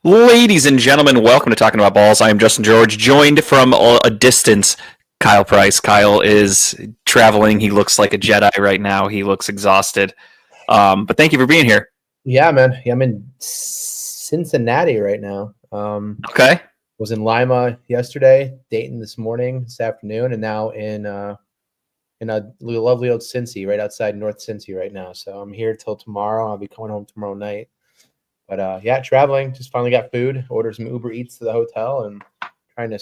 Ladies and gentlemen, welcome to Talking About Balls. I am Justin George, joined from a distance, Kyle Price. Kyle is traveling. He looks like a Jedi right now. He looks exhausted. But thank you for being here. Yeah, man. Yeah, I'm in Cincinnati right now. Okay. Was in Lima yesterday, Dayton this afternoon, and now in a lovely old Cincy, right outside North Cincy right now. So I'm here till tomorrow. I'll be coming home tomorrow night. But yeah, traveling. Just finally got food. Ordered some Uber Eats to the hotel, and trying to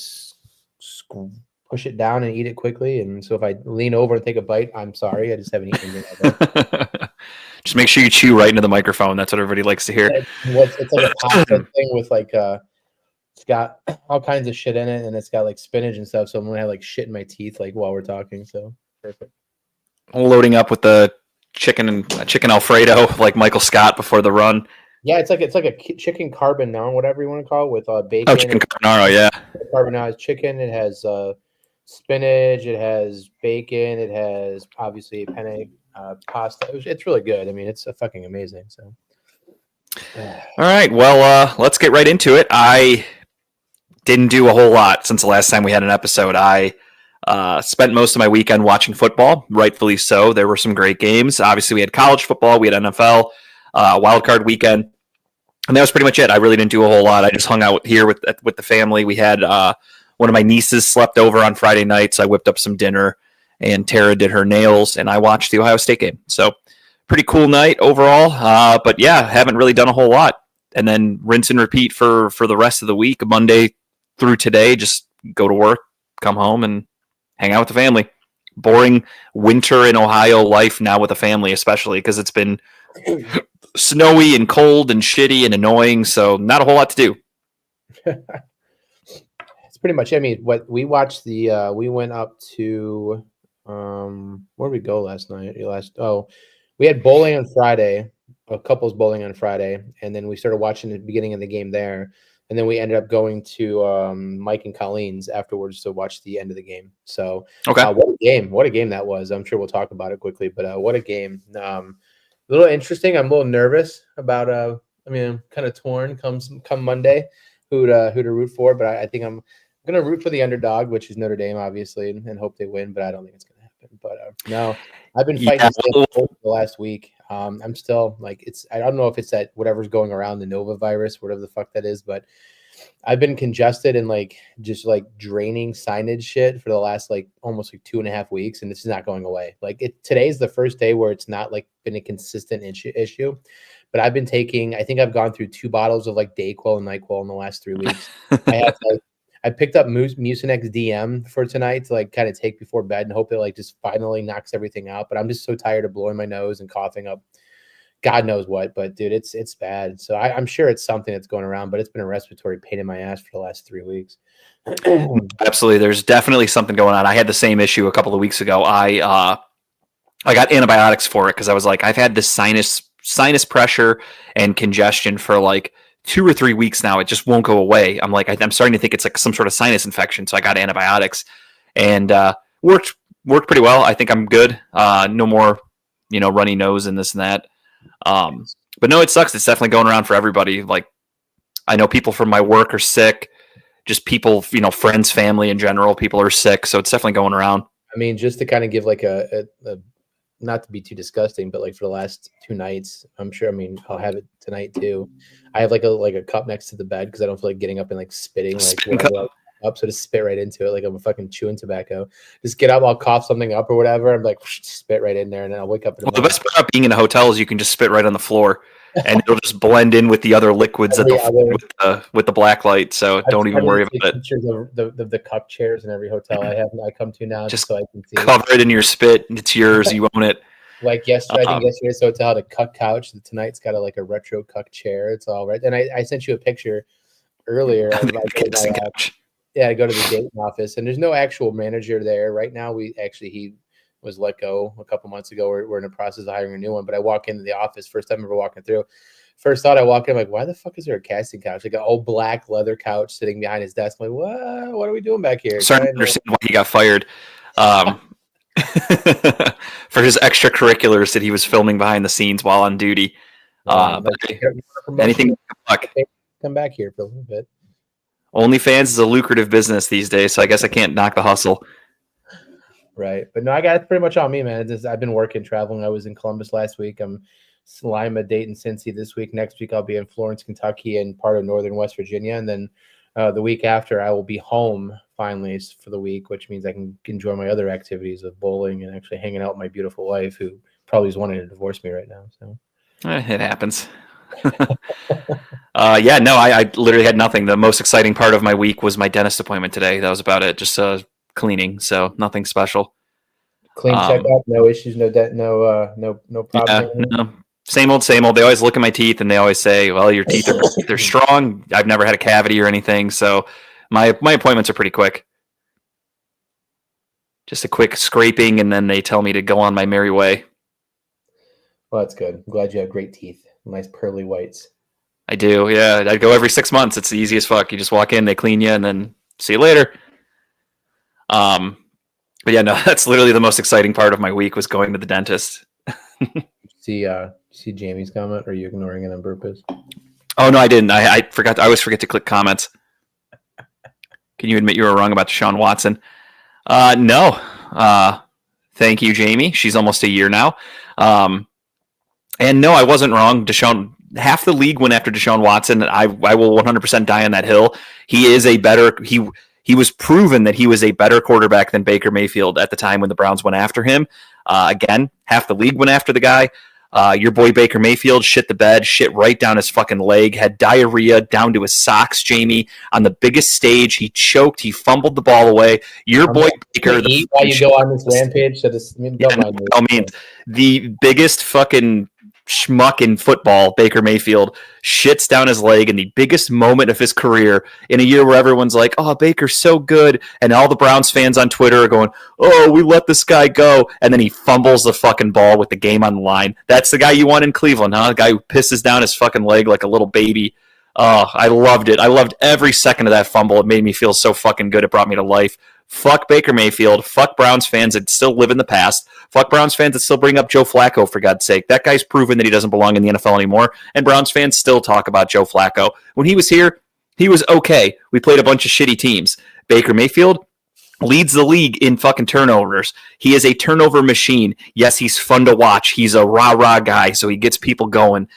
push it down and eat it quickly. And so if I lean over and take a bite, I'm sorry. I just haven't eaten anything all day. Just make sure you chew right into the microphone. That's what everybody likes to hear. It's like a pasta thing with like it's got all kinds of shit in it, and it's got like spinach and stuff. So I'm gonna have like shit in my teeth like while we're talking. So perfect. Loading up with the chicken Alfredo like Michael Scott before the run. Yeah, it's like a chicken carbonara, whatever you want to call it, with bacon. Oh, chicken carbonara, yeah. Carbonara has chicken. It has spinach. It has bacon. It has obviously penne pasta. It's really good. I mean, it's fucking amazing. So. All right, well, let's get right into it. I didn't do a whole lot since the last time we had an episode. I spent most of my weekend watching football, rightfully so. There were some great games. Obviously, we had college football, we had NFL, wild card weekend, and that was pretty much it. I really didn't do a whole lot. I just hung out here with the family. We had one of my nieces slept over on Friday night, so I whipped up some dinner, and Tara did her nails, and I watched the Ohio State game. So pretty cool night overall. But yeah, haven't really done a whole lot. And then rinse and repeat for the rest of the week, Monday through today. Just go to work, come home, and hang out with the family. Boring winter in Ohio life now with the family, especially because it's been snowy and cold and shitty and annoying. So not a whole lot to do. It's pretty much. I mean, what we watched we went up to where did we go last night? We had bowling on Friday, a couples bowling on Friday, and then we started watching the beginning of the game there. And then we ended up going to Mike and Colleen's afterwards to watch the end of the game. So, okay, what a game! What a game that was. I'm sure we'll talk about it quickly, but what a game! A little interesting. I'm a little nervous about. I mean, I'm kind of torn. Come Monday, who to root for? But I think I'm going to root for the underdog, which is Notre Dame, obviously, and hope they win. But I don't think it's going to happen. But no, I've been fighting the last week. I'm still like I don't know if it's that whatever's going around, the Nova virus, whatever the fuck that is, but I've been congested and just draining signage shit for the last almost 2.5 weeks, and this is not going away. Today's the first day where it's not been a consistent issue. But I've been taking, I think I've gone through 2 bottles of Dayquil and NyQuil in the last 3 weeks. I picked up Mucinex DM for tonight to kind of take before bed and hope it just finally knocks everything out. But I'm just so tired of blowing my nose and coughing up God knows what. But dude, it's bad. So I'm sure it's something that's going around, but it's been a respiratory pain in my ass for the last 3 weeks. Absolutely. There's definitely something going on. I had the same issue a couple of weeks ago. I got antibiotics for it because I was I've had this sinus pressure and congestion for 2 or 3 weeks now. It just won't go away. I'm starting to think it's some sort of sinus infection. So I got antibiotics and worked pretty well. I think I'm good. No more, runny nose and this and that. But no, it sucks. It's definitely going around for everybody. I know people from my work are sick. Just people, friends, family in general, people are sick. So it's definitely going around. I mean, just to kind of give a not to be too disgusting, but for the last 2 nights, I'm sure. I mean, I'll have it tonight too. I have a cup next to the bed because I don't feel like getting up and spitting up. So just spit right into it like I'm fucking chewing tobacco. Just get up, I'll cough something up or whatever. I'm spit right in there, and then I'll wake up. The best part about being in a hotel is you can just spit right on the floor, and it'll just blend in with the other liquids with the black light. So don't even worry about it. Pictures of the cup chairs in every hotel I come to now, just so I can see. Cover it in your spit. It's yours. You own it. Yesterday, I think yesterday's hotel had a cuck couch. Tonight's got a retro cuck chair. It's all right. And I sent you a picture earlier. I go to the Dayton office, and there's no actual manager there right now. He was let go a couple months ago. We're in the process of hiring a new one. But I walk into the office, first time ever walking through. First thought I walk in, why the fuck is there a casting couch? An old black leather couch sitting behind his desk. I'm what are we doing back here? Starting to understand why he got fired. For his extracurriculars that he was filming behind the scenes while on duty. Anything? come back here for a little bit. OnlyFans is a lucrative business these days, so I guess I can't knock the hustle. Right. But no, I got pretty much on me, man. I've been working, traveling. I was in Columbus last week. I'm Lima, Dayton, Cincy this week. Next week, I'll be in Florence, Kentucky, and part of northern West Virginia. And then the week after, I will be home finally for the week, which means I can enjoy my other activities of bowling and actually hanging out with my beautiful wife, who probably is wanting to divorce me right now. So It happens. I literally had nothing. The most exciting part of my week was my dentist appointment today. That was about it. Just cleaning, so nothing special. Clean checkup, no issues, no problem. Yeah, no. Same old. They always look at my teeth and they always say, "Well, your teeth they're strong." I've never had a cavity or anything, so my appointments are pretty quick. Just a quick scraping, and then they tell me to go on my merry way. Well, that's good. I'm glad you have great teeth, nice pearly whites. I do, yeah. I go every 6 months. It's the easiest fuck. You just walk in, they clean you, and then see you later. But yeah, no, that's literally the most exciting part of my week was going to the dentist. See Jamie's comment, or are you ignoring it on purpose? Oh no, I didn't. I forgot. I always forget to click comments. Can you admit you were wrong about Deshaun Watson? No. Thank you, Jamie. She's almost a year now. And no, I wasn't wrong. Deshaun, half the league went after Deshaun Watson. I will 100% die on that hill. He is a better. He was proven that he was a better quarterback than Baker Mayfield at the time when the Browns went after him. Again, half the league went after the guy. Your boy Baker Mayfield shit the bed, shit right down his fucking leg, had diarrhea down to his socks, Jamie, on the biggest stage. He choked, he fumbled the ball away. Your boy Baker. While you go on this rampage, so this, I mean, the biggest fucking schmuck in football, Baker Mayfield, shits down his leg in the biggest moment of his career in a year where everyone's like, "Oh, Baker's so good," and all the Browns fans on Twitter are going, "Oh, we let this guy go," and then he fumbles the fucking ball with the game on the line. That's the guy you want in Cleveland, huh? The guy who pisses down his fucking leg like a little baby. Oh, I loved it. I loved every second of that fumble. It made me feel so fucking good. It brought me to life. Fuck Baker Mayfield. Fuck Browns fans that still live in the past. Fuck Browns fans that still bring up Joe Flacco, for God's sake. That guy's proven that he doesn't belong in the NFL anymore, and Browns fans still talk about Joe Flacco. When he was here, he was okay. We played a bunch of shitty teams. Baker Mayfield leads the league in fucking turnovers. He is a turnover machine. Yes, he's fun to watch. He's a rah-rah guy, so he gets people going.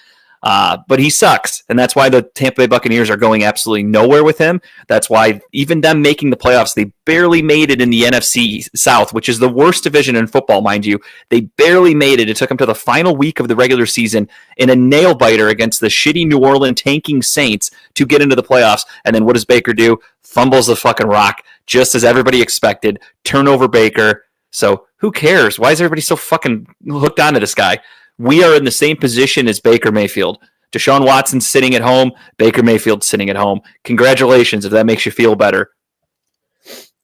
But he sucks, and that's why the Tampa Bay Buccaneers are going absolutely nowhere with him. That's why even them making the playoffs, they barely made it in the NFC South, which is the worst division in football, mind you. They barely made it. It took them to the final week of the regular season in a nail-biter against the shitty New Orleans tanking Saints to get into the playoffs. And then what does Baker do? Fumbles the fucking rock, just as everybody expected. Turnover Baker. So who cares? Why is everybody so fucking hooked onto this guy? We are in the same position as Baker Mayfield. Deshaun Watson's sitting at home. Baker Mayfield's sitting at home. Congratulations if that makes you feel better.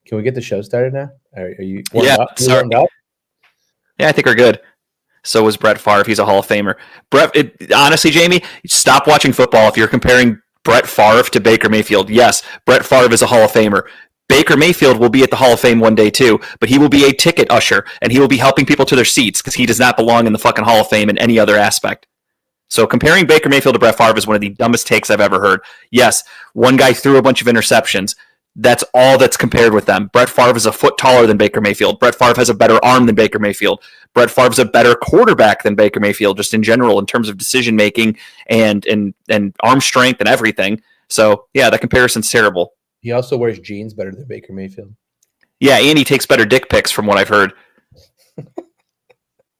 Can we get the show started now? Are you? Yeah, sorry. Yeah, I think we're good. So was Brett Favre. He's a Hall of Famer. Honestly, Jamie, stop watching football if you're comparing Brett Favre to Baker Mayfield. Yes, Brett Favre is a Hall of Famer. Baker Mayfield will be at the Hall of Fame one day too, but he will be a ticket usher, and he will be helping people to their seats because he does not belong in the fucking Hall of Fame in any other aspect. So comparing Baker Mayfield to Brett Favre is one of the dumbest takes I've ever heard. Yes, one guy threw a bunch of interceptions. That's all that's compared with them. Brett Favre is a foot taller than Baker Mayfield. Brett Favre has a better arm than Baker Mayfield. Brett Favre is a better quarterback than Baker Mayfield, just in general, in terms of decision making and arm strength and everything. So yeah, that comparison's terrible. He also wears jeans better than Baker Mayfield. Yeah, and he takes better dick pics from what I've heard.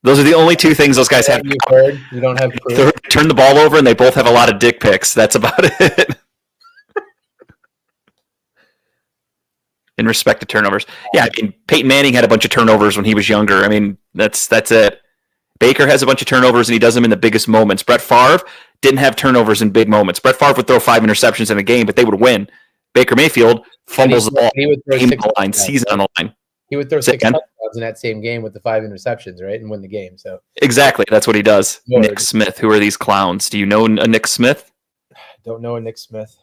Those are the only two things those guys have. You heard? You don't have proof. They turn the ball over and they both have a lot of dick pics. That's about it. In respect to turnovers. Yeah, I mean, Peyton Manning had a bunch of turnovers when he was younger. I mean, that's it. Baker has a bunch of turnovers and he does them in the biggest moments. Brett Favre didn't have turnovers in big moments. Brett Favre would throw 5 interceptions in a game, but they would win. Baker Mayfield fumbles the ball, game on the line, season on the line. He would throw 6 touchdowns in that same game with the 5 interceptions, right, and win the game. So exactly, that's what he does. Lord. Nick Smith. Who are these clowns? Do you know a Nick Smith? Don't know a Nick Smith.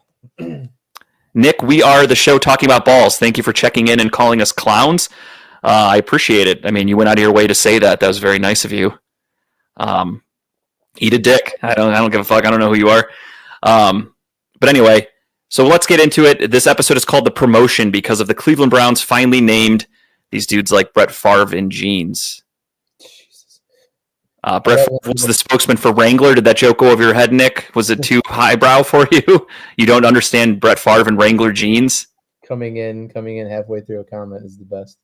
Nick, we are the show talking about balls. Thank you for checking in and calling us clowns. I appreciate it. I mean, you went out of your way to say that. That was very nice of you. Eat a dick. I don't give a fuck. I don't know who you are. But anyway, so let's get into it. This episode is called The Promotion because of the Cleveland Browns finally named these dudes like Brett Favre in jeans. Jesus. Brett Favre was the spokesman for Wrangler. Did that joke go over your head, Nick? Was it too highbrow for you? You don't understand Brett Favre and Wrangler jeans? Coming in halfway through a comment is the best.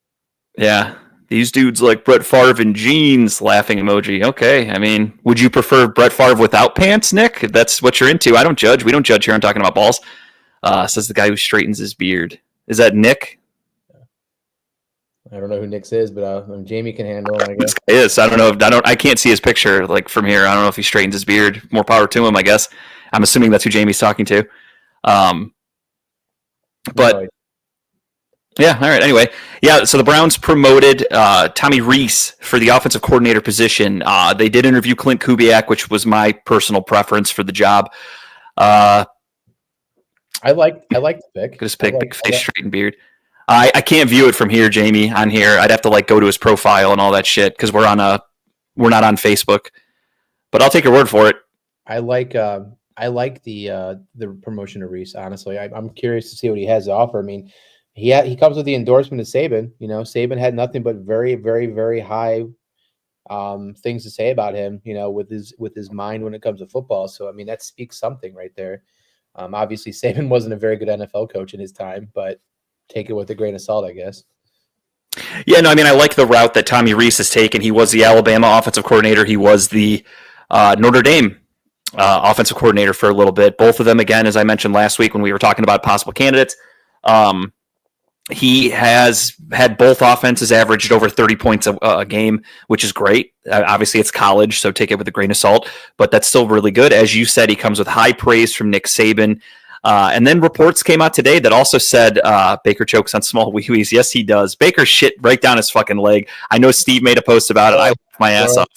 Yeah. These dudes like Brett Favre in jeans, laughing emoji. Okay. I mean, would you prefer Brett Favre without pants, Nick? If that's what you're into. I don't judge. We don't judge here. I'm talking about balls. Says the guy who straightens his beard. Is that Nick? I don't know who Nick is, but Jamie can handle it, I guess. This guy is. I don't know. I can't see his picture like from here. I don't know if he straightens his beard. More power to him, I guess. I'm assuming that's who Jamie's talking to. But yeah, all right. Anyway, yeah. So the Browns promoted Tommy Rees for the offensive coordinator position. They did interview Clint Kubiak, which was my personal preference for the job. I like the pick. Just pick big face, straightened beard. I can't view it from here, Jamie. On here, I'd have to like go to his profile and all that shit because we're not on Facebook. But I'll take your word for it. I like the promotion of Reese. Honestly, I'm curious to see what he has to offer. I mean, he comes with the endorsement of Saban. You know, Saban had nothing but very, very, very high things to say about him. You know, with his mind when it comes to football. So I mean, that speaks something right there. Obviously, Saban wasn't a very good NFL coach in his time, but take it with a grain of salt, I guess. Yeah, no, I mean, I like the route that Tommy Rees has taken. He was the Alabama offensive coordinator. He was the Notre Dame offensive coordinator for a little bit. Both of them, again, as I mentioned last week when we were talking about possible candidates, he has had both offenses averaged over 30 points a game, which is great. Obviously, it's college, so take it with a grain of salt, but that's still really good. As you said, he comes with high praise from Nick Saban. And then reports came out today that also said Baker chokes on small wee-wees. Yes, he does. Baker shit right down his fucking leg. I know Steve made a post about it. I laughed my ass off.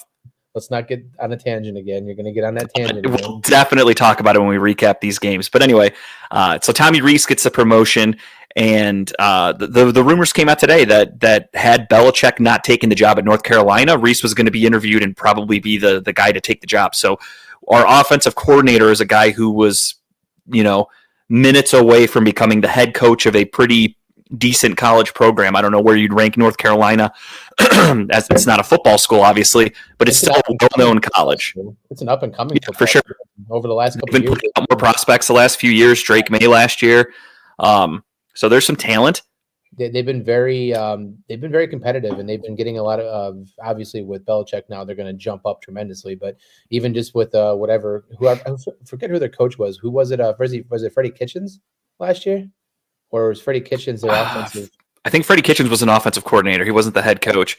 Let's not get on a tangent again. You're going to get on that tangent again. We'll definitely talk about it when we recap these games. But anyway, so Tommy Rees gets a promotion, and the rumors came out today that had Belichick not taken the job at North Carolina, Rees was going to be interviewed and probably be the guy to take the job. So our offensive coordinator is a guy who was, minutes away from becoming the head coach of a pretty decent college program. I don't know where you'd rank North Carolina, as it's not a football school, obviously, but it's still a well-known college. It's an up-and-coming for sure. Over the last couple of years. Putting out more prospects the last few years. Drake May last year. So there's some talent. They've been very competitive, and they've been getting a lot of obviously with Belichick now they're going to jump up tremendously. But even just with I forget who their coach was. Who was it? Was it Freddie Kitchens last year, or was Freddie Kitchens their offensive? I think Freddie Kitchens was an offensive coordinator. He wasn't the head coach,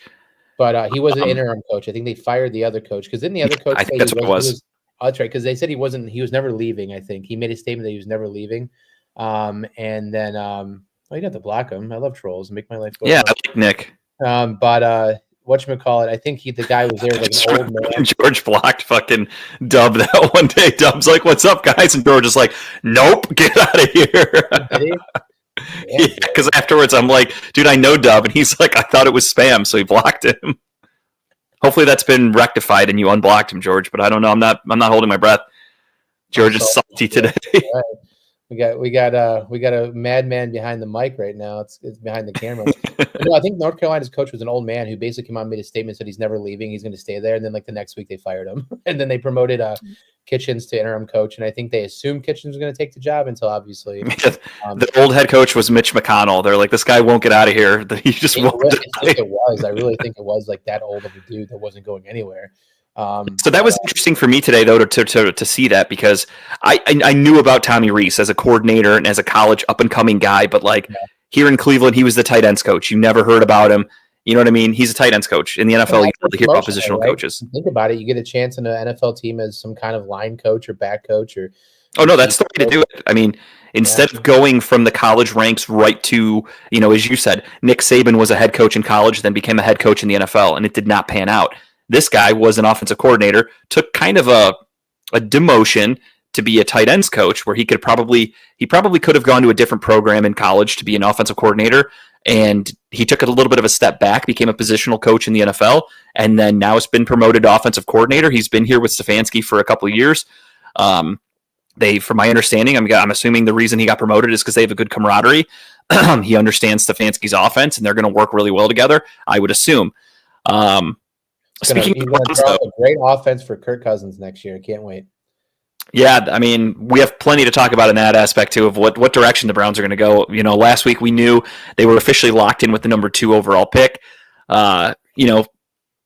but he was an interim coach. I think they fired the other coach because didn't the other coach? I think that's what it was. That's right, because they said he was never leaving. I think he made a statement that he was never leaving, and then. Oh, you don't have to block him. I love trolls. Make my life go. Yeah, I like Nick. But whatchamacallit, I think the guy was there like an old man. George blocked fucking Dub that one day. Dub's like, "What's up, guys?" And George is like, "Nope, get out of here." Yeah, because afterwards I'm like, "Dude, I know Dub," and he's like, "I thought it was spam," so he blocked him. Hopefully that's been rectified and you unblocked him, George. But I don't know. I'm not holding my breath. George is salty today. Right. We got a madman behind the mic right now. It's behind the camera. No, I think North Carolina's coach was an old man who basically came out and made a statement, said he's never leaving. He's going to stay there. And then like the next week they fired him. And then they promoted Kitchens to interim coach. And I think they assumed Kitchens was going to take the job until obviously the old head coach was Mitch McConnell. They're like, this guy won't get out of here. He just won't. I really think it was like that old of a dude that wasn't going anywhere. So that was interesting for me today, though, to see that because I knew about Tommy Rees as a coordinator and as a college up-and-coming guy, but here in Cleveland, he was the tight ends coach. You never heard about him. You know what I mean? He's a tight ends coach. In the NFL, you don't hear about positional coaches. Think about it. You get a chance in an NFL team as some kind of line coach or back coach. Oh, no, that's the way to do it. I mean, instead of going from the college ranks right to, as you said, Nick Saban was a head coach in college, then became a head coach in the NFL, and it did not pan out. This guy was an offensive coordinator, took kind of a demotion to be a tight ends coach where he probably could have gone to a different program in college to be an offensive coordinator. And he took a little bit of a step back, became a positional coach in the NFL, and then now has been promoted to offensive coordinator. He's been here with Stefanski for a couple of years. from my understanding, I'm assuming the reason he got promoted is because they have a good camaraderie. He understands Stefanski's offense, and they're going to work really well together, I would assume. Speaking of Browns, a great offense for Kirk Cousins next year. Can't wait. Yeah, I mean, we have plenty to talk about in that aspect too of what direction the Browns are going to go. You know, last week we knew they were officially locked in with the number 2 overall pick. You know,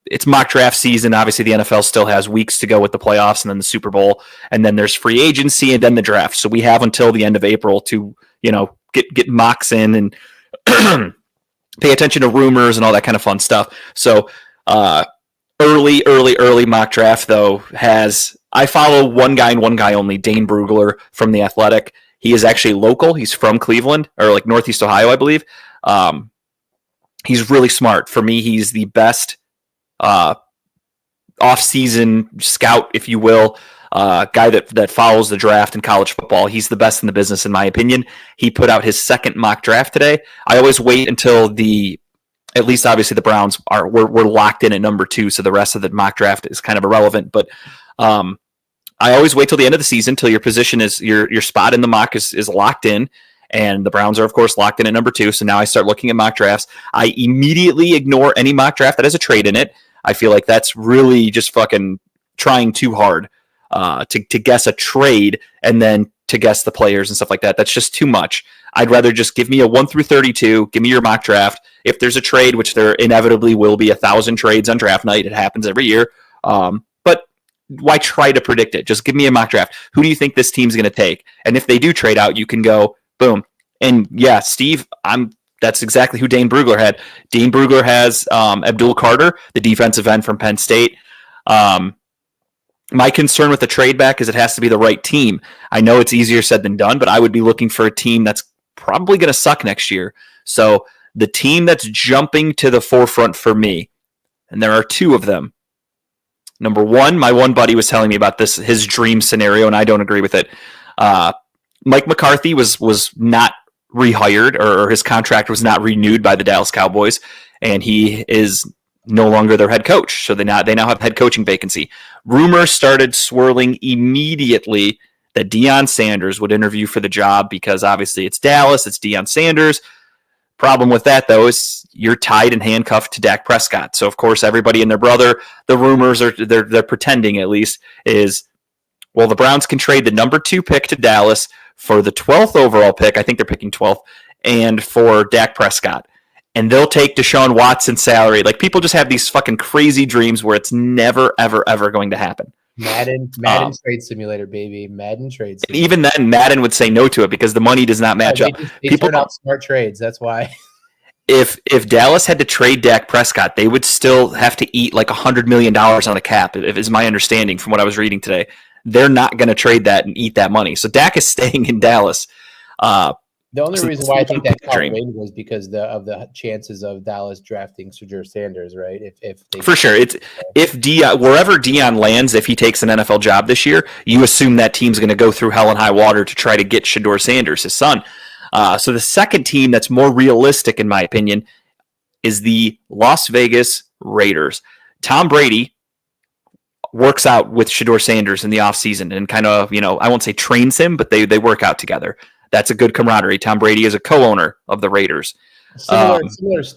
it's mock draft season. Obviously, the NFL still has weeks to go with the playoffs and then the Super Bowl, and then there's free agency and then the draft. So we have until the end of April to, you know, get mocks in and pay attention to rumors and all that kind of fun stuff. So early mock draft though has. I follow one guy and one guy only, Dane Brugler from The Athletic. He is actually local. He's from Cleveland, or like Northeast Ohio, I believe. He's really smart. For me, he's the best off-season scout, if you will, guy that follows the draft in college football. He's the best in the business, in my opinion. He put out his second mock draft today. I always wait until at least obviously the Browns we're locked in at number 2, so the rest of the mock draft is kind of irrelevant. But I always wait till the end of the season till your position is your spot in the mock is locked in, and the Browns are of course locked in at number 2. So now I start looking at mock drafts. I immediately ignore any mock draft that has a trade in it. I feel like that's really just fucking trying too hard to guess a trade and then to guess the players and stuff like that. That's just too much. I'd rather just give me a 1 through 32. Give me your mock draft. If there's a trade, which there inevitably will be 1,000 trades on draft night, it happens every year. But why try to predict it? Just give me a mock draft. Who do you think this team's going to take? And if they do trade out, you can go boom. And yeah, Steve, that's exactly who Dane Brugler had. Dane Brugler has Abdul Carter, the defensive end from Penn State. My concern with the trade back is it has to be the right team. I know it's easier said than done, but I would be looking for a team that's probably going to suck next year. So the team that's jumping to the forefront for me, and there are 2 of them. Number 1, my one buddy was telling me about this, his dream scenario, and I don't agree with it. Mike McCarthy was not rehired, or his contract was not renewed by the Dallas Cowboys, and he is no longer their head coach. So they now have head coaching vacancy. Rumors started swirling immediately that Deion Sanders would interview for the job because obviously it's Dallas, it's Deion Sanders. Problem with that, though, is you're tied and handcuffed to Dak Prescott. So, of course, everybody and their brother, the rumors are they're pretending at least is, well, the Browns can trade the number 2 pick to Dallas for the 12th overall pick. I think they're picking 12th, and for Dak Prescott. And they'll take Deshaun Watson's salary. Like, people just have these fucking crazy dreams where it's never, ever, ever going to happen. Madden trade simulator, baby. Madden trade simulator. And even then, Madden would say no to it because the money does not match up. They turn out smart trades. That's why. If Dallas had to trade Dak Prescott, they would still have to eat like $100 million on the cap, is my understanding from what I was reading today. They're not going to trade that and eat that money. So Dak is staying in Dallas. The only reason why I think that got made was because of the chances of Dallas drafting Shedeur Sanders, right? If they for sure, if Deion, wherever Deion lands, if he takes an NFL job this year, you assume that team's going to go through hell and high water to try to get Shedeur Sanders, his son. So the second team that's more realistic, in my opinion, is the Las Vegas Raiders. Tom Brady works out with Shedeur Sanders in the offseason and kind of, I won't say trains him, but they work out together. That's a good camaraderie. Tom Brady is a co-owner of the Raiders. Similar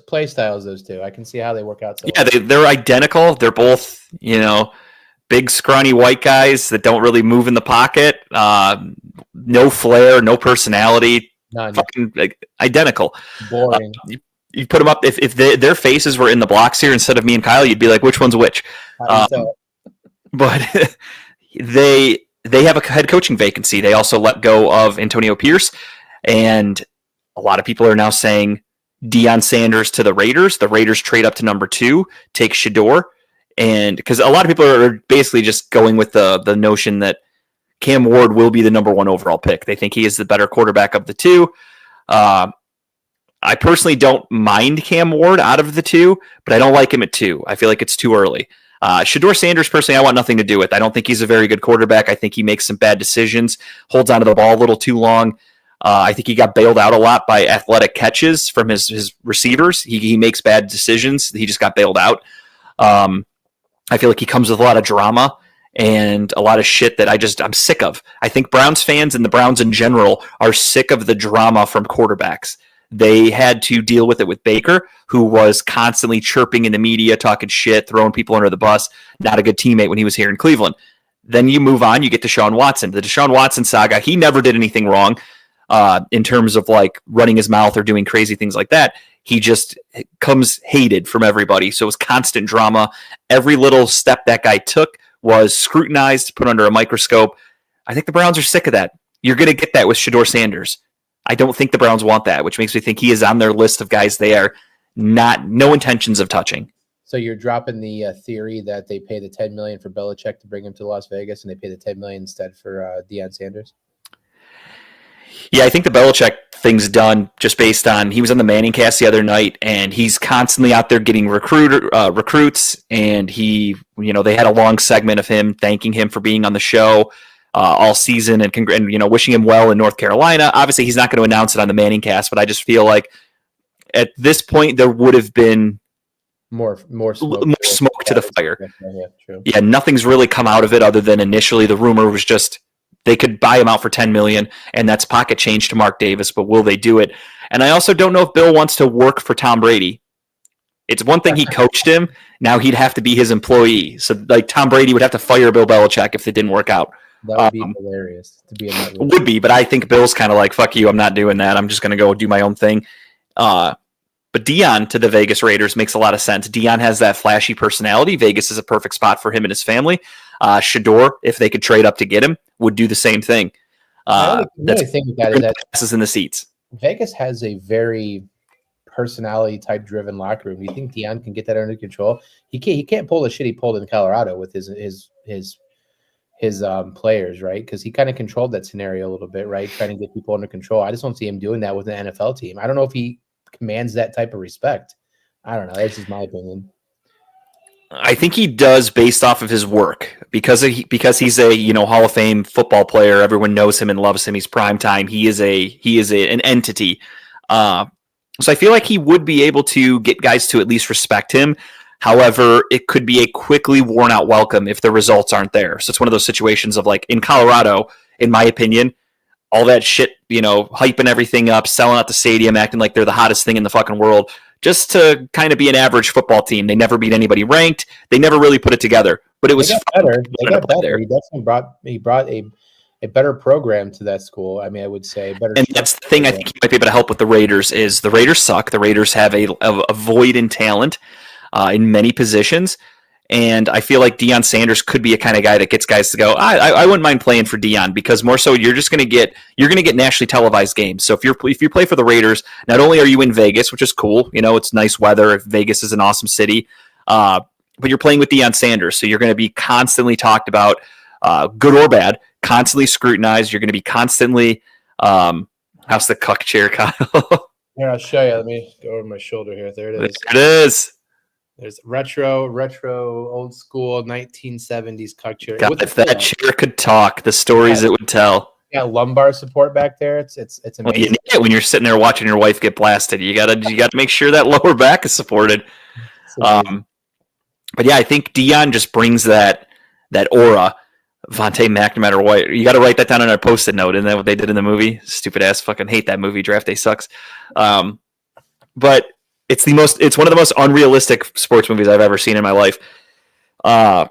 play styles, those two. I can see how they work out. They're identical. They're both, big, scrawny white guys that don't really move in the pocket. No flair, no personality. None. Fucking identical. Boring. You put them up. If their faces were in the blocks here instead of me and Kyle, you'd be like, which one's which? But they have a head coaching vacancy. They also let go of Antonio Pierce, and a lot of people are now saying Deion Sanders to the Raiders. The Raiders trade up to number 2, take Shedeur, and because a lot of people are basically just going with the notion that Cam Ward will be the number 1 overall pick. They think he is the better quarterback of the 2. I personally don't mind Cam Ward out of the 2, but I don't like him at 2. I feel like it's too early. Shedeur Sanders, personally, I want nothing to do with. I don't think he's a very good quarterback. I think he makes some bad decisions, holds onto the ball a little too long. I think he got bailed out a lot by athletic catches from his receivers. He makes bad decisions. He just got bailed out. I feel like he comes with a lot of drama, and a lot of shit that I'm sick of. I think Browns fans and the Browns in general are sick of the drama from quarterbacks. They had to deal with it with Baker, who was constantly chirping in the media, talking shit, throwing people under the bus. Not a good teammate when he was here in Cleveland. Then you move on, you get Deshaun Watson. The Deshaun Watson saga, he never did anything wrong in terms of like running his mouth or doing crazy things like that. He just comes hated from everybody. So it was constant drama. Every little step that guy took was scrutinized, put under a microscope. I think the Browns are sick of that. You're going to get that with Shedeur Sanders. I don't think the Browns want that, which makes me think he is on their list of guys they are no intentions of touching. So you're dropping the theory that they pay the $10 million for Belichick to bring him to Las Vegas, and they pay the $10 million instead for Deion Sanders? Yeah, I think the Belichick thing's done just based on he was on the Manning cast the other night, and he's constantly out there getting recruits, and they had a long segment of him thanking him for being on the show all season and wishing him well in North Carolina. Obviously, he's not going to announce it on the Manning cast, but I just feel like at this point there would have been more smoke to the fire. Yeah, true. Yeah, nothing's really come out of it other than initially the rumor was just they could buy him out for $10 million, and that's pocket change to Mark Davis, but will they do it? And I also don't know if Bill wants to work for Tom Brady. It's one thing he coached him. Now he'd have to be his employee. So like Tom Brady would have to fire Bill Belichick if it didn't work out. That would be hilarious to be in that room. Would be, but I think Bill's kind of like, fuck you, I'm not doing that. I'm just going to go do my own thing. But Deion to the Vegas Raiders makes a lot of sense. Deion has that flashy personality. Vegas is a perfect spot for him and his family. Shedeur, if they could trade up to get him, would do the same thing. The only thing with that is that passes in the seats. Vegas has a very personality type driven locker room. Do you think Deion can get that under control? He can't pull the shit he pulled in Colorado with his players, right? Because he kind of controlled that scenario a little bit, right? Trying to get people under control. I just don't see him doing that with an NFL team. I don't know if he commands that type of respect. I don't know. That's just my opinion. I think he does based off of his work because he's a Hall of Fame football player. Everyone knows him and loves him. He's primetime. He is an entity. So I feel like he would be able to get guys to at least respect him. However, it could be a quickly worn out welcome if the results aren't there. So it's one of those situations of like in Colorado, in my opinion, all that shit, hyping everything up, selling out the stadium, acting like they're the hottest thing in the fucking world, just to kind of be an average football team. They never beat anybody ranked. They never really put it together. But it was better. They got better. He definitely brought a better program to that school. I mean, I would say better. And that's the thing I think he might be able to help with the Raiders is the Raiders suck. The Raiders have a void in talent in many positions. And I feel like Deion Sanders could be a kind of guy that gets guys to go, I wouldn't mind playing for Deion, because more so you're going to get nationally televised games. So if you play for the Raiders, not only are you in Vegas, which is cool, it's nice weather. Vegas is an awesome city, but you're playing with Deion Sanders, so you're going to be constantly talked about, good or bad, constantly scrutinized. You're going to be constantly, how's the cuck chair, Kyle? Here, I'll show you. Let me go over my shoulder here. There it is. There it is. There's retro, old school 1970s cuck chair. God, if that chair could talk, the stories it would tell. Yeah, lumbar support back there. It's amazing. Well, you need it when you're sitting there watching your wife get blasted. You gotta make sure that lower back is supported. But yeah, I think Deion just brings that aura. Vontae Mack, no matter what, you got to write that down on our post-it note. Isn't that what they did in the movie? Stupid ass, fucking hate that movie. Draft Day sucks. But it's one of the most unrealistic sports movies I've ever seen in my life. But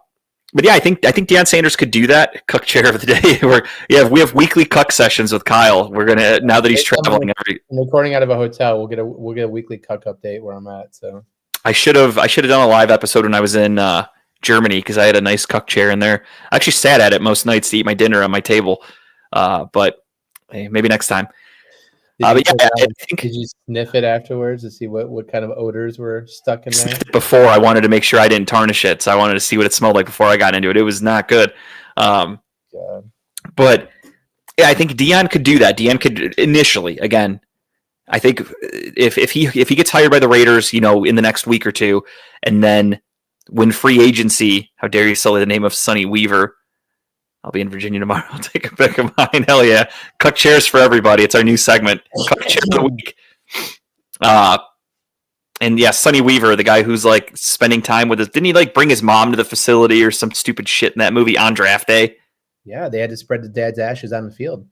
yeah, I think Deion Sanders could do that. Cuck chair of the day. We have weekly cuck sessions with Kyle. We're gonna, now that he's traveling. I'm recording out of a hotel. We'll get a weekly cuck update where I'm at. So I should have done a live episode when I was in Germany, because I had a nice cuck chair in there. I actually sat at it most nights to eat my dinner on my table. But hey, maybe next time. But yeah, did you sniff it afterwards to see what kind of odors were stuck in there? Before, I wanted to make sure I didn't tarnish it, so I wanted to see what it smelled like before I got into it. It was not good. But yeah, I think Deion could do that. Deion could initially, again, I think if he gets hired by the Raiders, in the next week or two, and then when free agency, how dare you sully the name of Sonny Weaver? I'll be in Virginia tomorrow. I'll take a pick of mine. Hell yeah. Cuck chairs for everybody. It's our new segment. Cuck chair of the week. And yeah, Sonny Weaver, the guy who's like spending time with us. Didn't he like bring his mom to the facility or some stupid shit in that movie on draft day? Yeah, they had to spread the dad's ashes on the field.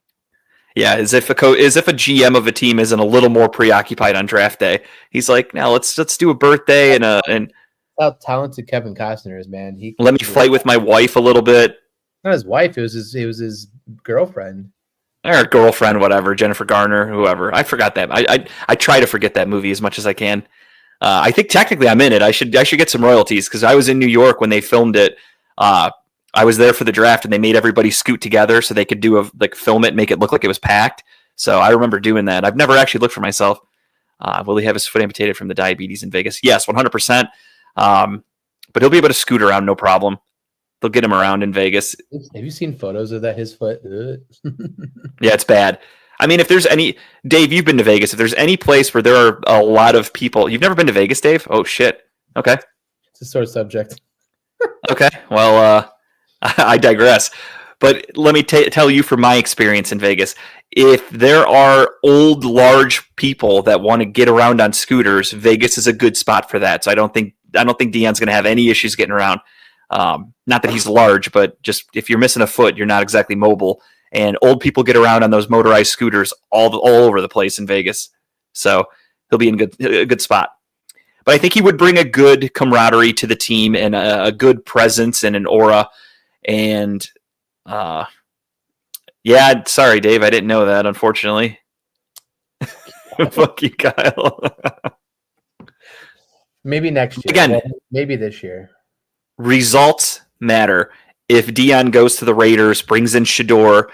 Yeah, as if a GM of a team isn't a little more preoccupied on draft day. He's like, now let's do a birthday and How talented Kevin Costner is, man. let me fight with my wife a little bit. Not his wife. It was his girlfriend. Or girlfriend, whatever, Jennifer Garner, whoever. I forgot that. I try to forget that movie as much as I can. I think technically I'm in it. I should get some royalties because I was in New York when they filmed it. I was there for the draft and they made everybody scoot together so they could film it, make it look like it was packed. So I remember doing that. I've never actually looked for myself. Will he have his foot amputated from the diabetes in Vegas? Yes, 100%. But he'll be able to scoot around, no problem. They'll get him around in Vegas. Have you seen photos of that? His foot? Yeah, it's bad. I mean, if there's any, Dave, you've been to Vegas. If there's any place where there are a lot of people, you've never been to Vegas, Dave? Oh shit. Okay. It's a sore subject. Okay. Well, I digress. But let me tell you from my experience in Vegas, if there are old, large people that want to get around on scooters, Vegas is a good spot for that. So I don't think Deion's going to have any issues getting around. Not that he's large, but just if you're missing a foot, you're not exactly mobile. And old people get around on those motorized scooters all over the place in Vegas. So he'll be in a good spot. But I think he would bring a good camaraderie to the team and a good presence and an aura. And yeah, sorry, Dave, I didn't know that, unfortunately. Fuck you, Kyle. Maybe next year. Again, well, maybe this year. Results matter. If Deion goes to the Raiders, brings in Shedeur,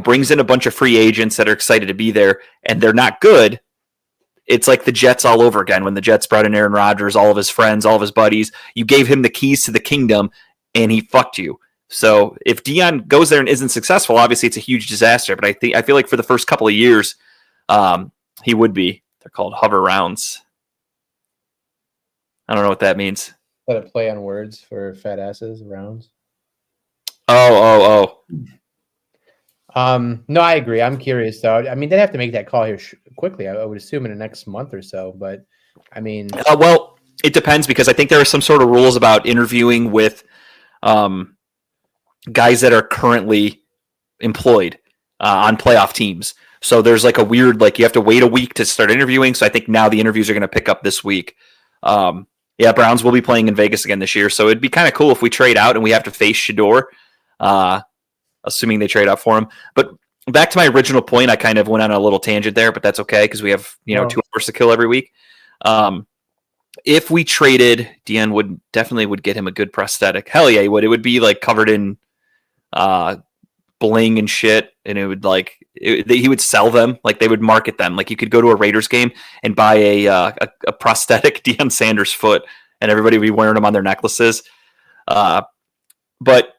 brings in a bunch of free agents that are excited to be there, and they're not good, it's like the Jets all over again. When the Jets brought in Aaron Rodgers, all of his friends, all of his buddies, you gave him the keys to the kingdom, and he fucked you. So if Deion goes there and isn't successful, obviously it's a huge disaster. But I feel like for the first couple of years, he would be. They're called hover rounds. I don't know what that means. Is that a play on words for fat asses, rounds? Oh. No, I agree. I'm curious though. I mean, they'd have to make that call here quickly. I would assume in the next month or so. But I mean, well, it depends because I think there are some sort of rules about interviewing with guys that are currently employed on playoff teams. So there's like a weird, you have to wait a week to start interviewing. So I think now the interviews are going to pick up this week. Yeah, Browns will be playing in Vegas again this year. So it'd be kind of cool if we trade out and we have to face Shedeur, assuming they trade out for him. But back to my original point, I kind of went on a little tangent there, but that's okay because we have 2 hours to kill every week. If we traded, Deion would get him a good prosthetic. Hell yeah, he would. It would be covered in bling and shit, and it would he would sell them. They would market them. You could go to a Raiders game and buy a prosthetic Deion Sanders foot, and everybody would be wearing them on their necklaces. But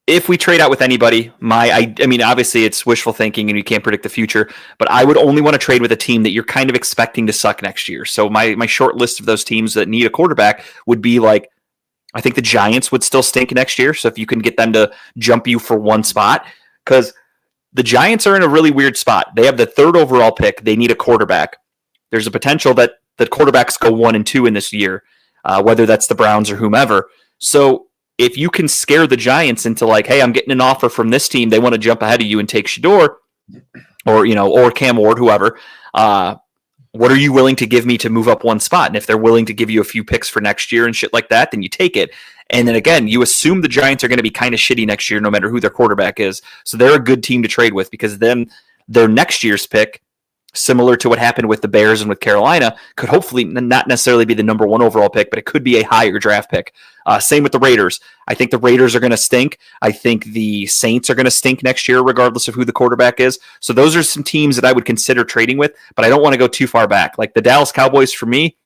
if we trade out with anybody, I mean, obviously it's wishful thinking and you can't predict the future, but I would only want to trade with a team that you're kind of expecting to suck next year. So my short list of those teams that need a quarterback would be I think the Giants would still stink next year. So if you can get them to jump you for one spot, because the Giants are in a really weird spot. They have the 3rd overall pick. They need a quarterback. There's a potential that the quarterbacks go 1 and 2 in this year, whether that's the Browns or whomever. So if you can scare the Giants into hey, I'm getting an offer from this team, they want to jump ahead of you and take Shedeur or Cam Ward, whoever, what are you willing to give me to move up one spot? And if they're willing to give you a few picks for next year and shit like that, then you take it. And then again, you assume the Giants are going to be kind of shitty next year, no matter who their quarterback is. So they're a good team to trade with because then their next year's pick, similar to what happened with the Bears and with Carolina, could hopefully not necessarily be the number 1 overall pick, but it could be a higher draft pick. Same with the Raiders. I think the Raiders are going to stink. I think the Saints are going to stink next year, regardless of who the quarterback is. So those are some teams that I would consider trading with, but I don't want to go too far back. The Dallas Cowboys, for me,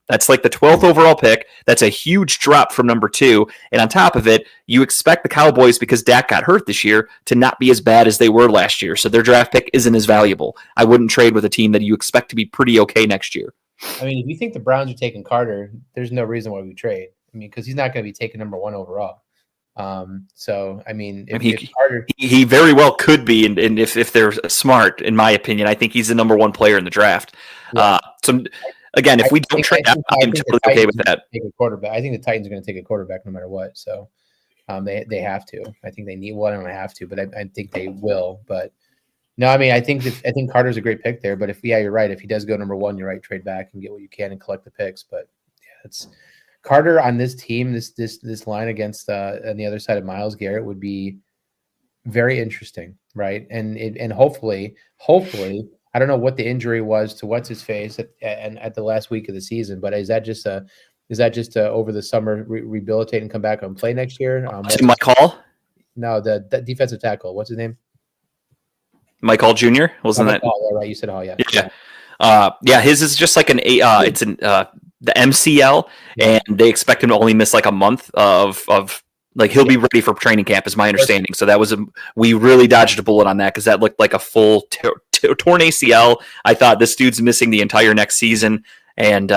that's the 12th overall pick. That's a huge drop from number 2. And on top of it, you expect the Cowboys, because Dak got hurt this year, to not be as bad as they were last year. So their draft pick isn't as valuable. I wouldn't trade with a team that you expect to be pretty okay next year. I mean, if you think the Browns are taking Carter, there's no reason why we trade. I mean, because he's not going to be taken number 1 overall. So, I mean, if Carter... he very well could be. And if they're smart, in my opinion, I think he's the number 1 player in the draft. Yeah. again, if we don't trade, I'm totally okay with that. Take a quarterback. I think the Titans are going to take a quarterback no matter what. So they have to. I think they need one. I don't have to, but I think they will. But no, I mean, I think Carter's a great pick there. But you're right. If he does go number one, you're right. Trade back and get what you can and collect the picks. But yeah, it's Carter on this team. This line against on the other side of Myles Garrett would be very interesting, right? And hopefully, I don't know what the injury was to what's his face at the last week of the season, but is that just over the summer rehabilitate and come back and play next year? Mike Hall? No, the defensive tackle. What's his name? Mike Hall Jr. Wasn't that? Hall, yeah, right. You said Hall, yeah. Yeah. His is just like the MCL, and they expect him to only miss like a month of like he'll be ready for training camp, is my understanding. So that was we really dodged a bullet on that because that looked like a full torn ACL. I thought this dude's missing the entire next season, and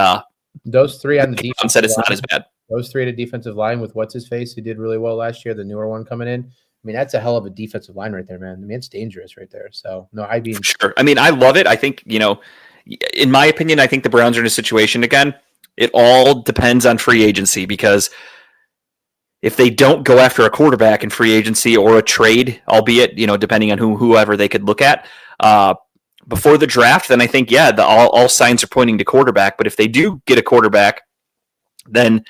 those three on the defense said it's not as bad. Those three at a defensive line with what's his face, who did really well last year, the newer one coming in. I mean, that's a hell of a defensive line right there, man. I mean, it's dangerous right there. So no, I'd be sure. I mean, I love it. I think in my opinion, I think the Browns are in a situation again. It all depends on free agency because if they don't go after a quarterback in free agency or a trade, albeit, depending on whoever they could look at before the draft, then I think, all signs are pointing to quarterback. But if they do get a quarterback, then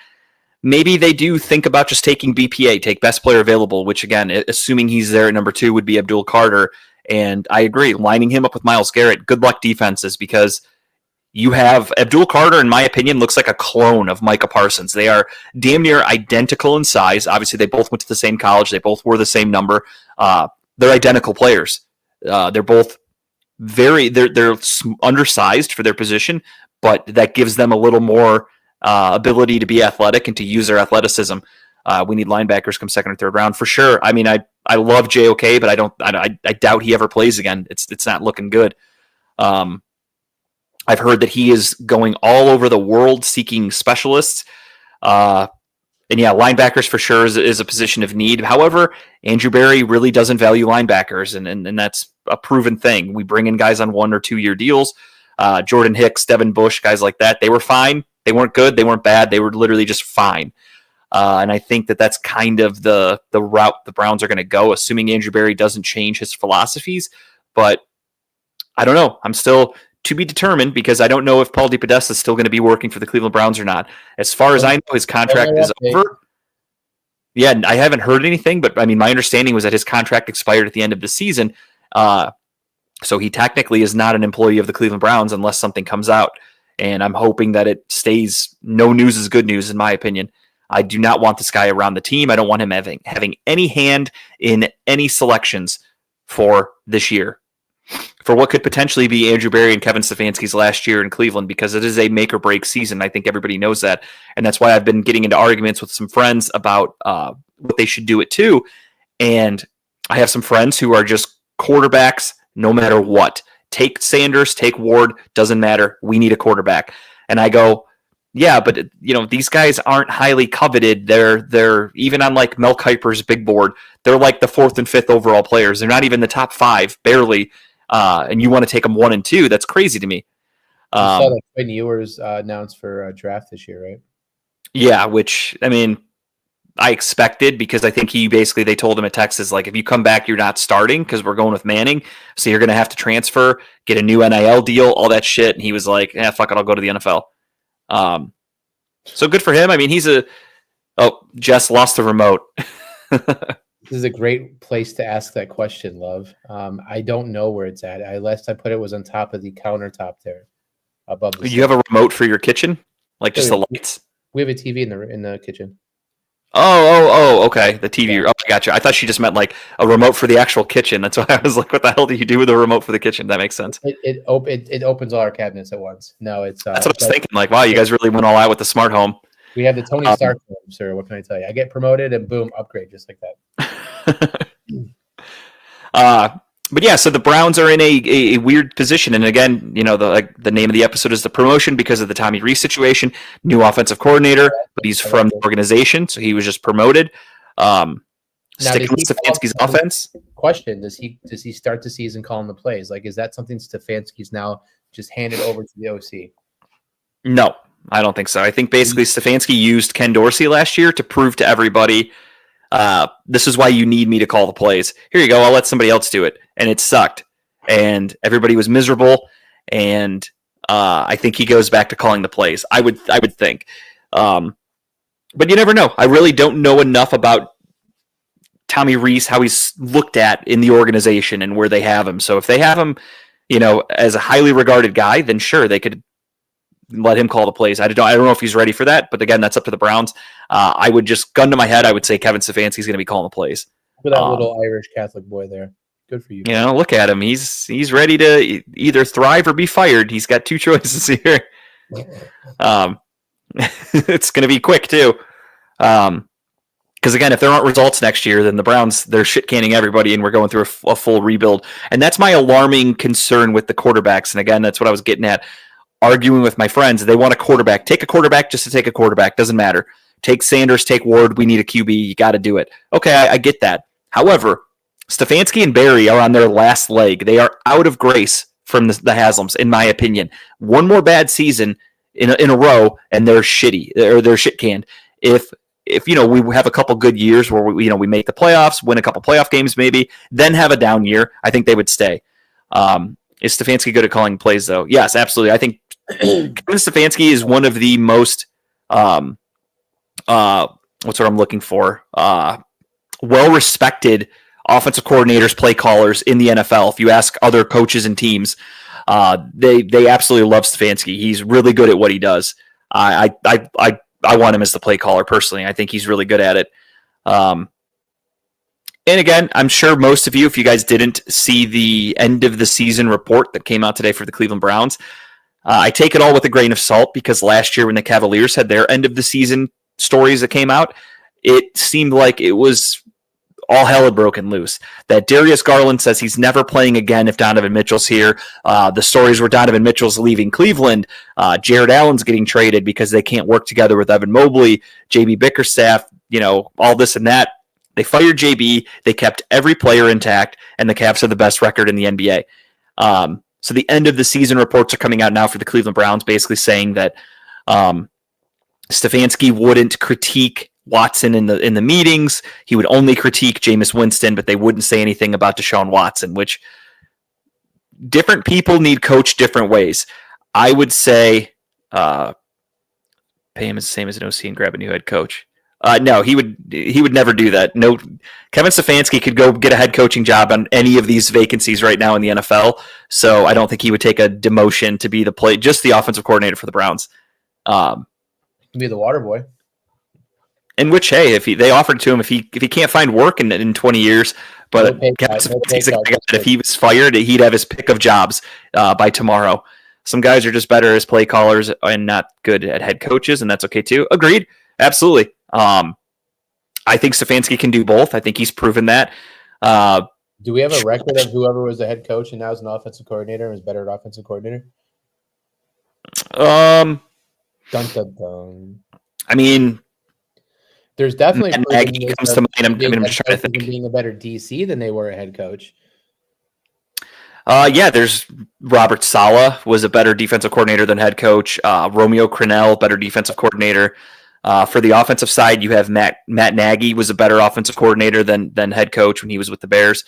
maybe they do think about just taking BPA, take best player available, which again, assuming he's there at number 2 would be Abdul Carter. And I agree, lining him up with Myles Garrett, good luck defenses, because you have Abdul Carter, in my opinion, looks like a clone of Micah Parsons. They are damn near identical in size. Obviously, they both went to the same college. They both wore the same number. They're identical players. They're both they're undersized for their position, but that gives them a little more ability to be athletic and to use their athleticism. We need linebackers come second or third round for sure. I mean, I love JOK, but I doubt he ever plays again. It's not looking good. I've heard that he is going all over the world seeking specialists. And linebackers for sure is a position of need. However, Andrew Berry really doesn't value linebackers, and that's a proven thing. We bring in guys on 1 or 2 year deals. Jordan Hicks, Devin Bush, guys like that. They were fine. They weren't good. They weren't bad. They were literally just fine. And I think that's kind of the route the Browns are going to go, assuming Andrew Berry doesn't change his philosophies. But I don't know. I'm still to be determined because I don't know if Paul DePodesta is still going to be working for the Cleveland Browns or not. As far as I know, his contract is over. Yeah, I haven't heard anything, but I mean, my understanding was that his contract expired at the end of the season. So he technically is not an employee of the Cleveland Browns unless something comes out. And I'm hoping that it stays. No news is good news, in my opinion. I do not want this guy around the team. I don't want him having any hand in any selections for this year, for what could potentially be Andrew Berry and Kevin Stefanski's last year in Cleveland, because it is a make or break season. I think everybody knows that. And that's why I've been getting into arguments with some friends about what they should do it too. And I have some friends who are just quarterbacks no matter what. Take Sanders, take Ward, doesn't matter. We need a quarterback. And I go, yeah, but these guys aren't highly coveted. They're even on like Mel Kiper's big board. They're like the 4th and 5th overall players. They're not even the top 5, barely. And you want to take them 1 and 2? That's crazy to me. You saw that Quinn Ewers announced for a draft this year, right? Yeah, which I mean, I expected because I think they told him at Texas, like, if you come back, you're not starting because we're going with Manning. So you're going to have to transfer, get a new NIL deal, all that shit. And he was like, fuck it, I'll go to the NFL. So good for him. I mean, Jess lost the remote. This is a great place to ask that question, Love. I don't know where it's at. Last I put it was on top of the countertop there, above. You have a remote for your kitchen, like just the lights. We have a TV in the kitchen. Oh, okay. The TV. Oh, I gotcha. I thought she just meant like a remote for the actual kitchen. That's why I was like, what the hell do you do with a remote for the kitchen? That makes sense. It opens all our cabinets at once. No, it's. That's what I was thinking. Like, wow, you guys really went all out with the smart home. We have the Tony Stark home, sir. What can I tell you? I get promoted and boom, upgrade just like that. But yeah, so the Browns are in a weird position, and again, the name of the episode is the promotion because of the Tommy Rees situation. New offensive coordinator, but he's from the organization, so he was just promoted. Sticking with Stefanski's offense. Question: Does he start the season calling the plays? Like, is that something Stefanski's now just handed over to the OC? No, I don't think so. I think basically Stefanski used Ken Dorsey last year to prove to everybody, this is why you need me to call the plays. Here you go. I'll let somebody else do it. And it sucked. And everybody was miserable. And I think he goes back to calling the plays. I would think. But you never know. I really don't know enough about Tommy Rees, how he's looked at in the organization and where they have him. So if they have him, as a highly regarded guy, then sure, they could let him call the plays. I don't know if he's ready for that, but again, that's up to the Browns. I would just, gun to my head, I would say Kevin Stefanski's going to be calling the plays. For that little Irish Catholic boy there. Good for you. Look at him. He's ready to either thrive or be fired. He's got two choices here. It's going to be quick too. Because again, if there aren't results next year, then the Browns, they're shit canning everybody, and we're going through a full rebuild. And that's my alarming concern with the quarterbacks. And again, that's what I was getting at. Arguing with my friends, they want a quarterback. Take a quarterback just to take a quarterback. Doesn't matter. Take Sanders, take Ward. We need a QB. You got to do it. Okay, I get that. However, Stefanski and Barry are on their last leg. They are out of grace from the Haslams, in my opinion. One more bad season in a row, and they're shitty, or they're shit canned. If we have a couple good years where we make the playoffs, win a couple playoff games maybe, then have a down year, I think they would stay. Is Stefanski good at calling plays though? Yes, absolutely. I think Kevin Stefanski is one of the most what's what I'm looking for? Well-respected offensive coordinators, play callers in the NFL. If you ask other coaches and teams, they absolutely love Stefanski. He's really good at what he does. I want him as the play caller personally. I think he's really good at it. And again, I'm sure most of you, if you guys didn't see the end of the season report that came out today for the Cleveland Browns, I take it all with a grain of salt because last year when the Cavaliers had their end of the season stories that came out, it seemed like it was all hell had broken loose. That Darius Garland says he's never playing again if Donovan Mitchell's here. The stories were Donovan Mitchell's leaving Cleveland. Jared Allen's getting traded because they can't work together with Evan Mobley, JB Bickerstaff, all this and that. They fired JB. They kept every player intact, and the Cavs have the best record in the NBA. So the end of the season reports are coming out now for the Cleveland Browns, basically saying that Stefanski wouldn't critique Watson in the meetings. He would only critique Jameis Winston, but they wouldn't say anything about Deshaun Watson, which different people need coached different ways. I would say pay him as the same as an OC and grab a new head coach. No, he would never do that. No, Kevin Stefanski could go get a head coaching job on any of these vacancies right now in the NFL. So I don't think he would take a demotion to be just the offensive coordinator for the Browns. Be the water boy. In which, hey, if they offered to him, if he can't find work in 20 years, but if he was fired, he'd have his pick of jobs by tomorrow. Some guys are just better as play callers and not good at head coaches, and that's okay too. Agreed, absolutely. I think Stefanski can do both. I think he's proven that. Do we have a record of whoever was the head coach and now is an offensive coordinator and was better at offensive coordinator? Dun, dun, dun. I mean, there's definitely Nagy comes to mind. I'm just trying to think. Being a better DC than they were a head coach. Yeah, there's Robert Saleh was a better defensive coordinator than head coach. Romeo Crennel, better defensive coordinator. For the offensive side, you have Matt Nagy was a better offensive coordinator than head coach when he was with the Bears.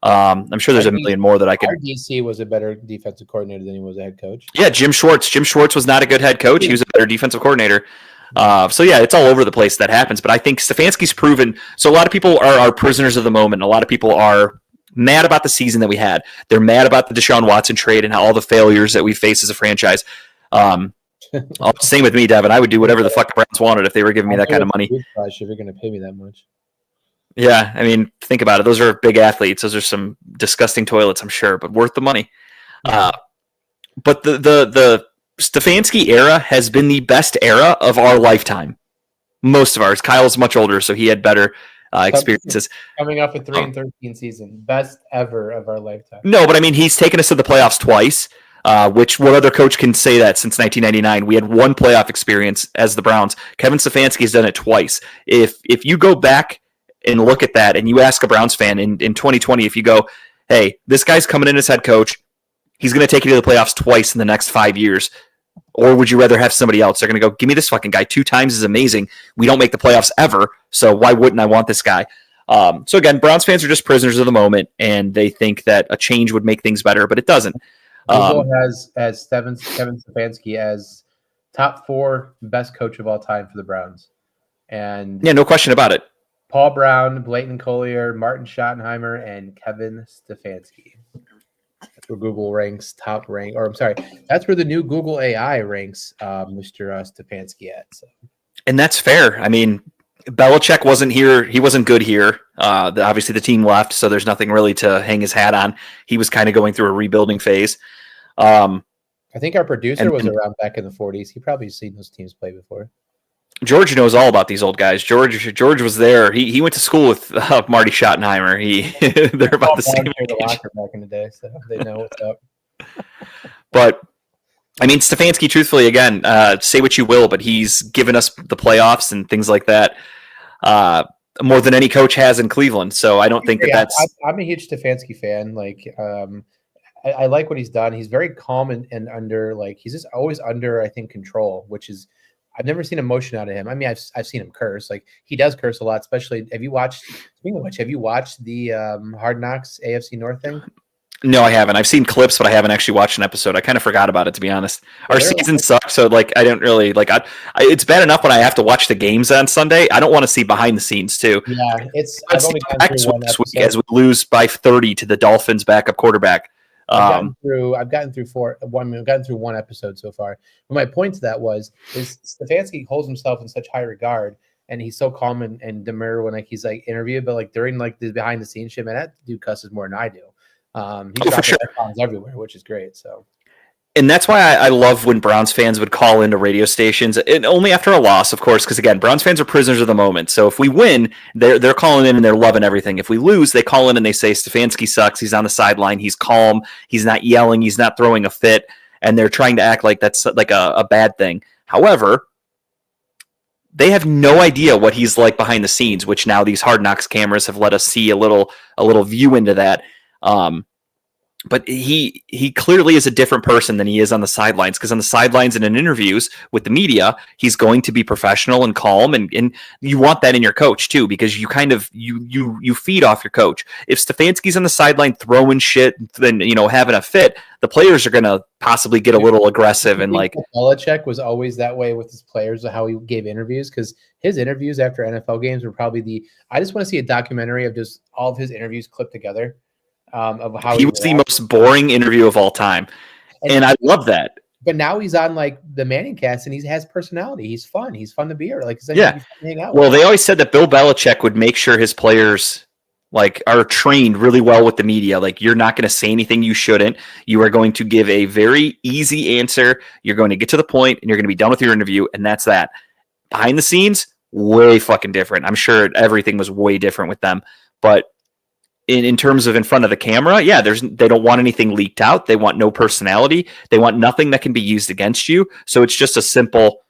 I'm sure there's a million more that I could. Our DC was a better defensive coordinator than he was a head coach. Yeah, Jim Schwartz. Jim Schwartz was not a good head coach. He was a better defensive coordinator. So yeah, it's all over the place that happens. But I think Stefanski's proven. So a lot of people are prisoners of the moment. A lot of people are mad about the season that we had. They're mad about the Deshaun Watson trade and all the failures that we face as a franchise. Same with me, Devin. I would do whatever the fuck the Browns wanted if they were giving me that kind of money. If you're going to pay me that much. Yeah, I mean, think about it. Those are big athletes. Those are some disgusting toilets, I'm sure, but worth the money. Yeah. But the Stefanski era has been the best era of our lifetime. Most of ours. Kyle's much older, so he had better experiences. Coming off a 3-13 season, best ever of our lifetime. No, but I mean, he's taken us to the playoffs twice. Which what other coach can say that since 1999? We had one playoff experience as the Browns. Kevin Stefanski has done it twice. If you go back and look at that and you ask a Browns fan in 2020, if you go, hey, this guy's coming in as head coach, he's going to take you to the playoffs twice in the next 5 years. Or would you rather have somebody else? They're going to go, give me this fucking guy 2 times is amazing. We don't make the playoffs ever, so why wouldn't I want this guy? So again, Browns fans are just prisoners of the moment, and they think that a change would make things better, but it doesn't. Google has Kevin Stefanski as top 4 best coach of all time for the Browns. And yeah, no question about it. Paul Brown, Blayton Collier, Martin Schottenheimer, and Kevin Stefanski. That's where Google ranks top rank, or I'm sorry, that's where the new Google AI ranks Mr. Stefanski at. So. And that's fair. I mean, Belichick wasn't here. He wasn't good here. Obviously, the team left, so there's nothing really to hang his hat on. He was kind of going through a rebuilding phase. I think our producer was around back in the 40s. He probably seen those teams play before. George knows all about these old guys. George was there. He went to school with Marty Schottenheimer. They're about the same age. The locker back in the day, so they know what's up. But I mean, Stefanski, truthfully, again, say what you will, but he's given us the playoffs and things like that more than any coach has in Cleveland. So I don't think that's. I'm a huge Stefanski fan. Like, I like what he's done. He's very calm and under, like, he's just always under, I think, control, which is. I've never seen emotion out of him. I mean, I've seen him curse. Like, he does curse a lot, especially. Have you watched the Hard Knocks AFC North thing? No, I haven't. I've seen clips, but I haven't actually watched an episode. I kind of forgot about it, to be honest. Our season sucks, so like I don't really like. It's bad enough when I have to watch the games on Sunday. I don't want to see behind the scenes too. Yeah, I've only gotten through one episode. As we lose by 30 to the Dolphins' backup quarterback. I've gotten through one episode so far. But my point to that is Stefanski holds himself in such high regard, and he's so calm and demure when like he's like interviewed, but like during like the behind the scenes shit, man, that dude cusses more than I do. He's for sure. Everywhere, which is great. So. And that's why I love when Browns fans would call into radio stations, and only after a loss, of course, because again, Browns fans are prisoners of the moment. So if we win, they're calling in and they're loving everything. If we lose, they call in and they say Stefanski sucks. He's on the sideline. He's calm. He's not yelling. He's not throwing a fit. And they're trying to act like that's like a bad thing. However, they have no idea what he's like behind the scenes, which now these Hard Knocks cameras have let us see a little view into that. But he clearly is a different person than he is on the sidelines, because on the sidelines and in interviews with the media, he's going to be professional and calm, and you want that in your coach too, because you kind of you feed off your coach. If Stefanski's on the sideline throwing shit, then having a fit, the players are going to possibly get a little aggressive and like. Belichick was always that way with his players, how he gave interviews, because his interviews after NFL games were probably I just want to see a documentary of just all of his interviews clipped together. Of how he was the most boring interview of all time, and I love that. But now he's on like the Manning cast, and he has personality. He's fun. He's fun to be around. Like, yeah. Hang out well, they always said that Bill Belichick would make sure his players like are trained really well with the media. Like, you're not going to say anything you shouldn't. You are going to give a very easy answer. You're going to get to the point, and you're going to be done with your interview, and that's that. Behind the scenes, way fucking different. I'm sure everything was way different with them, but. In terms of in front of the camera, yeah, they don't want anything leaked out. They want no personality. They want nothing that can be used against you. So it's just a simple,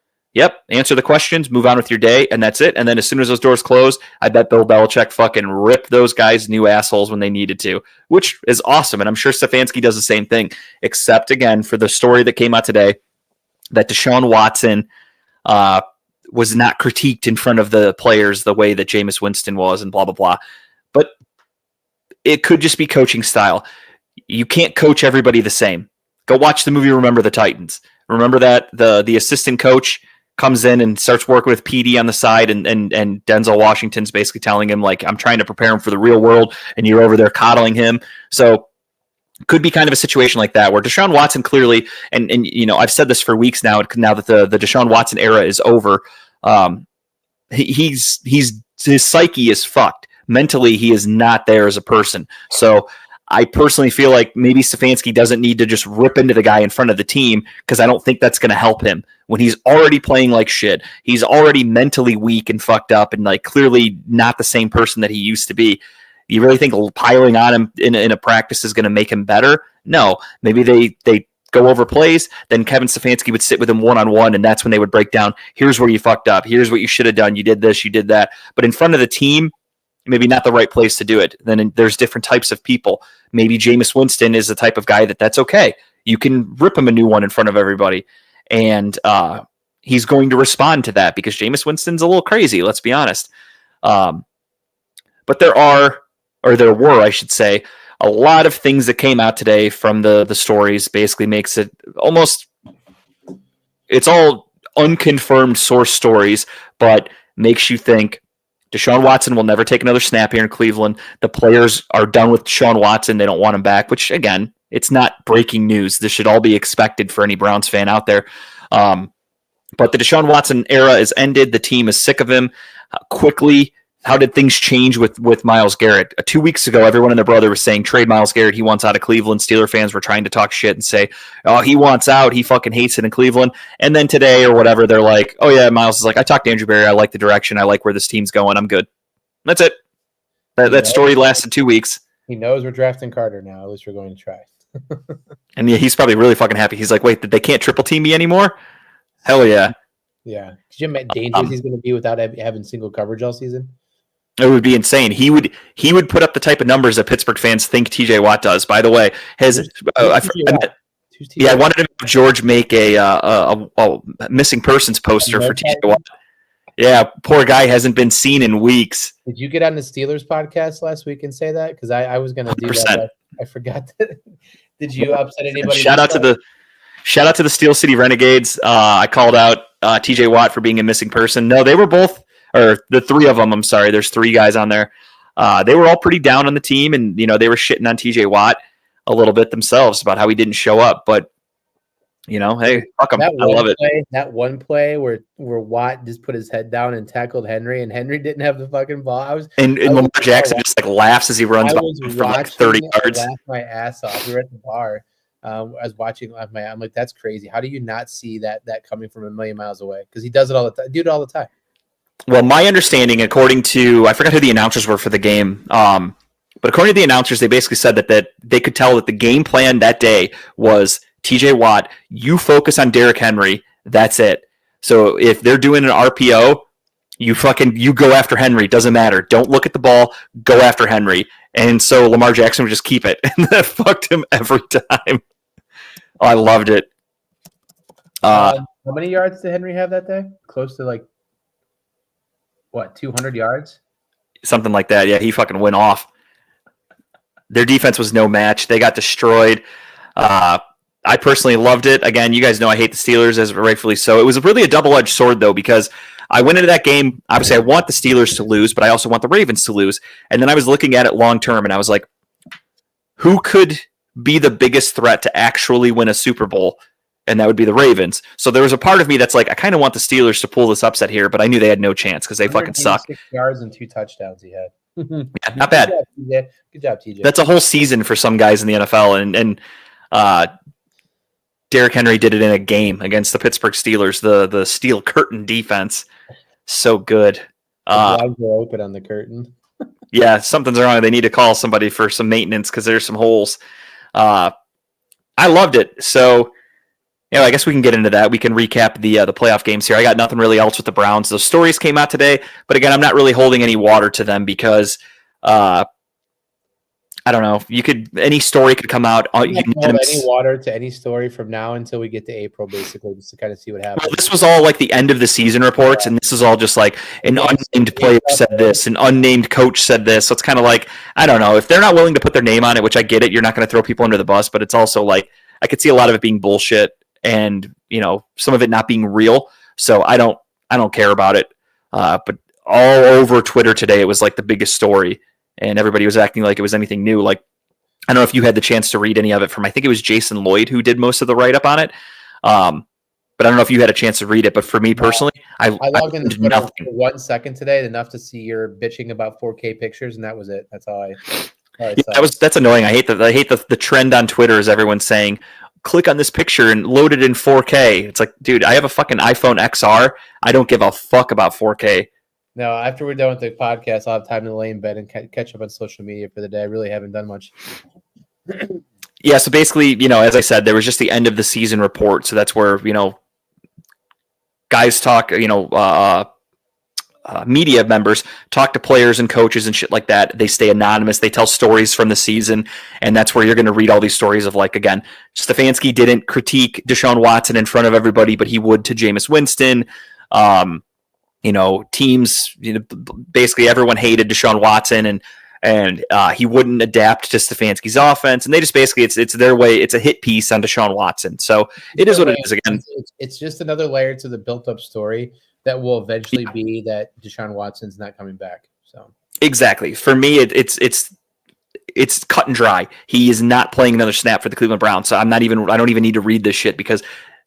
answer the questions, move on with your day, and that's it. And then as soon as those doors close, I bet Bill Belichick fucking ripped those guys new assholes when they needed to, which is awesome. And I'm sure Stefanski does the same thing, except again for the story that came out today that Deshaun Watson was not critiqued in front of the players the way that Jameis Winston was, and blah blah blah. But it could just be coaching style. You can't coach everybody the same. Go watch the movie Remember the Titans. Remember that the assistant coach comes in and starts working with PD on the side, and Denzel Washington's basically telling him, like, I'm trying to prepare him for the real world, and you're over there coddling him. So could be kind of a situation like that where Deshaun Watson clearly, and I've said this for weeks now that the Deshaun Watson era is over, his psyche is fucked. Mentally, he is not there as a person. So I personally feel like maybe Stefanski doesn't need to just rip into the guy in front of the team, because I don't think that's going to help him when he's already playing like shit. He's already mentally weak and fucked up and like clearly not the same person that he used to be. You really think piling on him in a practice is going to make him better? No. Maybe they go over plays, then Kevin Stefanski would sit with him one-on-one, and that's when they would break down, here's where you fucked up, here's what you should have done, you did this, you did that. But in front of the team, maybe not the right place to do it. Then there's different types of people. Maybe Jameis Winston is the type of guy that's okay. You can rip him a new one in front of everybody. and he's going to respond to that because Jameis Winston's a little crazy. Let's be honest. But there were, I should say, a lot of things that came out today from the stories. Basically, makes it almost. It's all unconfirmed source stories, but makes you think Deshaun Watson will never take another snap here in Cleveland. The players are done with Deshaun Watson. They don't want him back, which, again, it's not breaking news. This should all be expected for any Browns fan out there. But the Deshaun Watson era is ended. The team is sick of him. Quickly, how did things change with Myles Garrett? 2 weeks ago, everyone and their brother was saying, trade Myles Garrett. He wants out of Cleveland. Steeler fans were trying to talk shit and say, oh, he wants out. He fucking hates it in Cleveland. And then today or whatever, they're like, oh, yeah, Myles is like, I talked to Andrew Berry. I like the direction. I like where this team's going. I'm good. That's it. That story lasted 2 weeks. He knows we're drafting Carter now. At least we're going to try. And yeah, he's probably really fucking happy. He's like, wait, they can't triple team me anymore? Hell yeah. Yeah. Could you imagine how dangerous he's going to be without having single coverage all season? It would be insane. He would put up the type of numbers that Pittsburgh fans think TJ Watt does. By the way, I wanted to have George make a missing persons poster for TJ Watt. Yeah, poor guy hasn't been seen in weeks. Did you get on the Steelers podcast last week and say that? Because I was going to do 100%. That. I forgot that. Did you upset anybody? Shout out to the Steel City Renegades. I called out TJ Watt for being a missing person. No, they were both, or the three of them. I'm sorry. There's three guys on there. They were all pretty down on the team, and they were shitting on TJ Watt a little bit themselves about how he didn't show up. But hey, fuck him. I love it. That one play where Watt just put his head down and tackled Henry, and Henry didn't have the fucking ball. And Lamar Jackson just like laughs as he runs for like 30 yards. I laughed my ass off. We were at the bar. I was watching. I'm like, that's crazy. How do you not see that coming from a million miles away? Because he does it all the time. Do it all the time. Well, my understanding, according to, I forgot who the announcers were for the game, but according to the announcers, they basically said that they could tell that the game plan that day was TJ Watt, you focus on Derrick Henry, that's it. So if they're doing an RPO, you go after Henry, doesn't matter. Don't look at the ball, go after Henry. And so Lamar Jackson would just keep it, and that fucked him every time. Oh, I loved it. How many yards did Henry have that day? Close to 200 yards? Something like that. Yeah, he fucking went off. Their defense was no match. They got destroyed. I personally loved it. Again, you guys know I hate the Steelers, as rightfully so. It was really a double-edged sword, though, because I went into that game, obviously I want the Steelers to lose, but I also want the Ravens to lose. And then I was looking at it long-term, and I was like, who could be the biggest threat to actually win a Super Bowl? And that would be the Ravens. So there was a part of me that's like, I kind of want the Steelers to pull this upset here, but I knew they had no chance because they fucking suck. 6 yards and 2 touchdowns he had. Yeah, not bad. Good job, TJ. That's a whole season for some guys in the NFL, and Derrick Henry did it in a game against the Pittsburgh Steelers, the steel curtain defense. So good. The blinds are open on the curtain. Yeah, something's wrong. They need to call somebody for some maintenance because there's some holes. I loved it. So, I guess we can get into that. We can recap the playoff games here. I got nothing really else with the Browns. Those stories came out today, but again, I'm not really holding any water to them because I don't know. Any story could come out. Hold any water to any story from now until we get to April, basically, just to kind of see what happens. Well, this was all like the end of the season reports, and this is all just like an unnamed player said this, an unnamed coach said this. So it's kind of like, I don't know. If they're not willing to put their name on it, which I get it, you're not going to throw people under the bus, but it's also like I could see a lot of it being bullshit and some of it not being real. So I don't care about it. But all over Twitter today, it was like the biggest story. And everybody was acting like it was anything new. Like, I don't know if you had the chance to read any of it from, I think it was Jason Lloyd who did most of the write-up on it. But I don't know if you had a chance to read it. But for me personally, I logged in for 1 second today, enough to see your bitching about 4K pictures, and that was it. That's all I saw. That's annoying. I hate the trend on Twitter is everyone saying, click on this picture and load it in 4K. It's like, dude, I have a fucking iPhone XR. I don't give a fuck about 4K. No, after we're done with the podcast, I'll have time to lay in bed and catch up on social media for the day. I really haven't done much. Yeah, so basically, as I said, there was just the end of the season report. So that's where, guys talk, media members talk to players and coaches and shit like that. They stay anonymous. They tell stories from the season, and that's where you're going to read all these stories of, like, again, Stefanski didn't critique Deshaun Watson in front of everybody, but he would to Jameis Winston. Teams, basically everyone hated Deshaun Watson, and he wouldn't adapt to Stefanski's offense, and they just basically it's their way. It's a hit piece on Deshaun Watson, so it is what it is. Again, it's just another layer to the built-up story that will eventually be that Deshaun Watson's not coming back. So exactly, for me, it's cut and dry. He is not playing another snap for the Cleveland Browns, so I don't even need to read this shit because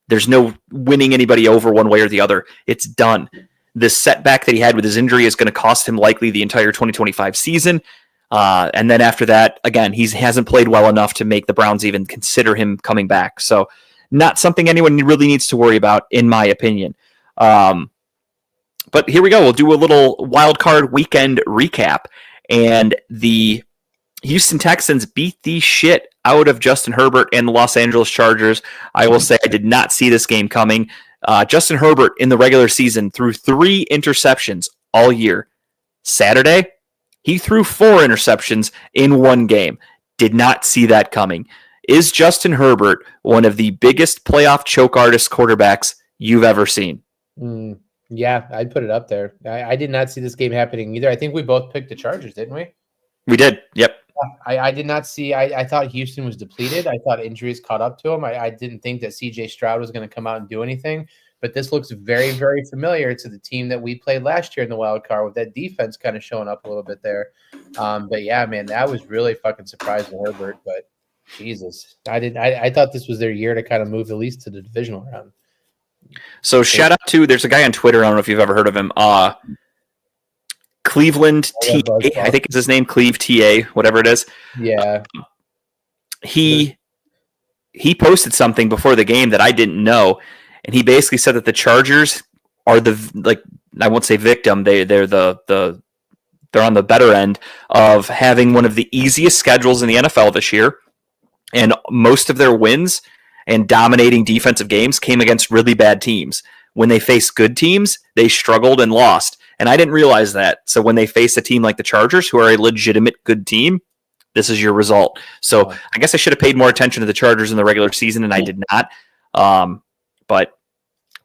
there's no winning anybody over one way or the other. It's done. This setback that he had with his injury is going to cost him likely the entire 2025 season. And then after that, again, he hasn't played well enough to make the Browns even consider him coming back. So not something anyone really needs to worry about, in my opinion. But here we go. We'll do a little wild card weekend recap. And the Houston Texans beat the shit out of Justin Herbert and the Los Angeles Chargers. I will say I did not see this game coming. Justin Herbert in the regular season threw 3 interceptions all year. Saturday, he threw 4 interceptions in one game. Did not see that coming. Is Justin Herbert one of the biggest playoff choke artist quarterbacks you've ever seen? Yeah, I'd put it up there. I did not see this game happening either. I think we both picked the Chargers, didn't we? We did. Yep. I did not see. I thought Houston was depleted. I thought injuries caught up to him. I didn't think that C.J. Stroud was going to come out and do anything. But this looks very, very familiar to the team that we played last year in the wild card, with that defense kind of showing up a little bit there. But yeah, man, that was really fucking surprising, Herbert. But Jesus, I thought this was their year to kind of move at least to the divisional round. So shout out to, there's a guy on Twitter, I don't know if you've ever heard of him, Cleveland TA, I think is his name, Cleve TA, whatever it is. Yeah. He posted something before the game that I didn't know, and he basically said that the Chargers are I won't say victim, they're on the better end of having one of the easiest schedules in the NFL this year, and most of their wins and dominating defensive games came against really bad teams. When they faced good teams, they struggled and lost. And I didn't realize that. So when they face a team like the Chargers, who are a legitimate good team, this is your result. So I guess I should have paid more attention to the Chargers in the regular season, and I did not. But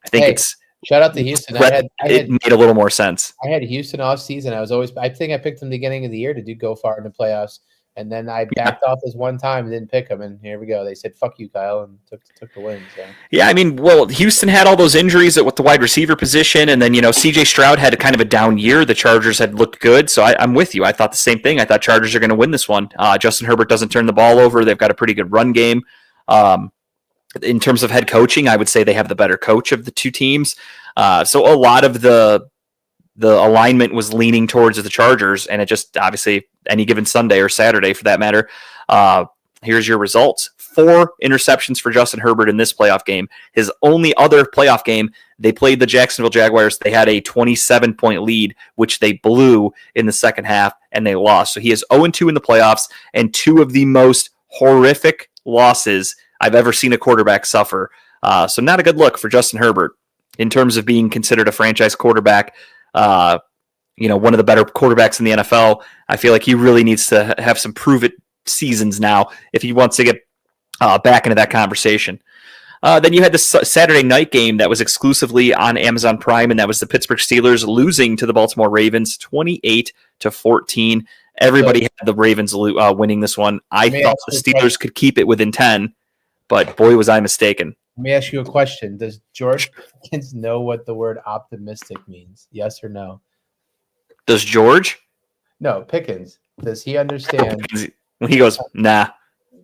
I think shout out to Houston. It made a little more sense. I had Houston off season. I think I picked them beginning of the year to go far in the playoffs. And then I backed off this one time and didn't pick them. And here we go. They said, fuck you, Kyle, and took the win. So. Yeah, I mean, well, Houston had all those injuries with the wide receiver position. And then, C.J. Stroud had a kind of a down year. The Chargers had looked good. So I'm with you. I thought the same thing. I thought Chargers are going to win this one. Justin Herbert doesn't turn the ball over. They've got a pretty good run game. In terms of head coaching, I would say they have the better coach of the two teams. So a lot of the alignment was leaning towards the Chargers, and it just obviously any given Sunday or Saturday for that matter. Here's your results. 4 interceptions for Justin Herbert in this playoff game. His only other playoff game, they played the Jacksonville Jaguars. They had a 27-point lead, which they blew in the second half, and they lost. So he is 0-2 in the playoffs, and 2 of the most horrific losses I've ever seen a quarterback suffer. So not a good look for Justin Herbert in terms of being considered a franchise quarterback. One of the better quarterbacks in the NFL. I feel like he really needs to have some prove-it seasons now if he wants to get back into that conversation. Then you had the Saturday night game that was exclusively on Amazon Prime, and that was the Pittsburgh Steelers losing to the Baltimore Ravens 28-14. Everybody had the Ravens winning this one. I thought the Steelers could keep it within 10, but boy, was I mistaken. Let me ask you a question. Does George Pickens know what the word optimistic means? Yes or no? Does George? No, Pickens. Does he understand? He goes, nah.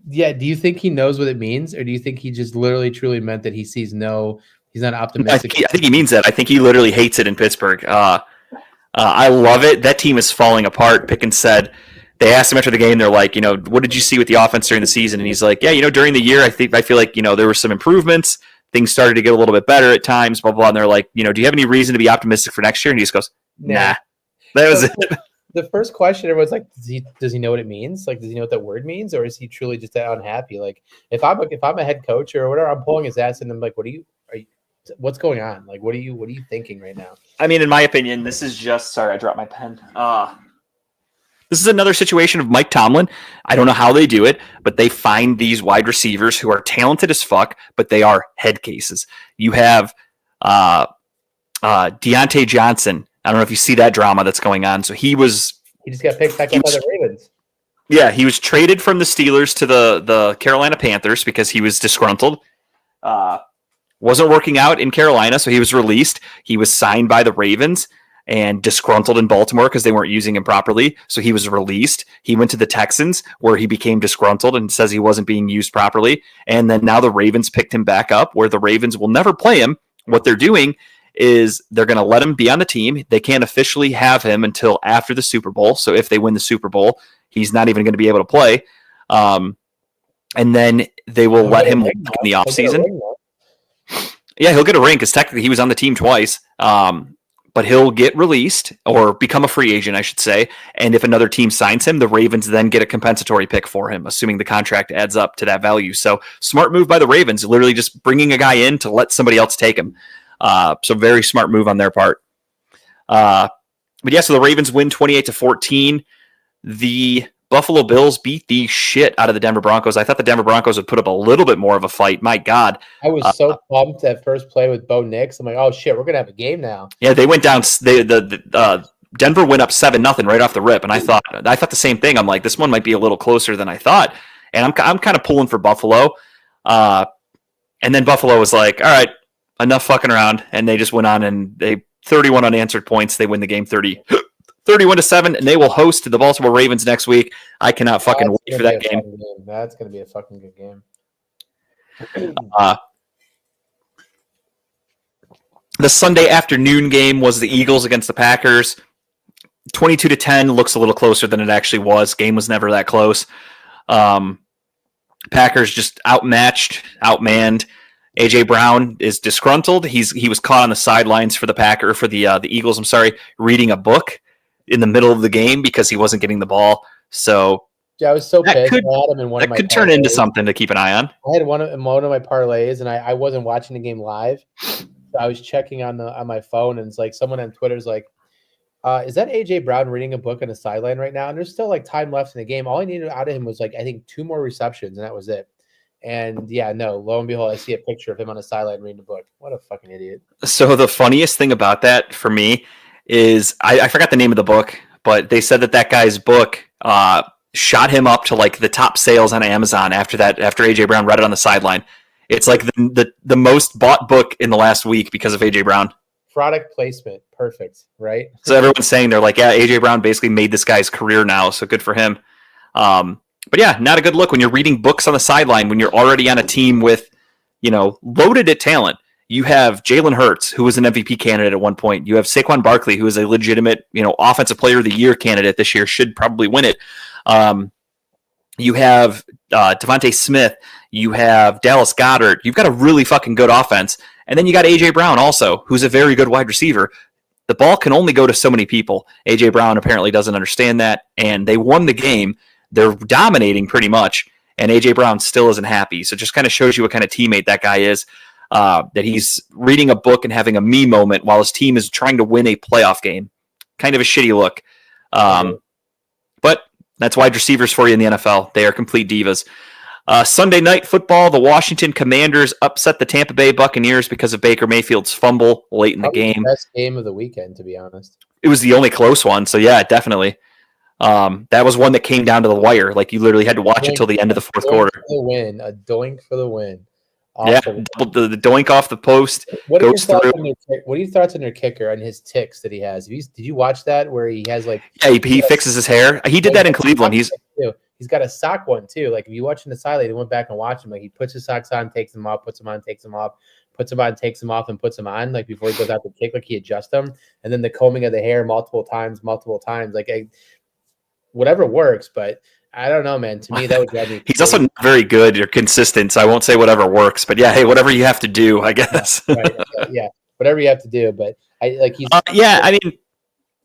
Yeah, do you think he knows what it means, or do you think he just literally truly meant that he sees he's not optimistic? I think he means that. I think he literally hates it in Pittsburgh. I love it. That team is falling apart. Pickens said, they asked him after the game, they're like, what did you see with the offense during the season? And he's like, yeah, during the year, I feel like, there were some improvements. Things started to get a little bit better at times, blah, blah, blah. And they're like, do you have any reason to be optimistic for next year? And he just goes, nah. That was it. The first question was like, does he know what it means? Like, does he know what that word means? Or is he truly just that unhappy? Like, if I'm a head coach or whatever, I'm pulling his ass and I'm like, What's going on? Like, what are you thinking right now? I mean, in my opinion, this is just sorry, I dropped my pen. This is another situation of Mike Tomlin. I don't know how they do it, but they find these wide receivers who are talented as fuck, but they are head cases. You have Deontay Johnson. I don't know if you see that drama that's going on. So he just got picked back up by the Ravens. Yeah, he was traded from the Steelers to the Carolina Panthers because he was disgruntled. Wasn't working out in Carolina, so he was released. He was signed by the Ravens and disgruntled in Baltimore because they weren't using him properly. So he was released. He went to the Texans where he became disgruntled and says he wasn't being used properly. And then now the Ravens picked him back up where the Ravens will never play him. What they're doing is they're going to let him be on the team. They can't officially have him until after the Super Bowl. So if they win the Super Bowl, he's not even going to be able to play. And then they will let him in the offseason. Yeah, he'll get a ring because technically he was on the team twice. But he'll get released or become a free agent, I should say. And if another team signs him, the Ravens then get a compensatory pick for him, assuming the contract adds up to that value. So smart move by the Ravens, literally just bringing a guy in to let somebody else take him. So very smart move on their part. But yeah, so the Ravens win 28-14. The Buffalo Bills beat the shit out of the Denver Broncos. I thought the Denver Broncos would put up a little bit more of a fight. My God. I was so pumped that first play with Bo Nix. I'm like, oh shit, we're going to have a game now. Yeah, they went down. Denver went up 7-0 right off the rip. And I thought the same thing. I'm like, this one might be a little closer than I thought. And I'm kind of pulling for Buffalo. And then Buffalo was like, all right, enough fucking around. And they just went on and they 31 unanswered points. They win the game 31-7, and they will host the Baltimore Ravens next week. I cannot fucking wait for that game. That's going to be a fucking good game. The Sunday afternoon game was the Eagles against the Packers. 22-10 looks a little closer than it actually was. Game was never that close. Packers just outmatched, outmanned. AJ Brown is disgruntled. He was caught on the sidelines for the Eagles. I'm sorry, reading a book in the middle of the game because he wasn't getting the ball. So yeah, I was so pissed. That could turn into something to keep an eye on. I had one of my parlays, and I wasn't watching the game live. So I was checking on my phone, and it's like someone on Twitter's like, "Is that AJ Brown reading a book on the sideline right now?" And there's still like time left in the game. All I needed out of him was like I think 2 more receptions, and that was it. And yeah, no, lo and behold, I see a picture of him on the sideline reading a book. What a fucking idiot! So the funniest thing about that for me is I forgot the name of the book, but they said that guy's book shot him up to like the top sales on Amazon after AJ Brown read it on the sideline. It's like the most bought book in the last week because of AJ Brown. Product placement, perfect, right? So everyone's saying they're like, yeah, AJ Brown basically made this guy's career now, so good for him. But yeah, not a good look when you're reading books on the sideline when you're already on a team with, loaded at talent. You have Jalen Hurts, who was an MVP candidate at one point. You have Saquon Barkley, who is a legitimate, offensive player of the year candidate this year, should probably win it. You have Devontae Smith. You have Dallas Goedert. You've got a really fucking good offense. And then you got A.J. Brown also, who's a very good wide receiver. The ball can only go to so many people. A.J. Brown apparently doesn't understand that, and they won the game. They're dominating pretty much, and A.J. Brown still isn't happy. So it just kind of shows you what kind of teammate that guy is. That he's reading a book and having a me moment while his team is trying to win a playoff game. Kind of a shitty look. But that's wide receivers for you in the NFL. They are complete divas. Sunday night football, the Washington Commanders upset the Tampa Bay Buccaneers because of Baker Mayfield's fumble late in the game. Best game of the weekend, to be honest. It was the only close one, so yeah, definitely. That was one that came down to the wire. Like you literally had to watch it till the end of the fourth quarter. A doink for the win. Awesome. Yeah, the doink off the post. What are your thoughts on your kicker and his ticks that he has? Did you watch that where he has like? Yeah, he fixes his hair. He did that in Cleveland. He's got a sock one too. Like if you watching the sideline, he went back and watched him. Like he puts his socks on, takes them off, puts them on, takes them off, puts them on, takes them off, and puts them on. Like before he goes out to kick, like he adjusts them, and then the combing of the hair multiple times. Like whatever works, but. I don't know, man. To me, that would drive me. He's also not very good or consistent, so I won't say whatever works. But yeah, hey, whatever you have to do, I guess. Right. Yeah, whatever you have to do. But he's. Yeah, I mean,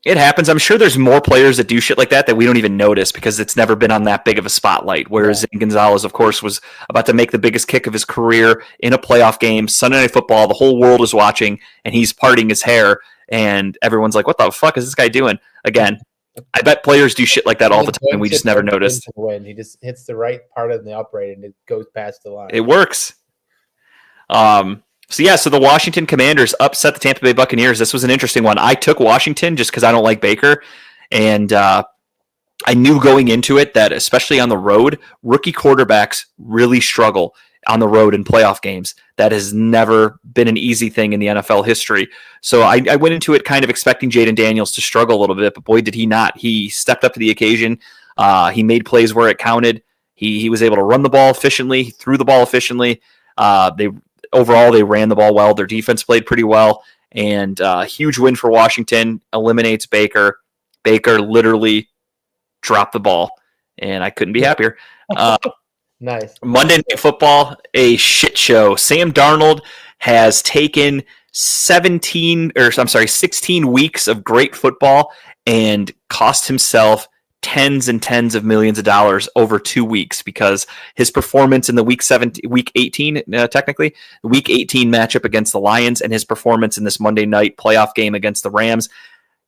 It happens. I'm sure there's more players that do shit like that we don't even notice because it's never been on that big of a spotlight. Whereas Zane Gonzalez, of course, was about to make the biggest kick of his career in a playoff game, Sunday Night Football. The whole world is watching, and he's parting his hair, and everyone's like, "What the fuck is this guy doing?" Again, I bet players do shit like that all the time, and we just never noticed. He just hits the right part of the upright, and it goes past the line. It works. So the Washington Commanders upset the Tampa Bay Buccaneers. This was an interesting one. I took Washington just because I don't like Baker, and I knew going into it that especially on the road, rookie quarterbacks really struggle on the road in playoff games. That has never been an easy thing in the NFL history. So I went into it kind of expecting Jaden Daniels to struggle a little bit, but boy, did he not. He stepped up to the occasion. He made plays where it counted. He was able to run the ball efficiently. He threw the ball efficiently. Overall, they ran the ball well. Their defense played pretty well. And huge win for Washington. Eliminates Baker. Baker literally dropped the ball. And I couldn't be happier. Nice. Monday Night Football, a shit show. Sam Darnold has taken 16 weeks of great football and cost himself tens and tens of millions of dollars over 2 weeks because his performance in the week 18 matchup against the Lions and his performance in this Monday night playoff game against the Rams,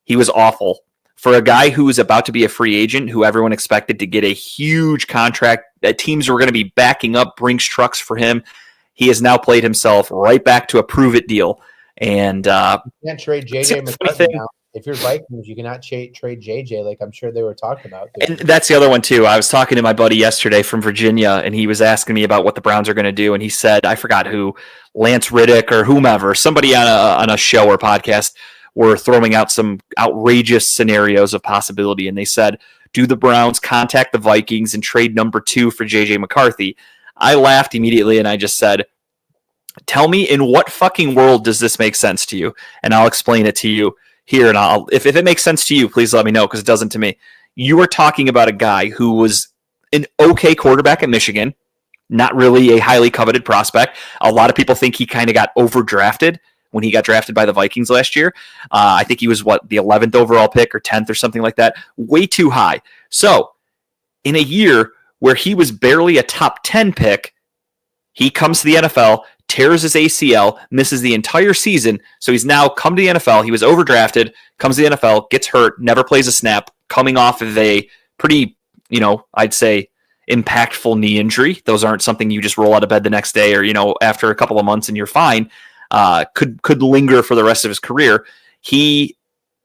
he was awful. For a guy who was about to be a free agent, who everyone expected to get a huge contract, that teams were going to be backing up Brinks trucks for him, he has now played himself right back to a prove-it deal. And you can't trade J.J. McCarthy now. If you're Vikings, you cannot trade JJ like I'm sure they were talking about. And that's the other one, too. I was talking to my buddy yesterday from Virginia, and he was asking me about what the Browns are going to do. And he said, I forgot who, Lance Riddick or whomever, somebody on a show or podcast were throwing out some outrageous scenarios of possibility. And they said, do the Browns contact the Vikings and trade number 2 for JJ McCarthy? I laughed immediately, and I just said, tell me in what fucking world does this make sense to you? And I'll explain it to you here, and if it makes sense to you, please let me know, because it doesn't to me. You are talking about a guy who was an okay quarterback at Michigan, not really a highly coveted prospect. A lot of people think he kind of got overdrafted when he got drafted by the Vikings last year. I think he was, the 11th overall pick or 10th or something like that. Way too high. So, in a year where he was barely a top 10 pick, he comes to the NFL, tears his ACL, misses the entire season. So he's now come to the NFL. He was overdrafted, comes to the NFL, gets hurt, never plays a snap, coming off of a pretty, I'd say impactful knee injury. Those aren't something you just roll out of bed the next day or, after a couple of months and you're fine. Could linger for the rest of his career. He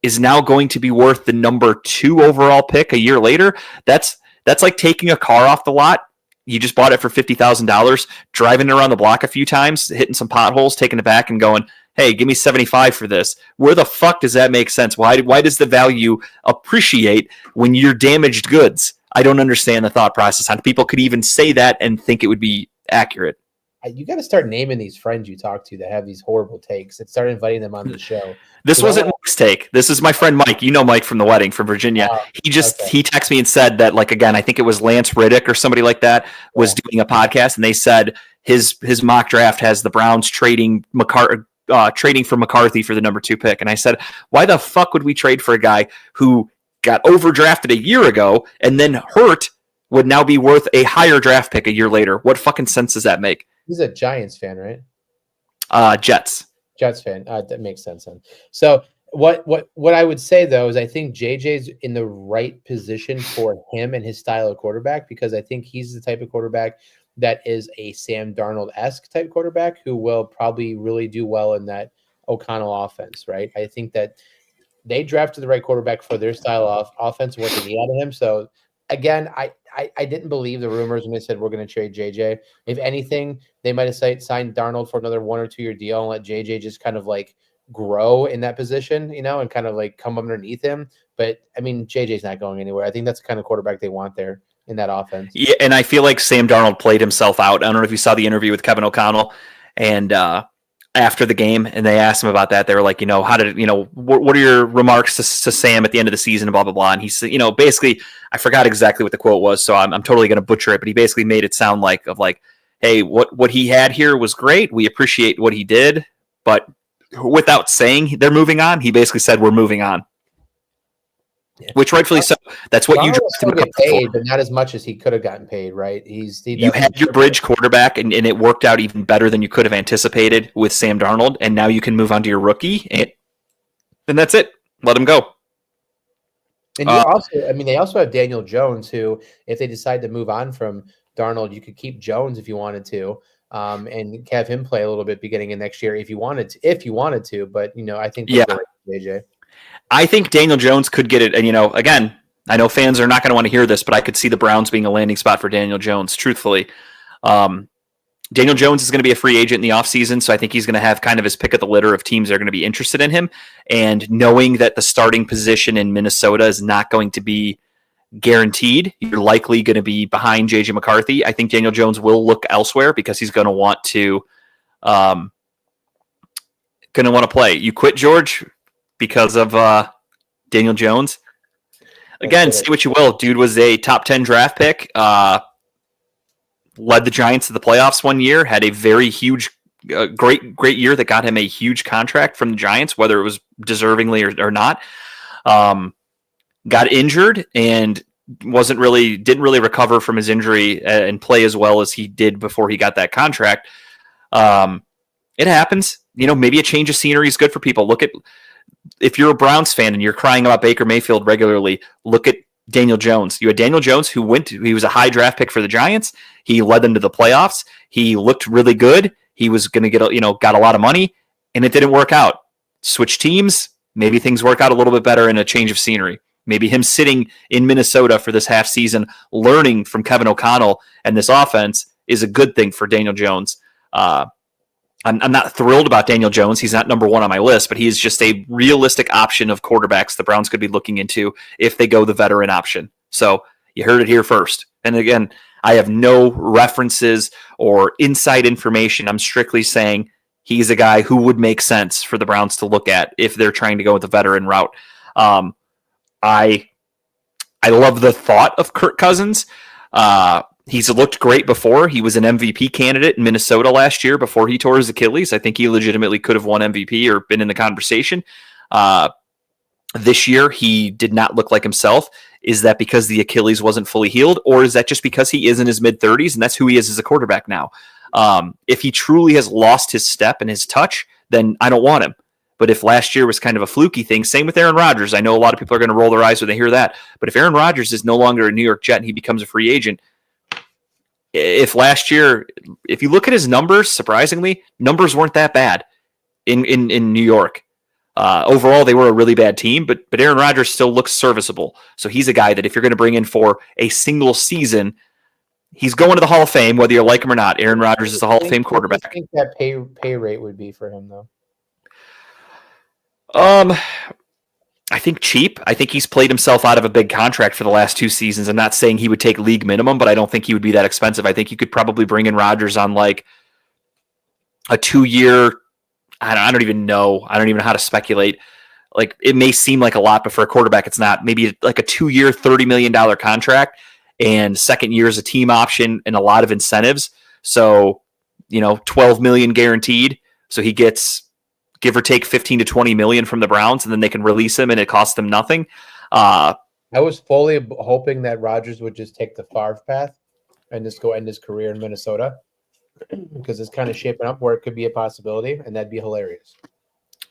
is now going to be worth the number 2 overall pick a year later. That's like taking a car off the lot. You just bought it for $50,000, driving it around the block a few times, hitting some potholes, taking it back and going, hey, give me 75 for this. Where the fuck does that make sense? Why does the value appreciate when you're damaged goods? I don't understand the thought process. How people could even say that and think it would be accurate. You got to start naming these friends you talk to that have these horrible takes and start inviting them on the show. This wasn't Mike's take. This is my friend Mike. You know Mike from the wedding from Virginia. He texted me and said that, again, I think it was Lance Riddick or somebody like that was doing a podcast, and they said his mock draft has the Browns trading for McCarthy for the number 2 pick. And I said, why the fuck would we trade for a guy who got overdrafted a year ago and then hurt would now be worth a higher draft pick a year later? What fucking sense does that make? He's a Giants fan, right? Jets fan. That makes sense then. So what I would say though is I think JJ's in the right position for him and his style of quarterback, because I think he's the type of quarterback that is a Sam Darnold-esque type quarterback who will probably really do well in that O'Connell offense, right? I think that they drafted the right quarterback for their style of offense, what they need out of him. So again, I didn't believe the rumors when they said we're going to trade JJ. If anything, they might have signed Darnold for another 1 or 2 year deal and let JJ just kind of grow in that position, and kind of come underneath him. But I mean, JJ's not going anywhere. I think that's the kind of quarterback they want there in that offense. Yeah, and I feel like Sam Darnold played himself out. I don't know if you saw the interview with Kevin O'Connell and after the game, and they asked him about that. They were like, how did what are your remarks to Sam at the end of the season and blah blah blah. And he said, basically, I forgot exactly what the quote was, so I'm totally going to butcher it. But he basically made it sound like hey, what he had here was great. We appreciate what he did, but without saying they're moving on, he basically said we're moving on. which rightfully so. That's what you Darnold will drafted still him get for. paid, but not as much as he could have gotten paid, right? He You had your bridge quarterback, and it worked out even better than you could have anticipated with Sam Darnold, and now you can move on to your rookie, and that's it. Let him go. And you also, I mean, they also have Daniel Jones, who, if they decide to move on from Darnold, you could keep Jones if you wanted to, and have him play a little bit beginning of next year if you wanted to. But I think JJ. I think Daniel Jones could get it, and again, I know fans are not going to want to hear this, but I could see the Browns being a landing spot for Daniel Jones. Truthfully, Daniel Jones is going to be a free agent in the offseason, so I think he's going to have kind of his pick of the litter of teams that are going to be interested in him. And knowing that the starting position in Minnesota is not going to be guaranteed, you're likely going to be behind JJ McCarthy. I think Daniel Jones will look elsewhere because he's going to want to play. You quit, George, because of Daniel Jones. Again, say what you will. Dude was a top 10 draft pick. Led the Giants to the playoffs one year, had a very huge, great year that got him a huge contract from the Giants, whether it was deservingly or not. Got injured and didn't really recover from his injury and play as well as he did before he got that contract. It happens. Maybe a change of scenery is good for people. If you're a Browns fan and you're crying about Baker Mayfield regularly, look at Daniel Jones. You had Daniel Jones he was a high draft pick for the Giants. He led them to the playoffs. He looked really good. He was going to get, got a lot of money, and it didn't work out. Switch teams, maybe things work out a little bit better in a change of scenery. Maybe him sitting in Minnesota for this half season, learning from Kevin O'Connell and this offense is a good thing for Daniel Jones. I'm not thrilled about Daniel Jones. He's not number one on my list, but he's just a realistic option of quarterbacks the Browns could be looking into if they go the veteran option. So you heard it here first. And again, I have no references or inside information. I'm strictly saying he's a guy who would make sense for the Browns to look at if they're trying to go with the veteran route. I love the thought of Kirk Cousins. He's looked great before. He was an MVP candidate in Minnesota last year before he tore his Achilles. I think he legitimately could have won MVP or been in the conversation. This year, he did not look like himself. Is that because the Achilles wasn't fully healed, or is that just because he is in his mid-30s and that's who he is as a quarterback now? If he truly has lost his step and his touch, then I don't want him. But if last year was kind of a fluky thing, same with Aaron Rodgers. I know a lot of people are going to roll their eyes when they hear that. But if Aaron Rodgers is no longer a New York Jet and he becomes a free agent, if last year, if you look at his numbers, surprisingly, numbers weren't that bad in New York. Overall, they were a really bad team, but Aaron Rodgers still looks serviceable. So he's a guy that if you're going to bring in for a single season, he's going to the Hall of Fame, whether you like him or not. Aaron Rodgers is a Hall of Fame quarterback. What do you think that pay rate would be for him, though? I think cheap. I think he's played himself out of a big contract for the last 2 seasons. I'm not saying he would take league minimum, but I don't think he would be that expensive. I think you could probably bring in Rodgers on like a 2-year. I don't even know. I don't even know how to speculate. Like, it may seem like a lot, but for a quarterback, it's not. Maybe like a 2-year, $30 million contract, and second year is a team option and a lot of incentives. So, $12 million guaranteed. So he gets, give or take, 15 to 20 million from the Browns, and then they can release him and it costs them nothing. I was fully hoping that Rodgers would just take the Favre path and just go end his career in Minnesota, because it's kind of shaping up where it could be a possibility, and that'd be hilarious.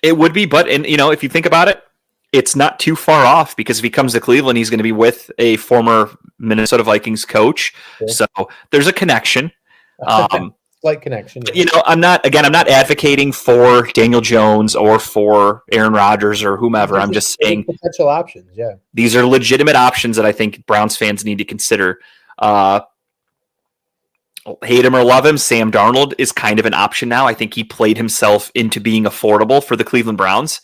It would be, but if you think about it, it's not too far off, because if he comes to Cleveland, he's going to be with a former Minnesota Vikings coach. Okay. So there's a connection. Slight connection. Yeah. I'm not advocating for Daniel Jones or for Aaron Rodgers or whomever. I'm just saying potential options. Yeah, these are legitimate options that I think Browns fans need to consider. Hate him or love him, Sam Darnold is kind of an option now. I think he played himself into being affordable for the Cleveland Browns.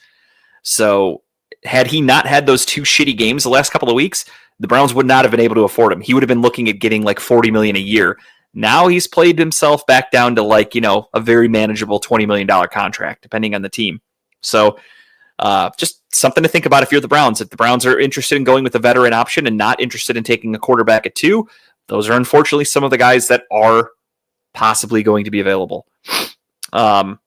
So had he not had those 2 shitty games the last couple of weeks, the Browns would not have been able to afford him. He would have been looking at getting like $40 million a year. Now he's played himself back down to like, a very manageable $20 million contract, depending on the team. So just something to think about if you're the Browns. If the Browns are interested in going with a veteran option and not interested in taking a quarterback at 2, those are unfortunately some of the guys that are possibly going to be available. And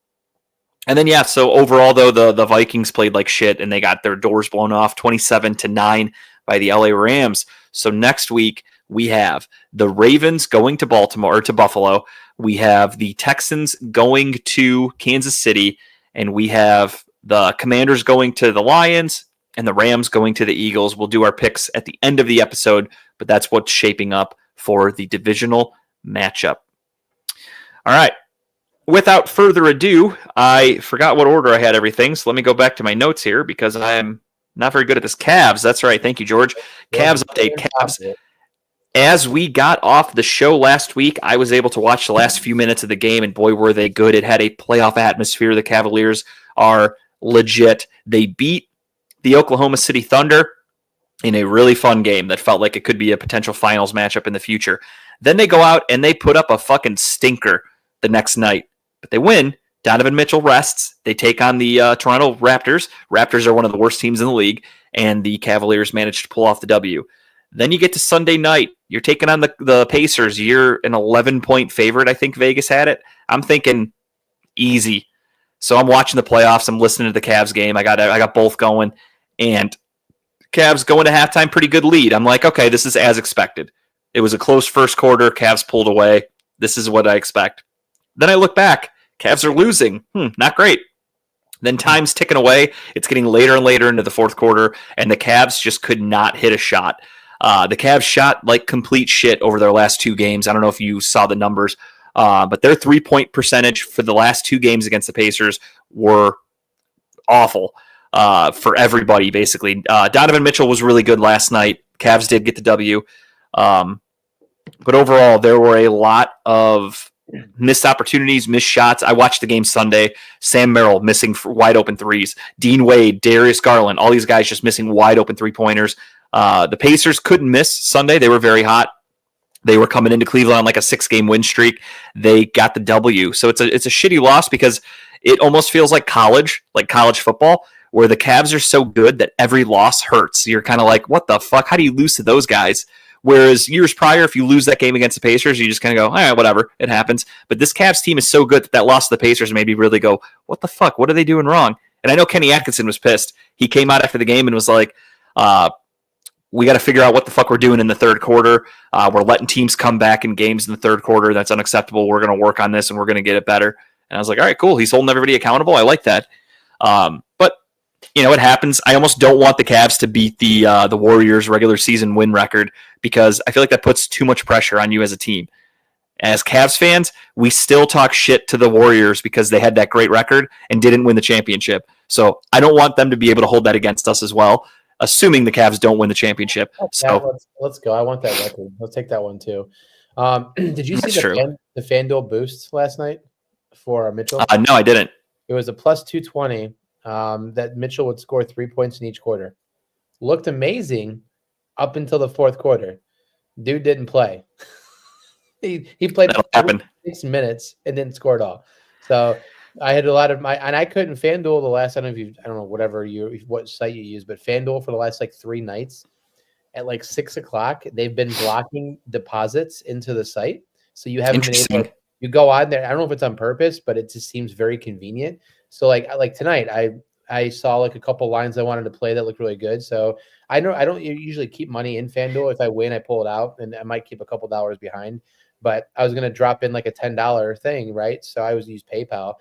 then, so overall, though, the Vikings played like shit and they got their doors blown off 27-9 by the LA Rams. So next week we have the Ravens going to Baltimore or to Buffalo. We have the Texans going to Kansas City, and we have the Commanders going to the Lions and the Rams going to the Eagles. We'll do our picks at the end of the episode, but that's what's shaping up for the divisional matchup. All right. Without further ado, I forgot what order I had everything, so let me go back to my notes here because I am not very good at this. Cavs, that's right. Thank you, George. Cavs update. Cavs. As we got off the show last week, I was able to watch the last few minutes of the game, and boy, were they good. It had a playoff atmosphere. The Cavaliers are legit. They beat the Oklahoma City Thunder in a really fun game that felt like it could be a potential finals matchup in the future. Then they go out and they put up a fucking stinker the next night, but they win. Donovan Mitchell rests. They take on the Toronto Raptors. Raptors are one of the worst teams in the league, and the Cavaliers managed to pull off the W. Then you get to Sunday night. You're taking on the Pacers. You're an 11-point favorite. I think Vegas had it. I'm thinking easy. So I'm watching the playoffs. I'm listening to the Cavs game. I got both going, and Cavs going to halftime, pretty good lead. I'm like, okay, this is as expected. It was a close first quarter. Cavs pulled away. This is what I expect. Then I look back. Cavs are losing. Not great. Then time's ticking away. It's getting later and later into the fourth quarter, and the Cavs just could not hit a shot. The Cavs shot like complete shit over their last two games. I don't know if you saw the numbers, but their three-point percentage for the last two games against the Pacers were awful for everybody, basically. Donovan Mitchell was really good last night. Cavs did get the W. But overall, there were a lot of missed opportunities, missed shots. I watched the game Sunday. Sam Merrill missing wide open threes. Dean Wade, Darius Garland, all these guys just missing wide open three-pointers. The Pacers couldn't miss Sunday. They were very hot. They were coming into Cleveland on like a 6-game win streak. They got the W. So it's a shitty loss because it almost feels like college football, where the Cavs are so good that every loss hurts. You're kind of like, what the fuck? How do you lose to those guys? Whereas years prior, if you lose that game against the Pacers, you just kind of go, all right, whatever, it happens. But this Cavs team is so good that loss to the Pacers made me really go, what the fuck? What are they doing wrong? And I know Kenny Atkinson was pissed. He came out after the game and was like, we got to figure out what the fuck we're doing in the third quarter. We're letting teams come back in games in the third quarter. That's unacceptable. We're going to work on this and we're going to get it better. And I was like, all right, cool. He's holding everybody accountable. I like that. But it happens. I almost don't want the Cavs to beat the Warriors' regular season win record because I feel like that puts too much pressure on you as a team. As Cavs fans, we still talk shit to the Warriors because they had that great record and didn't win the championship. So I don't want them to be able to hold that against us as well, assuming the Cavs don't win the championship. Okay, so let's go. I want that record. Let's take that one too. Did you see the FanDuel boost last night for Mitchell? No, I didn't. It was a plus 220 that Mitchell would score 3 points in each quarter. Looked amazing up until the fourth quarter. Dude didn't play. he played 6 minutes and didn't score at all. So I had a lot of and I couldn't FanDuel the last, I don't know what site you use, but FanDuel for the last like 3 nights at like 6 o'clock, they've been blocking deposits into the site. So you haven't been able to, you go on there. I don't know if it's on purpose, but it just seems very convenient. So like tonight, I saw like a couple lines I wanted to play that looked really good. So I don't usually keep money in FanDuel. If I win, I pull it out, and I might keep a couple dollars behind. But I was going to drop in like a $10 thing, right? So I use PayPal,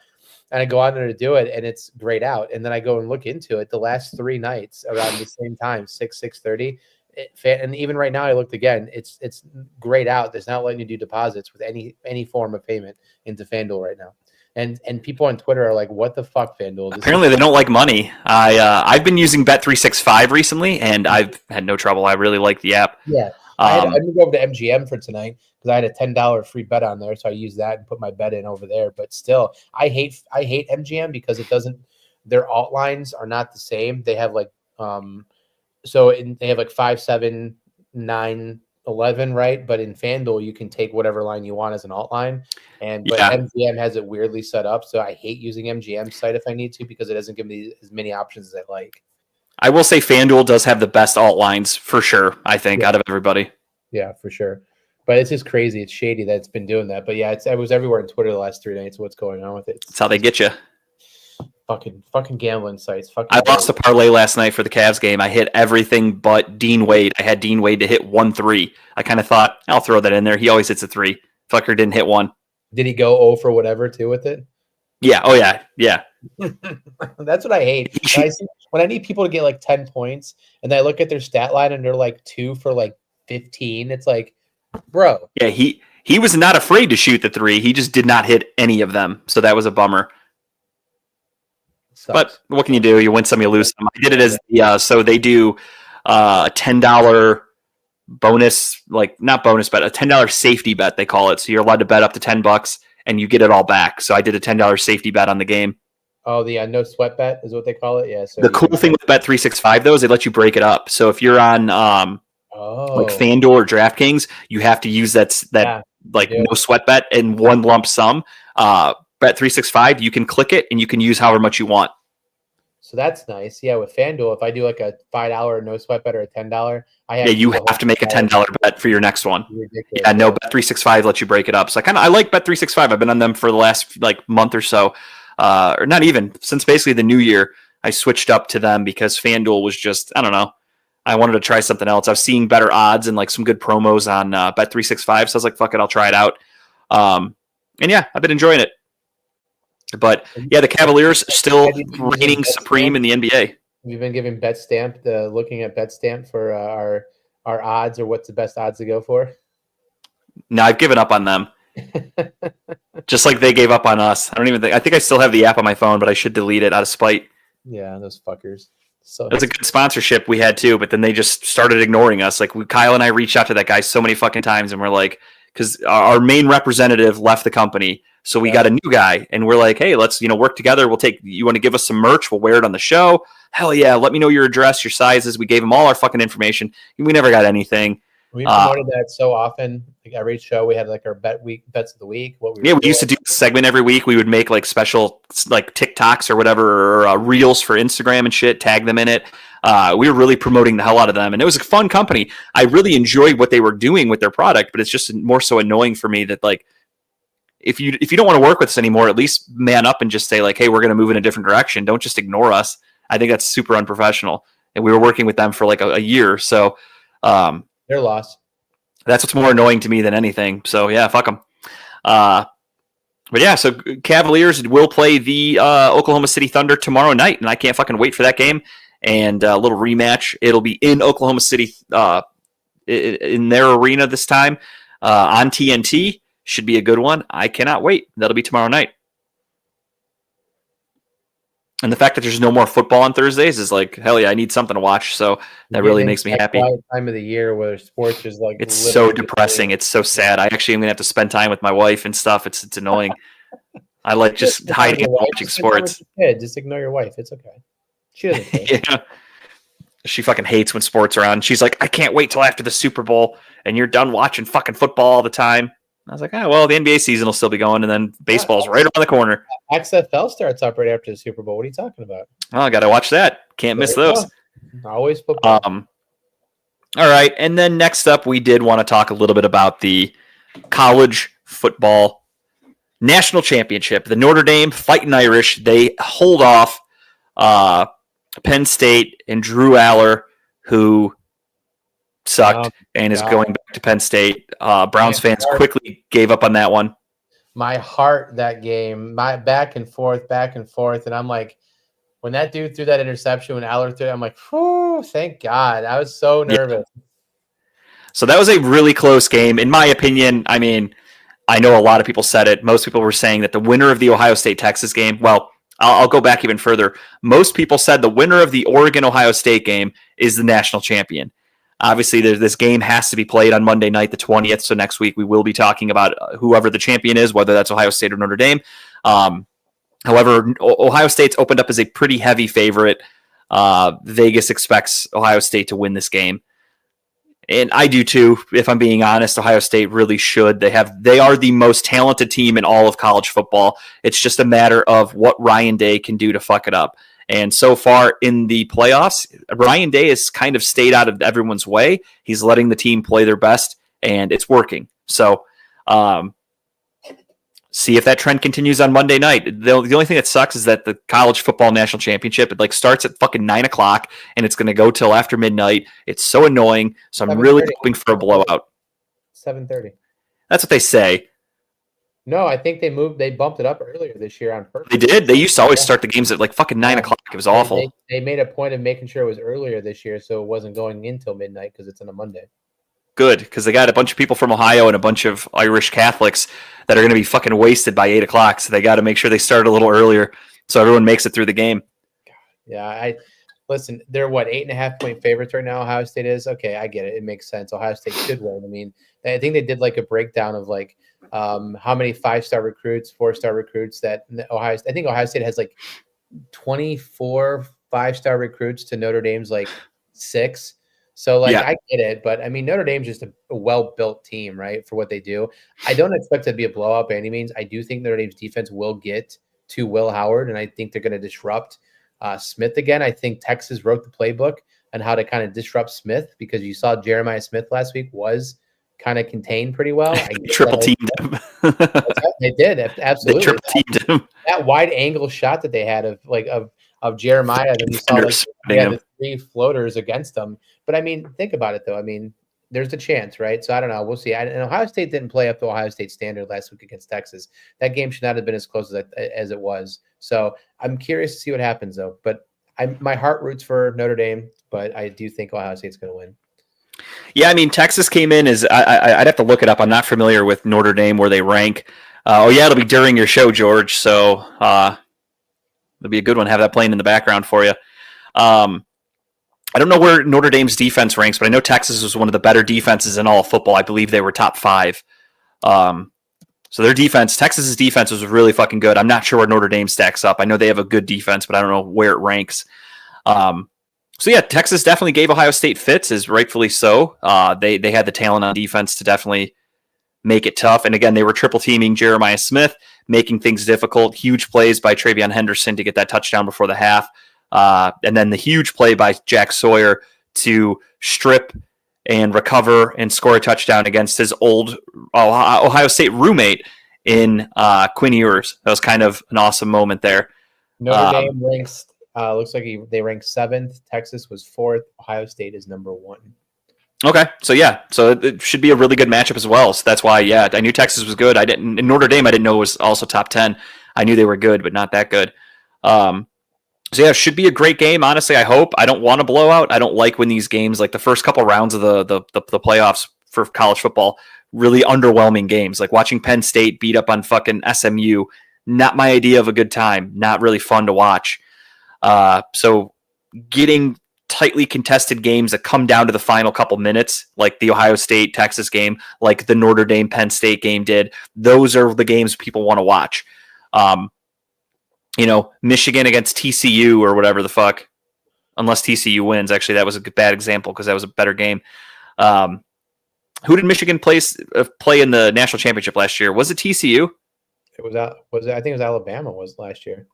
and I go on there to do it, and it's grayed out. And then I go and look into it. The last 3 nights around the same time, 6:30, and even right now I looked again. It's grayed out. It's not letting you do deposits with any form of payment into FanDuel right now. And people on Twitter are like, "What the fuck, FanDuel?" Apparently, they don't like money. I've been using Bet365 recently, and I've had no trouble. I really like the app. Yeah, I moved over to MGM for tonight because I had a $10 free bet on there, so I used that and put my bet in over there. But still, I hate MGM because it doesn't. Their alt lines are not the same. They have like they have like 5, 7, 9, 11, right? But in FanDuel, you can take whatever line you want as an alt line. But MGM has it weirdly set up. So I hate using MGM site if I need to because it doesn't give me as many options as I like. I will say FanDuel does have the best alt lines for sure, I think, out of everybody. Yeah, for sure. But it's just crazy. It's shady that it's been doing that. But yeah, it was everywhere on Twitter the last 3 nights. What's going on with it? That's how they get you. fucking gambling sites. I lost a parlay last night for the Cavs game. I hit everything but Dean Wade. I had Dean Wade to hit 1-3. I kind of thought, I'll throw that in there. He always hits a 3. Fucker didn't hit one. Did he go 0 for whatever too with it? Yeah. Oh, yeah. Yeah. That's what I hate. When I need people to get like 10 points and I look at their stat line and they're like 2 for like 15, it's like, bro. Yeah, he was not afraid to shoot the 3. He just did not hit any of them. So that was a bummer. Sucks. But what can you do? You win some, you lose some. I did it as so they do a $10 bonus, like not bonus bet, a $10 safety bet they call it. So you're allowed to bet up to $10 and you get it all back. So I did a $10 safety bet on the game. Oh, the no sweat bet is what they call it. Yeah. So the cool thing with Bet365 though is they let you break it up. So if you're on like FanDuel or DraftKings, you have to use that no sweat bet in one lump sum. Bet365, you can click it and you can use however much you want. So that's nice. Yeah, with FanDuel, if I do like a $5 no sweat bet or a $10, you have to make a $10 bet for your next one. Ridiculous. Yeah, no, Bet365 lets you break it up. So I like Bet365. I've been on them for the last month or so, or not even since basically the new year. I switched up to them because FanDuel was just, I don't know. I wanted to try something else. I was seeing better odds and like some good promos on Bet365. So I was like, fuck it, I'll try it out. And yeah, I've been enjoying it. But yeah, the Cavaliers still reigning supreme in the NBA. We've been giving BetStamp, looking at BetStamp for our odds or what's the best odds to go for. No, I've given up on them. Just like they gave up on us. I think I still have the app on my phone, but I should delete it out of spite. Yeah, those fuckers. So it was a good sponsorship we had too, but then they just started ignoring us. Like Kyle and I reached out to that guy so many fucking times, and we're like, because our main representative left the company. So we got a new guy and we're like, hey, let's, work together. You want to give us some merch? We'll wear it on the show. Hell yeah. Let me know your address, your sizes. We gave him all our fucking information. We never got anything. We promoted that so often. Like every show we had like our bets of the week. We used to do a segment every week. We would make like special like TikToks or whatever, or reels for Instagram and shit, tag them in it. We were really promoting the hell out of them. And it was a fun company. I really enjoyed what they were doing with their product, but it's just more so annoying for me that like, if you don't want to work with us anymore, at least man up and just say like, hey, we're going to move in a different direction. Don't just ignore us. I think that's super unprofessional. And we were working with them for like a year. So they're lost. That's what's more annoying to me than anything. So yeah, fuck them. But yeah, so Cavaliers will play the Oklahoma City Thunder tomorrow night. And I can't fucking wait for that game. And a little rematch. It'll be in Oklahoma City in their arena this time on TNT. Should be a good one. I cannot wait. That'll be tomorrow night. And the fact that there's no more football on Thursdays is like, hell yeah, I need something to watch. So that really makes me happy. Time of the year where sports is like, it's so depressing. It's so sad. I actually am going to have to spend time with my wife and stuff. It's annoying. I like just hiding and watching sports. Just ignore your wife. It's okay. She doesn't care. Yeah. She fucking hates when sports are on. She's like, I can't wait till after the Super Bowl and you're done watching fucking football all the time. I was like, well, the NBA season will still be going, and then baseball's right around the corner. XFL starts up right after the Super Bowl. What are you talking about? Oh, I got to watch that. Can't miss those. Always football. All right, and then next up, we did want to talk a little bit about the college football national championship. The Notre Dame Fighting Irish, they hold off Penn State and Drew Aller, who sucked and is going back to Penn State. Browns fans quickly gave up on that one. My heart, that game, my back and forth, and I'm like, when that dude threw that interception, when Aller threw it, I'm like, whew, thank God. I was so nervous. Yeah. So that was a really close game. In my opinion, I mean, I know a lot of people said it. Most people were saying that the winner of the Ohio State-Texas game, well, I'll go back even further. Most people said the winner of the Oregon-Ohio State game is the national champion. Obviously, this game has to be played on Monday night, the 20th. So next week we will be talking about whoever the champion is, whether that's Ohio State or Notre Dame. However, Ohio State's opened up as a pretty heavy favorite. Vegas expects Ohio State to win this game. And I do too, if I'm being honest. Ohio State really should. They are the most talented team in all of college football. It's just a matter of what Ryan Day can do to fuck it up. And so far in the playoffs, Ryan Day has kind of stayed out of everyone's way. He's letting the team play their best, and it's working. So see if that trend continues on Monday night. The only thing that sucks is that the college football national championship, it like starts at fucking 9:00 and it's going to go till after midnight. It's so annoying. So I'm really 7:30. hoping for a blowout. 7:30. That's what they say. No, I think they bumped it up earlier this year on purpose. They did. They used to always start the games at like fucking 9:00. It was awful. They made a point of making sure it was earlier this year, so it wasn't going until midnight because it's on a Monday. Good, because they got a bunch of people from Ohio and a bunch of Irish Catholics that are going to be fucking wasted by 8:00. So they got to make sure they start a little earlier so everyone makes it through the game. Yeah, listen. They're what 8.5-point favorites right now. Ohio State is okay. I get it. It makes sense. Ohio State should win. I mean, I think they did like a breakdown of like how many 5-star recruits, 4-star recruits that I think Ohio State has like 24 5-star recruits to Notre Dame's like 6. So like I get it, but I mean Notre Dame's just a well-built team, right? For what they do. I don't expect it to be a blowout by any means. I do think Notre Dame's defense will get to Will Howard, and I think they're going to disrupt Smith again. I think Texas wrote the playbook on how to kind of disrupt Smith because you saw Jeremiah Smith last week was kind of contained pretty well. Triple teamed him. They did, absolutely. They triple teamed him. That wide angle shot that they had of Jeremiah, and you saw like the 3 floaters against them. But I mean, think about it though. I mean, there's a chance, right? So I don't know. We'll see. And Ohio State didn't play up to Ohio State standard last week against Texas. That game should not have been as close as it was. So I'm curious to see what happens though. But my heart roots for Notre Dame, but I do think Ohio State's going to win. Yeah, I mean, Texas came in as I'd have to look it up. I'm not familiar with Notre Dame where they rank. It'll be during your show, George. So it'll be a good one. Have that playing in the background for you. I don't know where Notre Dame's defense ranks, but I know Texas was one of the better defenses in all of football. I believe they were top 5. So their defense, Texas's defense was really fucking good. I'm not sure where Notre Dame stacks up. I know they have a good defense, but I don't know where it ranks. So yeah, Texas definitely gave Ohio State fits, as rightfully so. They had the talent on defense to definitely make it tough. And again, they were triple teaming Jeremiah Smith, making things difficult. Huge plays by Travion Henderson to get that touchdown before the half. And then the huge play by Jack Sawyer to strip and recover and score a touchdown against his old Ohio State roommate in Quinn Ewers. That was kind of an awesome moment there. Notre Dame ranks, looks like they ranked 7th. Texas was 4th. Ohio State is number 1. Okay, so yeah, so it should be a really good matchup as well. So that's why, yeah, I knew Texas was good. In Notre Dame, I didn't know it was also top 10. I knew they were good, but not that good. So yeah, it should be a great game. Honestly, I hope. I don't want a blowout. I don't like when these games, like the first couple rounds of the playoffs for college football, really underwhelming games. Like watching Penn State beat up on fucking SMU, not my idea of a good time. Not really fun to watch. So getting tightly contested games that come down to the final couple minutes, like the Ohio State Texas game, like the Notre Dame Penn State game did, those are the games people want to watch. Michigan against TCU or whatever the fuck, unless TCU wins. Actually, that was a bad example because that was a better game. Who did Michigan play in the national championship last year? Was it TCU? I think it was Alabama last year.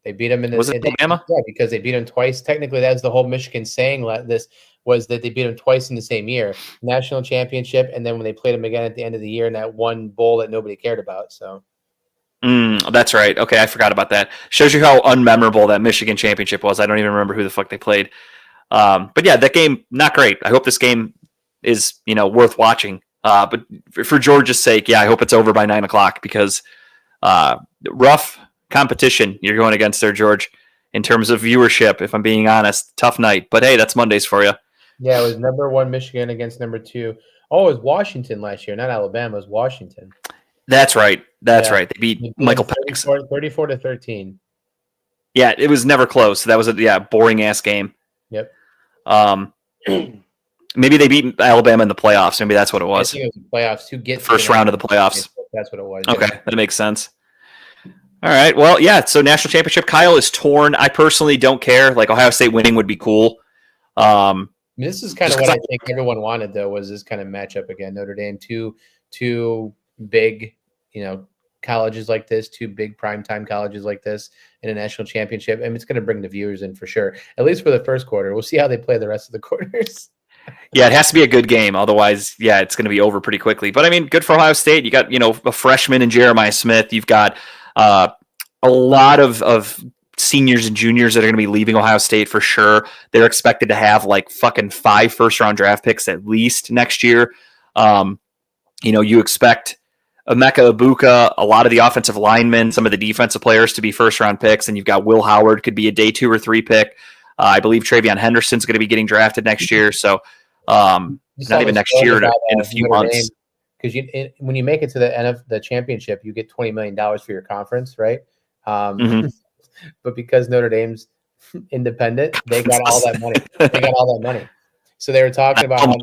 They beat them Was it Alabama? Yeah, because they beat them twice. Technically, that's the whole Michigan saying this was that they beat them twice in the same year, national championship, and then when they played them again at the end of the year in that one bowl that nobody cared about. So. That's right. Okay, I forgot about that. Shows you how unmemorable that Michigan championship was. I don't even remember who the fuck they played. But yeah, that game, not great. I hope this game is, worth watching. But for George's sake, yeah, I hope it's over by 9:00 because rough competition you're going against there, George, in terms of viewership, if I'm being honest. Tough night. But hey, that's Mondays for you. Yeah, it was number 1 Michigan against number 2. Oh, it was Washington last year, not Alabama. It was Washington. That's right. That's right. They beat Michael Penix 34-13. Yeah, it was never close. That was a boring ass game. Yep. Maybe they beat Alabama in the playoffs. Maybe that's what it was. I think it was the playoffs to get first round of the playoffs. That's what it was. Okay, that makes sense. All right. Well, yeah. So national championship, Kyle is torn. I personally don't care. Like Ohio State winning would be cool. This is kind of what I think everyone wanted, though, was this kind of matchup again. Notre Dame, two big, colleges like this, 2 big primetime colleges like this in a national championship. I mean, it's going to bring the viewers in for sure, at least for the first quarter. We'll see how they play the rest of the quarters. Yeah, it has to be a good game. Otherwise, yeah, it's going to be over pretty quickly. But I mean, good for Ohio State. You got, a freshman in Jeremiah Smith. You've got uh, a lot of seniors and juniors that are going to be leaving Ohio State for sure. They're expected to have like fucking 5 first-round draft picks at least next year. You expect Emeka Ibuka, a lot of the offensive linemen, some of the defensive players to be first-round picks, and you've got Will Howard, could be a day 2 or 3 pick. I believe Travion Henderson's going to be getting drafted next year. So not even next year, in a few months. Because when you make it to the championship, you get $20 million for your conference, right? But because Notre Dame's independent, they got all that money. So they were talking about how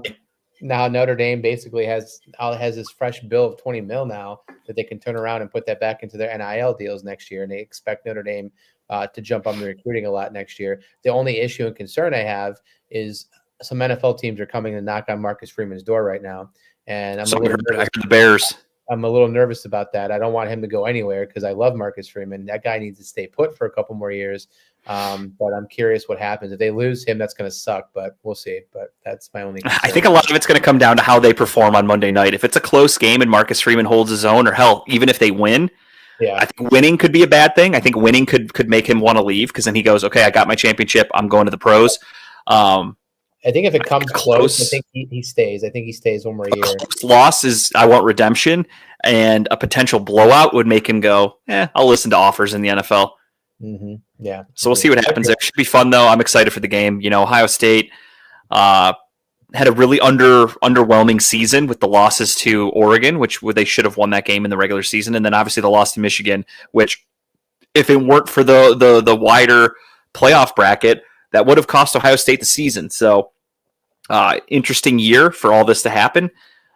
now Notre Dame basically has this fresh bill of 20 mil now that they can turn around and put that back into their NIL deals next year, and they expect Notre Dame to jump on the recruiting a lot next year. The only issue and concern I have is some NFL teams are coming to knock on Marcus Freeman's door right now, and I'm the Bears. I'm a little nervous about that. I don't want him to go anywhere because I love Marcus Freeman. That guy needs to stay put for a couple more years. But I'm curious what happens. If they lose him, that's going to suck, but we'll see. But that's my only concern. I think a lot of it's going to come down to how they perform on Monday night. If it's a close game and Marcus Freeman holds his own, or hell, even if they win, I think winning could be a bad thing. I think winning could make him want to leave because then he goes, okay, I got my championship. I'm going to the pros. I think if it comes close, I think he stays. I think he stays one more year. Close loss is I want redemption, and a potential blowout would make him go, I'll listen to offers in the NFL. Mm-hmm. Yeah. So we'll see what happens. It should be fun, though. I'm excited for the game. Ohio State had a really underwhelming season with the losses to Oregon, which they should have won that game in the regular season, and then obviously the loss to Michigan, which if it weren't for the wider playoff bracket, that would have cost Ohio State the season. So interesting year for all this to happen,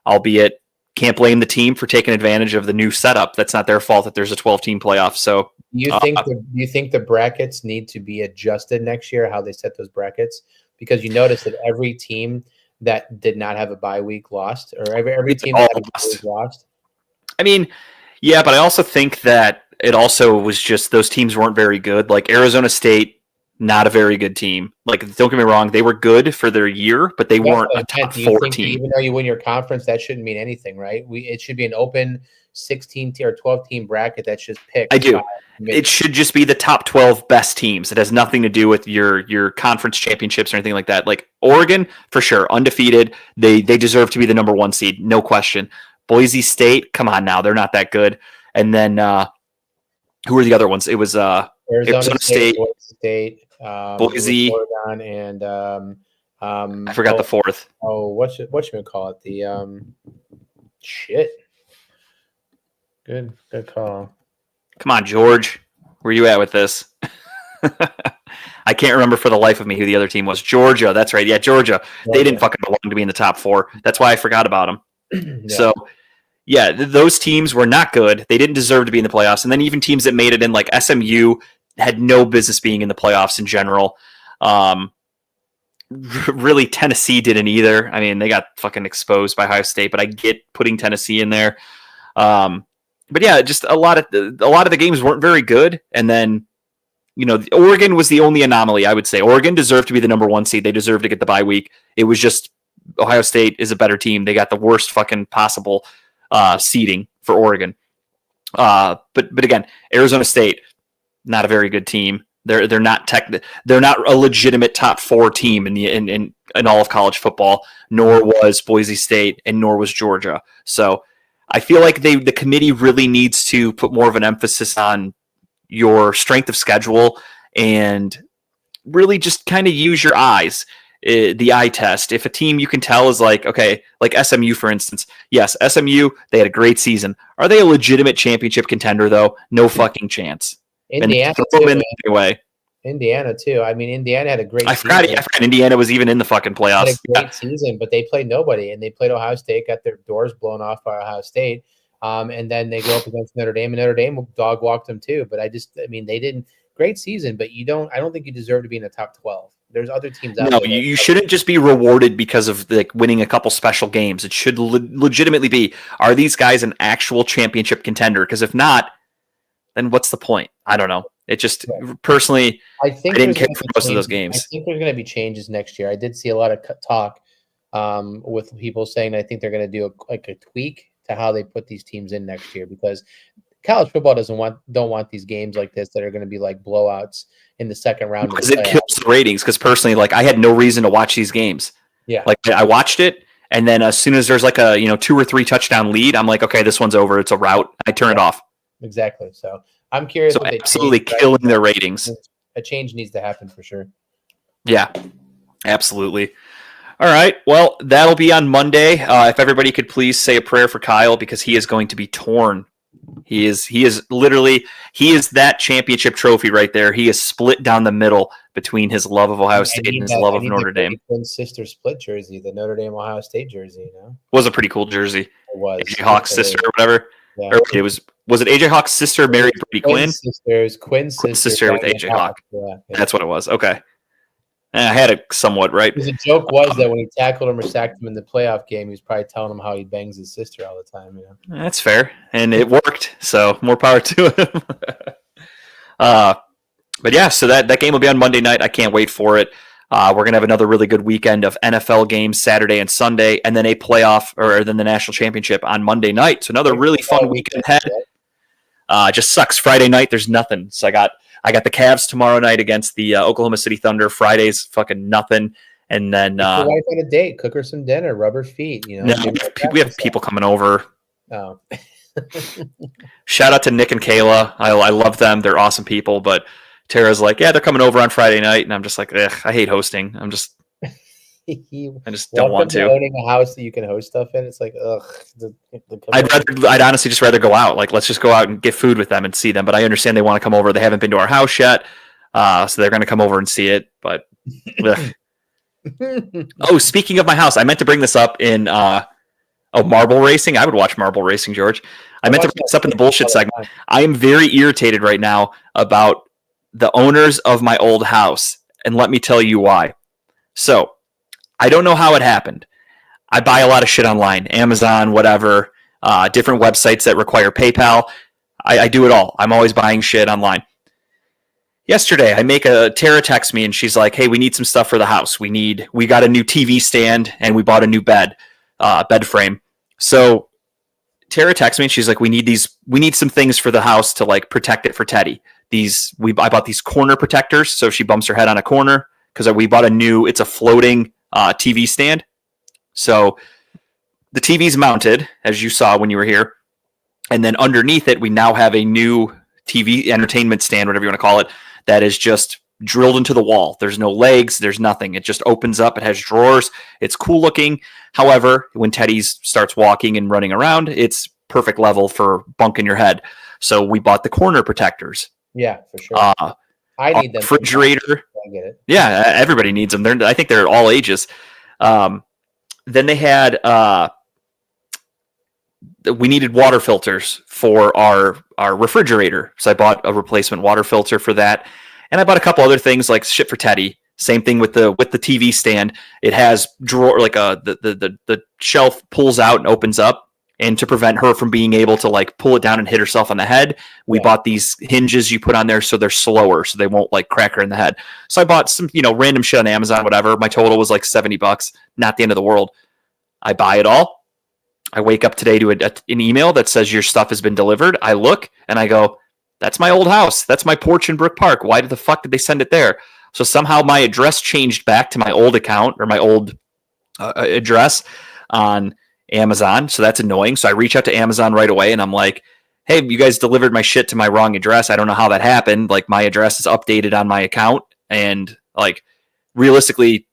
albeit can't blame the team for taking advantage of the new setup. That's not their fault that there's a 12-team playoff. So do you think the brackets need to be adjusted next year, how they set those brackets? Because you notice that every team that did not have a bye week lost, or every team that had a bye week lost. I mean, yeah, but I also think that it also was just those teams weren't very good. Like Arizona State, not a very good team. Like, don't get me wrong, they were good for their year, but they weren't a top 4 team. Even though you win your conference, that shouldn't mean anything, right? It should be an open 16 or 12 team bracket that's just picked. I do. It should just be the top 12 best teams. It has nothing to do with your conference championships or anything like that. Like Oregon, for sure, undefeated. They deserve to be the number 1 seed, no question. Boise State, come on now, they're not that good. And then who were the other ones? It was Arizona State, Boise, Oregon, and I forgot the 4th. Oh, what you gonna call it? The shit. Good call. Come on, George. Where you at with this? I can't remember for the life of me who the other team was. Georgia. That's right. Yeah, Georgia. They didn't fucking belong to be in the top 4. That's why I forgot about them. Yeah. So, yeah, those teams were not good. They didn't deserve to be in the playoffs. And then even teams that made it in, like SMU, had no business being in the playoffs in general. Really, Tennessee didn't either. I mean, they got fucking exposed by Ohio State, but I get putting Tennessee in there. But yeah, just a lot of the games weren't very good. And then, Oregon was the only anomaly, I would say. Oregon deserved to be the number 1 seed. They deserved to get the bye week. It was just Ohio State is a better team. They got the worst fucking possible seeding for Oregon. But again, Arizona State, not a very good team. They're not they're not a legitimate top 4 team in all of college football. Nor was Boise State, and nor was Georgia. So I feel like the committee really needs to put more of an emphasis on your strength of schedule and really just kind of use your eyes, the eye test. If a team you can tell is like, okay, like SMU, for instance. Yes, SMU, they had a great season. Are they a legitimate championship contender, though? No fucking chance. Indiana, Indiana too. I mean, Indiana had a great season. I forgot Indiana was even in the fucking playoffs. Had a great season, but they played nobody, and they played Ohio State, got their doors blown off by Ohio State. And then they go up against Notre Dame, and Notre Dame dog walked them too. But they didn't. Great season, but I don't think you deserve to be in the top 12. There's other teams out there. No, you shouldn't just be rewarded because of like winning a couple special games. It should legitimately be, are these guys an actual championship contender? Because if not, then what's the point? I don't know. It just personally, I didn't care for most of those games. I think there's going to be changes next year. I did see a lot of talk with people saying I think they're going to do a tweak to how they put these teams in next year, because college football don't want these games like this that are going to be like blowouts in the second round. Because it kills the ratings. Because personally, like I had no reason to watch these games. Yeah, like I watched it, and then as soon as there's like a 2 or 3 touchdown lead, I'm like, okay, this one's over. It's a rout. I turn it off. Exactly. So I'm curious. So absolutely killing their ratings. A change needs to happen for sure. Yeah, absolutely. All right. Well, that'll be on Monday. If everybody could please say a prayer for Kyle, because he is going to be torn. He is that championship trophy right there. He is split down the middle between his love of Ohio State and his love of Notre Dame. Twin sister split jersey, the Notre Dame Ohio State jersey, was a pretty cool jersey. It was AJ Hawk's sister or whatever. Yeah. Or was it AJ Hawk's sister married Brady Quinn? Quinn's sister with AJ Hawk. Yeah. That's what it was. Okay. I had it somewhat right. The joke was that when he tackled him or sacked him in the playoff game, he was probably telling him how he bangs his sister all the time. That's fair, and it worked. So more power to him. But yeah, so that game will be on Monday night. I can't wait for it. We're gonna have another really good weekend of NFL games Saturday and Sunday, and then a playoff or then the national championship on Monday night. So another really fun weekend ahead. Just sucks. Friday night, there's nothing. So I got the Cavs tomorrow night against the Oklahoma City Thunder. Friday's fucking nothing. And then your wife on a date, cook her some dinner, rub her feet. No, we have people coming over. Oh. Shout out to Nick and Kayla. I love them. They're awesome people. But Tara's like, yeah, they're coming over on Friday night, and I'm just like, ugh, I hate hosting. I just don't want to. Owning a house that you can host stuff in, it's like, ugh. I'd honestly just rather go out. Like, let's just go out and get food with them and see them. But I understand they want to come over. They haven't been to our house yet, so they're going to come over and see it. But oh, speaking of my house, I meant to bring this up in marble racing. I would watch marble racing, George. I meant to bring this up in the bullshit segment. I am very irritated right now about the owners of my old house, and let me tell you why. So, I don't know how it happened. I buy a lot of shit online, Amazon, whatever, different websites that require PayPal. I do it all. I'm always buying shit online. Yesterday, Tara texts me and she's like, hey, we need some stuff for the house. We got a new TV stand and we bought a new bed frame. So Tara texts me and she's like, we need some things for the house to like protect it for Teddy. I bought these corner protectors. So if she bumps her head on a corner, because we bought it's a floating TV stand. So the TV's mounted, as you saw when you were here. And then underneath it, we now have a new TV entertainment stand, whatever you want to call it, that is just drilled into the wall. There's no legs. There's nothing. It just opens up. It has drawers. It's cool looking. However, when Teddy starts walking and running around, it's perfect level for bunking your head. So we bought the corner protectors. Yeah, for sure. I need them. Refrigerator. I get it. Yeah, everybody needs them. I think they're all ages. Then they had we needed water filters for our refrigerator. So I bought a replacement water filter for that. And I bought a couple other things like shit for Teddy. Same thing with the TV stand. It has drawer like the shelf pulls out and opens up. And to prevent her from being able to like pull it down and hit herself on the head, we bought these hinges you put on there so they're slower, so they won't like crack her in the head. So I bought some, random shit on Amazon, whatever. My total was like $70, not the end of the world. I buy it all. I wake up today to an email that says your stuff has been delivered. I look and I go, that's my old house. That's my porch in Brook Park. Why the fuck did they send it there? So somehow my address changed back to my old account or my old address on Amazon. So that's annoying. So I reach out to Amazon right away and I'm like, hey, you guys delivered my shit to my wrong address. I don't know how that happened. Like my address is updated on my account and like realistically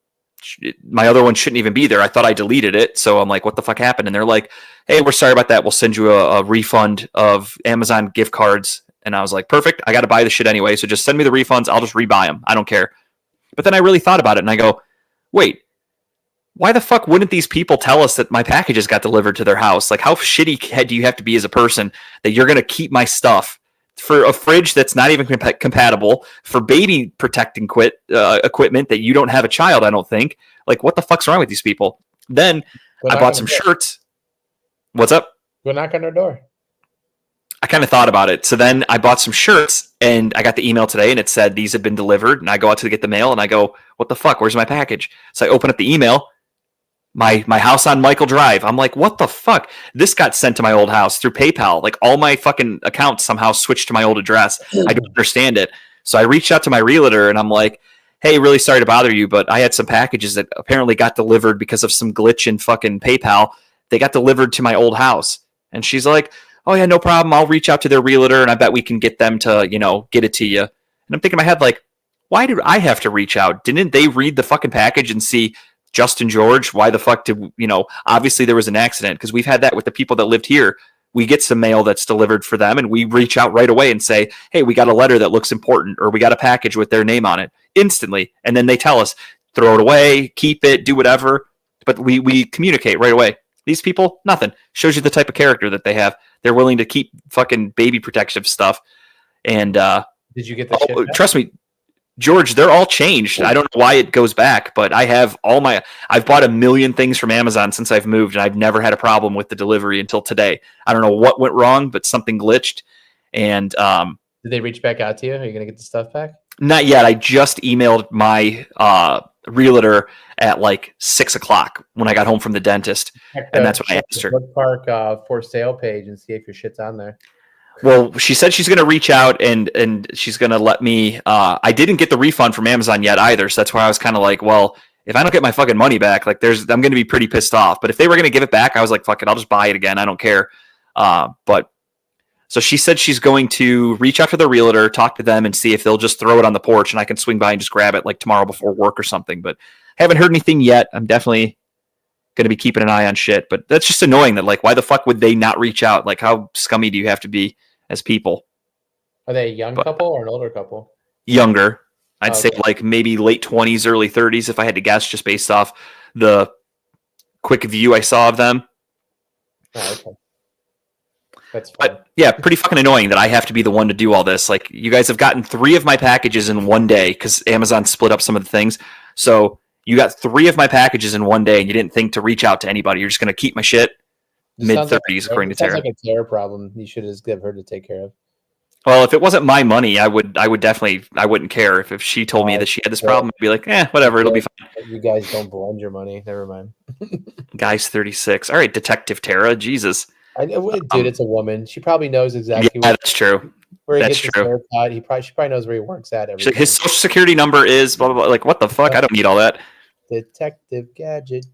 my other one shouldn't even be there. I thought I deleted it. So I'm like, what the fuck happened? And they're like, hey, we're sorry about that. We'll send you a refund of Amazon gift cards. And I was like, perfect. I got to buy the shit anyway. So just send me the refunds. I'll just rebuy them. I don't care. But then I really thought about it and I go, wait, why the fuck wouldn't these people tell us that my packages got delivered to their house? Like, how shitty do you have to be as a person that you're going to keep my stuff for a fridge that's not even compatible, for baby protecting equipment that you don't have a child, I don't think. Like, what the fuck's wrong with these people? Then I bought some shirts. What's up? Go knock on their door. I kind of thought about it. So then I bought some shirts and I got the email today and it said these have been delivered. And I go out to get the mail and I go, what the fuck? Where's my package? So I open up the email. my house on Michael Drive. I'm like, what the fuck? This got sent to my old house through PayPal. Like all my fucking accounts somehow switched to my old address. I don't understand it. So I reached out to my realtor and I'm like, hey, really sorry to bother you, but I had some packages that apparently got delivered because of some glitch in fucking PayPal. They got delivered to my old house. And she's like, oh yeah, no problem. I'll reach out to their realtor and I bet we can get them to, get it to you. And I'm thinking in my head, like, why did I have to reach out? Didn't they read the fucking package and see Justin George? Why the fuck did, obviously there was an accident because we've had that with the people that lived here. We get some mail that's delivered for them and we reach out right away and say, hey, we got a letter that looks important or we got a package with their name on it instantly. And then they tell us, throw it away, keep it, do whatever. But we communicate right away. These people, nothing. Shows you the type of character that they have. They're willing to keep fucking baby protective stuff. And did you get the shit back? Trust me, George, they're all changed. I don't know why it goes back, but I have I've bought a million things from Amazon since I've moved, and I've never had a problem with the delivery until today. I don't know what went wrong, but something glitched. And did they reach back out to you? Are you going to get the stuff back? Not yet. I just emailed my realtor at like 6:00 when I got home from the dentist. And that's when I asked her. Brook Park for sale page and see if your shit's on there. Well, she said she's going to reach out and she's going to let me. I didn't get the refund from Amazon yet either, so that's why I was kind of like, well, if I don't get my fucking money back, like I'm going to be pretty pissed off. But if they were going to give it back, I was like, fuck it, I'll just buy it again. I don't care. But so she said she's going to reach out to the realtor, talk to them, and see if they'll just throw it on the porch, and I can swing by and just grab it like tomorrow before work or something. But I haven't heard anything yet. I'm definitely going to be keeping an eye on shit. But that's just annoying that, like, why the fuck would they not reach out? Like, how scummy do you have to be as people? Are they a young couple or an older couple? Younger. I'd say like maybe late 20s, early 30s, if I had to guess, just based off the quick view I saw of them. Oh, okay. That's fine. But yeah, pretty fucking annoying that I have to be the one to do all this. Like, you guys have gotten 3 of my packages in one day because Amazon split up some of the things. So you got 3 of my packages in one day, and you didn't think to reach out to anybody. You're just going to keep my shit mid-30s, according to Tara. Sounds like a Tara problem. You should just give her to take care of. Well, if it wasn't my money, I would definitely, I wouldn't care. If she told me that she had this problem, I'd be like, whatever, it'll be fine. You guys don't blend your money. Never mind. Guy's 36. All right, Detective Tara. Jesus. Dude, it's a woman. She probably knows exactly. Yeah, that's true. Where he gets his haircut. She probably knows where he works at. His social security number is blah blah blah. Like, what the fuck? I don't need all that. Detective Gadget.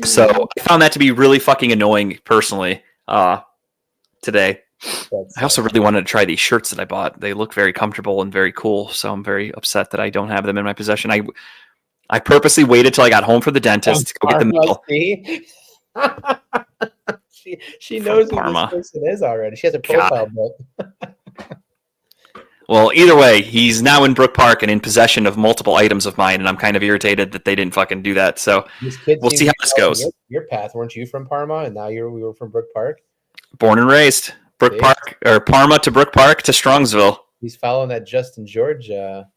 So I found that to be really fucking annoying personally. Today. I also really wanted to try these shirts that I bought. They look very comfortable and very cool. So I'm very upset that I don't have them in my possession. I purposely waited till I got home from the dentist to go get the mail. She knows who this person is already. She has a profile book. Well, either way, he's now in Brook Park and in possession of multiple items of mine, and I'm kind of irritated that they didn't fucking do that. So we'll see how this goes. Your path, weren't you from Parma, and now we were from Brook Park? Born and raised. Brook Park, or Parma to Brook Park to Strongsville. He's following that Justin George that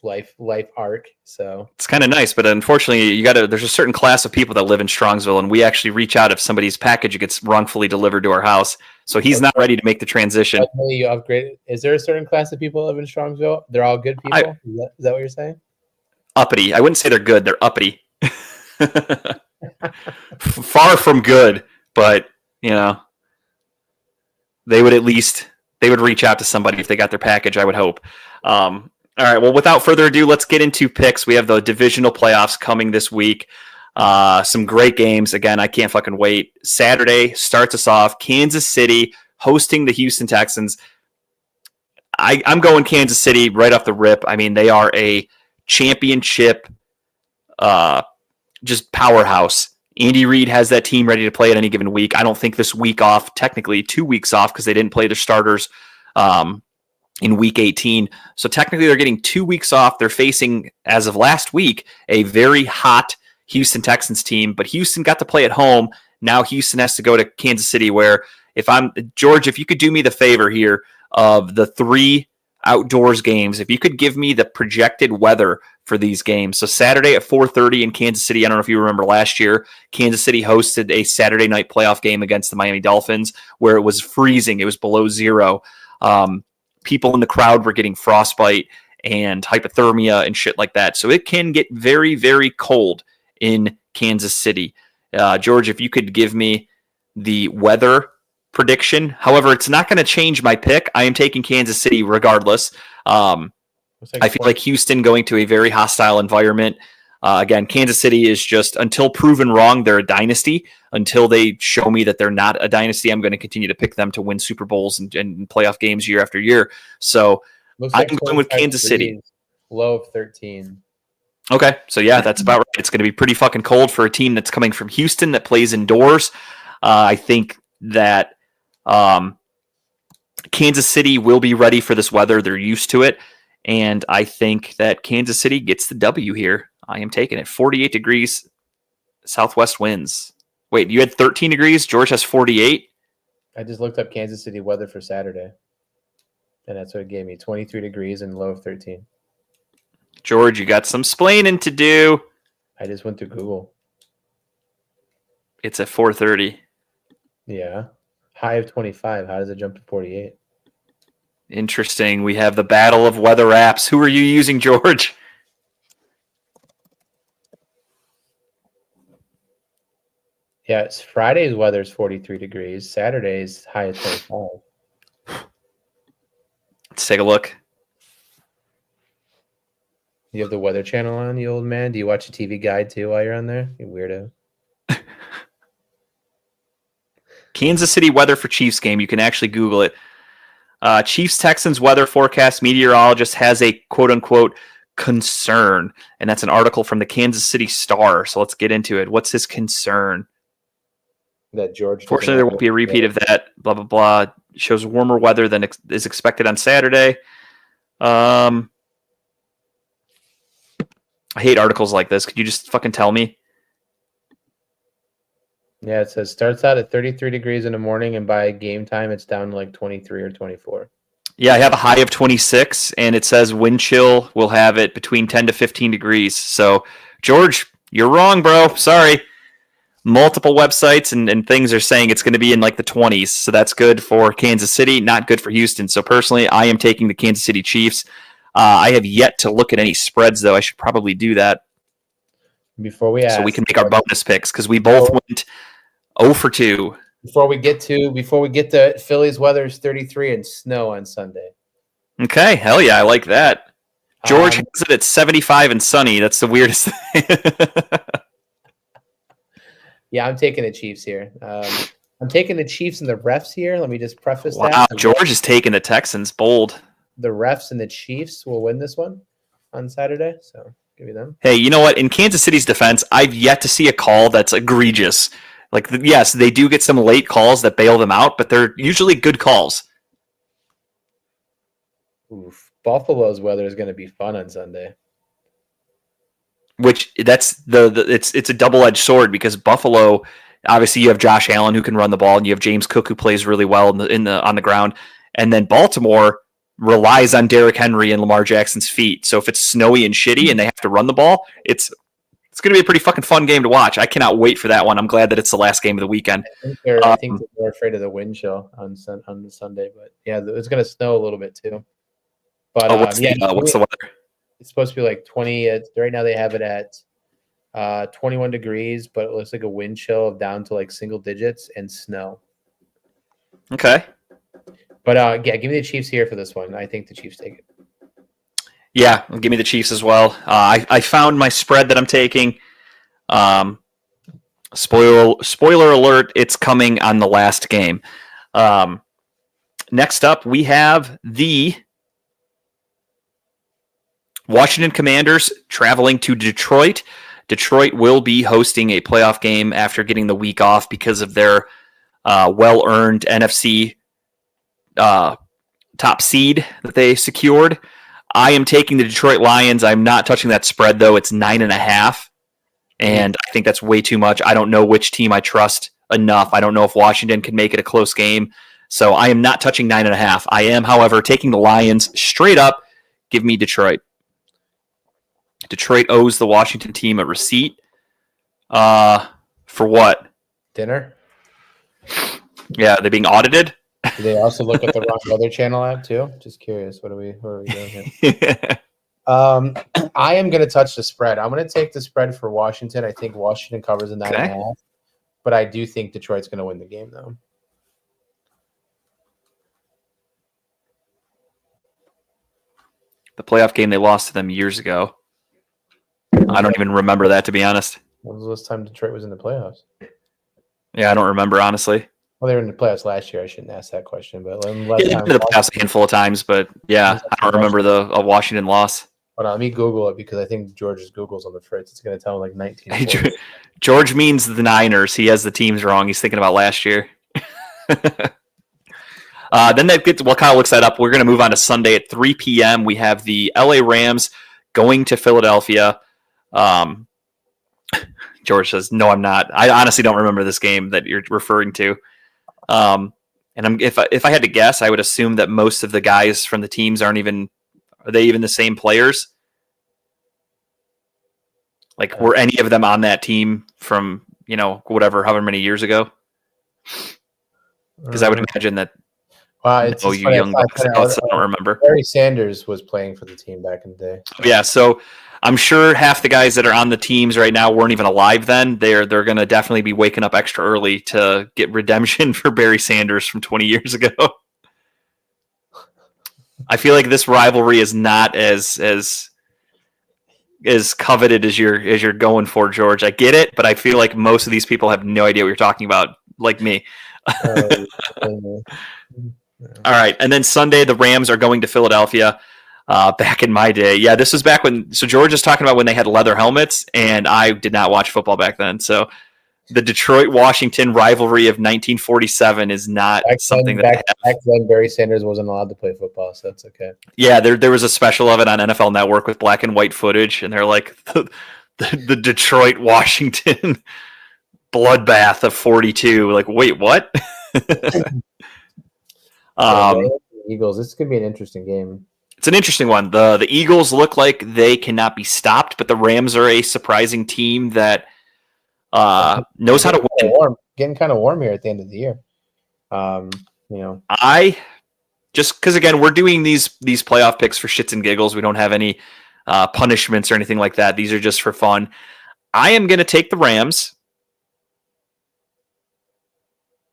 life arc. So it's kind of nice, but unfortunately, there's a certain class of people that live in Strongsville, and we actually reach out if somebody's package gets wrongfully delivered to our house. So he's not ready to make the transition. You upgraded. Is there a certain class of people that live in Strongsville? They're all good people. Is that what you're saying? Uppity. I wouldn't say they're good. They're uppity. Far from good, but they would reach out to somebody if they got their package, I would hope. All right. Well, without further ado, let's get into picks. We have the divisional playoffs coming this week. Some great games. Again, I can't fucking wait. Saturday starts us off. Kansas City hosting the Houston Texans. I'm going Kansas City right off the rip. I mean, they are a championship just powerhouse. Andy Reid has that team ready to play at any given week. I don't think this week off, technically 2 weeks off because they didn't play their starters in week 18. So technically they're getting 2 weeks off. They're facing, as of last week, a very hot Houston Texans team, but Houston got to play at home. Now Houston has to go to Kansas City, where George, if you could do me the favor here of the 3 outdoors games, if you could give me the projected weather for these games. So Saturday at 4:30 in Kansas City. I don't know if you remember last year, Kansas City hosted a Saturday night playoff game against the Miami Dolphins where it was freezing. It was below zero. People in the crowd were getting frostbite and hypothermia and shit like that. So it can get very, very cold in Kansas City. George, if you could give me the weather prediction. However, it's not going to change my pick. I am taking Kansas City regardless. I feel like Houston going to a very hostile environment. Again, Kansas City is just, until proven wrong, they're a dynasty. Until they show me that they're not a dynasty, I'm going to continue to pick them to win Super Bowls and playoff games year after year. So I'm going with Kansas City. Low of 13. Okay, so yeah, that's about right. It's going to be pretty fucking cold for a team that's coming from Houston that plays indoors. I think that Kansas City will be ready for this weather. They're used to it. And I think that Kansas City gets the W here. I am taking it. 48 degrees, southwest winds. Wait, you had 13 degrees? George has 48? I just looked up Kansas City weather for Saturday. And that's what it gave me. 23 degrees and low of 13. George, you got some splaining to do. I just went to Google. It's at 4:30. Yeah. High of 25. How does it jump to 48? Interesting. We have the battle of weather apps. Who are you using, George? Yeah, it's Friday's weather is 43 degrees. Saturday's high of 25. Let's take a look. You have the Weather Channel on, you old man? Do you watch a TV guide too while you're on there? You weirdo. Kansas City weather for Chiefs game. You can actually Google it. Chiefs-Texans weather forecast meteorologist has a quote-unquote concern. And that's an article from the Kansas City Star. So let's get into it. What's his concern? That George. Fortunately, there won't be a repeat of that. Blah, blah, blah. Shows warmer weather than is expected on Saturday. I hate articles like this. Could you just fucking tell me? Yeah, it says starts out at 33 degrees in the morning, and by game time, it's down to like 23 or 24. Yeah, I have a high of 26, and it says wind chill will have it between 10 to 15 degrees. So, George, you're wrong, bro. Sorry. Multiple websites and things are saying it's going to be in like the 20s. So that's good for Kansas City, not good for Houston. So personally, I am taking the Kansas City Chiefs. I have yet to look at any spreads, though. I should probably do that. Before we ask, so we can make our bonus picks because we both went 0 for 2. Before we get to Philly's weather is 33 and snow on Sunday. Okay, hell yeah, I like that. George has it at 75 and sunny. That's the weirdest thing. Yeah, I'm taking the Chiefs here. I'm taking the Chiefs and the refs here. Let me just preface that. Wow, George is taking the Texans. Bold. The refs and the Chiefs will win this one on Saturday. So give me them. Hey, you know what? In Kansas City's defense, I've yet to see a call that's egregious. Like, yes, they do get some late calls that bail them out, but they're usually good calls. Oof. Buffalo's weather is going to be fun on Sunday. Which that's it's a double-edged sword because Buffalo, obviously you have Josh Allen who can run the ball and you have James Cook who plays really well on the ground, and then Baltimore relies on Derrick Henry and Lamar Jackson's feet. So if it's snowy and shitty and they have to run the ball, it's going to be a pretty fucking fun game to watch. I cannot wait for that one. I'm glad that it's the last game of the weekend. I think they're more afraid of the wind chill on the Sunday, but yeah, it's going to snow a little bit too. But what's the weather? It's supposed to be like 20. Right now they have it at 21 degrees, but it looks like a wind chill of down to like single digits and snow. Okay. But yeah, give me the Chiefs here for this one. I think the Chiefs take it. Yeah, give me the Chiefs as well. I found my spread that I'm taking. Spoiler alert, it's coming on the last game. Next up, we have the Washington Commanders traveling to Detroit. Detroit will be hosting a playoff game after getting the week off because of their well-earned NFC top seed that they secured. I am taking the Detroit Lions. I'm not touching that spread, though. It's 9.5, and I think that's way too much. I don't know which team I trust enough. I don't know if Washington can make it a close game, so I am not touching 9.5. I am, however, taking the Lions straight up. Give me Detroit. Detroit owes the Washington team a receipt. For what? Dinner? Yeah, they're being audited. Do they also look at the wrong Weather Channel app too? Just curious. What are we doing here? I am going to touch the spread. I'm going to take the spread for Washington. I think Washington covers the 9.5, but I do think Detroit's going to win the game, though. The playoff game they lost to them years ago. I don't even remember that, to be honest. When was the last time Detroit was in the playoffs? Yeah, I don't remember, honestly. Well, they were in the playoffs last year. I shouldn't ask that question, but They've been to the playoffs a handful of times, but yeah, I don't remember a Washington loss. Hold on, let me Google it because I think George's Google's on the fritz. It's going to tell him like 19. Hey, George means the Niners. He has the teams wrong. He's thinking about last year. Then that gets, well, Kyle looks that up. We're going to move on to Sunday at 3 p.m. We have the LA Rams going to Philadelphia. George says, "No, I'm not. I honestly don't remember this game that you're referring to." And if I had to guess, I would assume that most of the guys from the teams are they even the same players? Like, were any of them on that team from, however many years ago? Because I would imagine that. Wow, it's you young bucks, I don't remember. Barry Sanders was playing for the team back in the day. Yeah, so I'm sure half the guys that are on the teams right now weren't even alive then. They're going to definitely be waking up extra early to get redemption for Barry Sanders from 20 years ago. I feel like this rivalry is not as coveted as you're going for, George. I get it, but I feel like most of these people have no idea what you're talking about, like me. All right, and then Sunday the Rams are going to Philadelphia. Back in my day, yeah, this was back when. So George is talking about when they had leather helmets, and I did not watch football back then. So the Detroit-Washington rivalry of 1947 is not something that back then Barry Sanders wasn't allowed to play football, so that's okay. Yeah, there was a special of it on NFL Network with black and white footage, and they're like the Detroit-Washington bloodbath of 42. Like, wait, what? Eagles. This could be an interesting game. It's an interesting one. The Eagles look like they cannot be stopped, but the Rams are a surprising team that knows how to win. Getting kind of warm here at the end of the year. I just because again we're doing these playoff picks for shits and giggles. We don't have any punishments or anything like that. These are just for fun. I am going to take the Rams,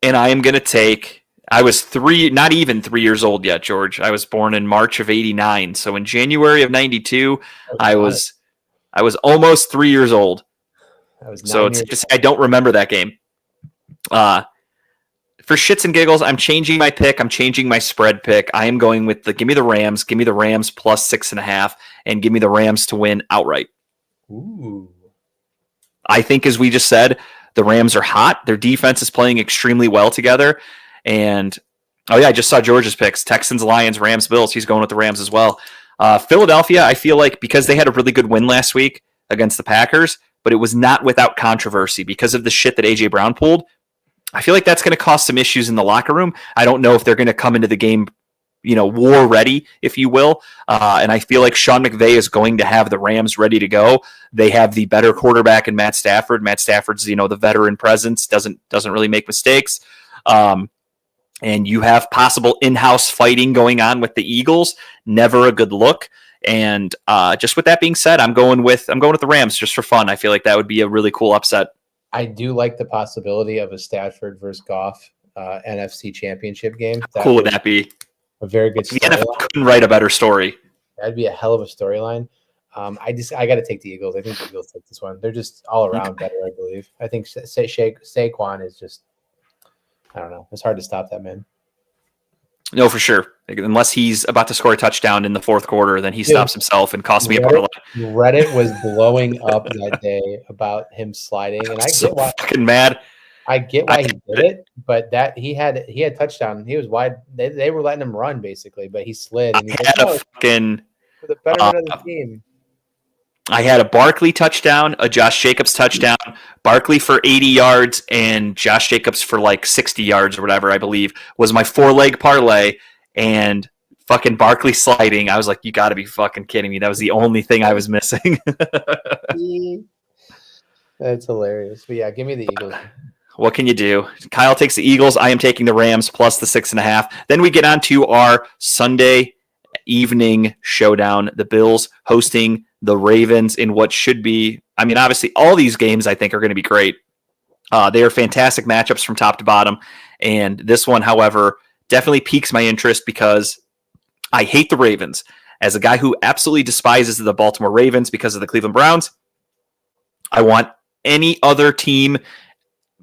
and I am going to take. I was not even 3 years old yet, George. I was born in March of '89. So in January of '92, I was almost 3 years old. So it's just I don't remember that game. For shits and giggles, I'm changing my pick. I'm changing my spread pick. I am going with give me the Rams. Give me the Rams plus 6.5, and give me the Rams to win outright. Ooh. I think, as we just said, the Rams are hot. Their defense is playing extremely well together. And, I just saw George's picks. Texans, Lions, Rams, Bills. He's going with the Rams as well. Philadelphia, I feel like because they had a really good win last week against the Packers, but it was not without controversy because of the shit that A.J. Brown pulled. I feel like that's going to cause some issues in the locker room. I don't know if they're going to come into the game, war ready, if you will. And I feel like Sean McVay is going to have the Rams ready to go. They have the better quarterback in Matt Stafford. Matt Stafford's, the veteran presence, doesn't really make mistakes. And you have possible in-house fighting going on with the Eagles. Never a good look. And just with that being said, I'm going with the Rams just for fun. I feel like that would be a really cool upset. I do like the possibility of a Stafford versus Goff NFC Championship game. How cool would that be? A very good. The NFL couldn't write a better story. That'd be a hell of a storyline. I got to take the Eagles. I think the Eagles take this one. They're just all around better, I believe. I think Saquon is just. I don't know. It's hard to stop that man. No, for sure. Unless he's about to score a touchdown in the fourth quarter, then he stops himself and costs me a parlay. Reddit was blowing up that day about him sliding, and I get why. Fucking mad. I get why he did it, but that he had touchdown. He was wide. They were letting him run basically, but he slid. And he for the betterment of the team. I had a Barkley touchdown, a Josh Jacobs touchdown, Barkley for 80 yards, and Josh Jacobs for like 60 yards or whatever, I believe, was my 4-leg parlay, and fucking Barkley sliding. I was like, you got to be fucking kidding me. That was the only thing I was missing. That's hilarious. But yeah, give me the Eagles. What can you do? Kyle takes the Eagles. I am taking the Rams plus the 6.5. Then we get on to our Sunday evening showdown. The Bills hosting the Ravens in what should be, I mean, obviously, all these games I think are going to be great. They are fantastic matchups from top to bottom. And this one, however, definitely piques my interest because I hate the Ravens. As a guy who absolutely despises the Baltimore Ravens because of the Cleveland Browns, I want any other team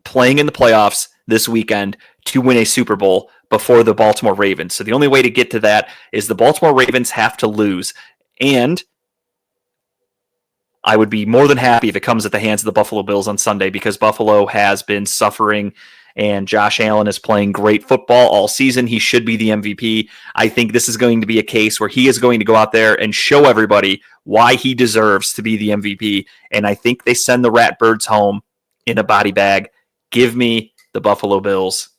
playing in the playoffs this weekend to win a Super Bowl before the Baltimore Ravens. So the only way to get to that is the Baltimore Ravens have to lose. And I would be more than happy if it comes at the hands of the Buffalo Bills on Sunday because Buffalo has been suffering and Josh Allen is playing great football all season. He should be the MVP. I think this is going to be a case where he is going to go out there and show everybody why he deserves to be the MVP. And I think they send the Ratbirds home in a body bag. Give me the Buffalo Bills.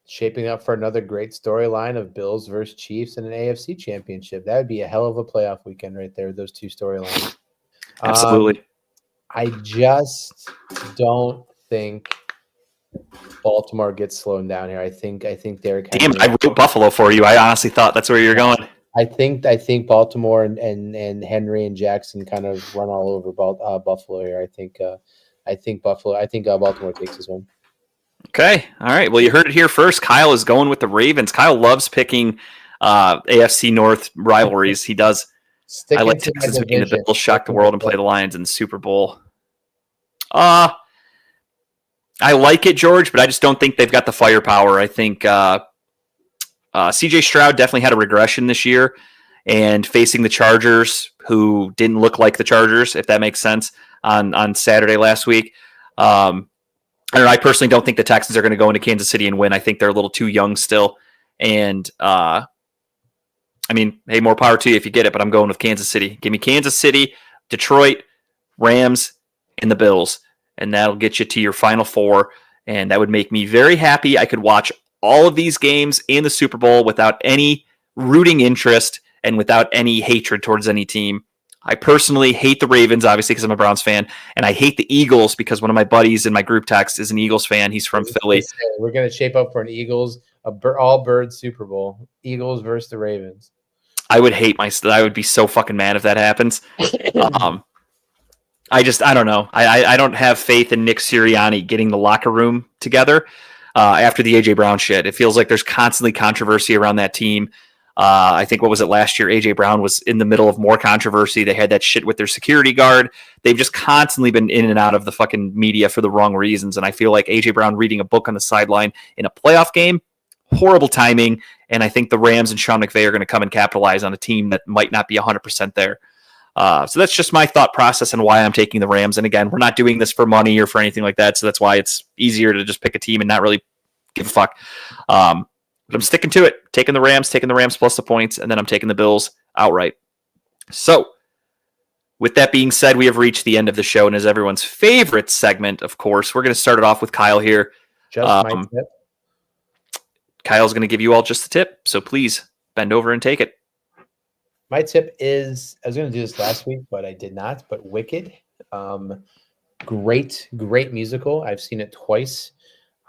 Shaping up for another great storyline of Bills versus Chiefs in an AFC championship. That would be a hell of a playoff weekend right there, those two storylines. Absolutely. I just don't think Baltimore gets slowed down here. I think Derrick Damn, Henry. I wrote Buffalo for you. I honestly thought that's where you're going. I think Baltimore and Henry and Jackson kind of run all over Buffalo here. I think Baltimore takes this one. Okay. All right. Well, you heard it here first. Kyle is going with the Ravens. Kyle loves picking AFC North rivalries. He does. I like Texans being the Bills, shock the world, and play the Lions in the Super Bowl. I like it, George, but I just don't think they've got the firepower. I think C.J. Stroud definitely had a regression this year, and facing the Chargers, who didn't look like the Chargers, if that makes sense, on Saturday last week. I don't know. I personally don't think the Texans are going to go into Kansas City and win. I think they're a little too young still. And, I mean, hey, more power to you if you get it, but I'm going with Kansas City. Give me Kansas City, Detroit, Rams, and the Bills. And that'll get you to your final four. And that would make me very happy. I could watch all of these games in the Super Bowl without any rooting interest and without any hatred towards any team. I personally hate the Ravens, obviously, because I'm a Browns fan, and I hate the Eagles because one of my buddies in my group text is an Eagles fan. He's from Philly. We're going to shape up for an Eagles, all-bird Super Bowl. Eagles versus the Ravens. I would be so fucking mad if that happens. I don't know. I don't have faith in Nick Sirianni getting the locker room together after the A.J. Brown shit. It feels like there's constantly controversy around that team. I think, what was it last year? A.J. Brown was in the middle of more controversy. They had that shit with their security guard. They've just constantly been in and out of the fucking media for the wrong reasons. And I feel like A.J. Brown reading a book on the sideline in a playoff game, horrible timing. And I think the Rams and Sean McVay are going to come and capitalize on a team that might not be 100% there. So that's just my thought process and why I'm taking the Rams. And again, we're not doing this for money or for anything like that. So that's why it's easier to just pick a team and not really give a fuck. But I'm sticking to it, taking the Rams plus the points, and then I'm taking the Bills outright. So, with that being said, we have reached the end of the show, and as everyone's favorite segment, of course, we're going to start it off with Kyle here. Just my tip. Kyle's going to give you all just the tip, so please bend over and take it. My tip is, I was going to do this last week, but I did not, but Wicked. Great musical. I've seen it twice.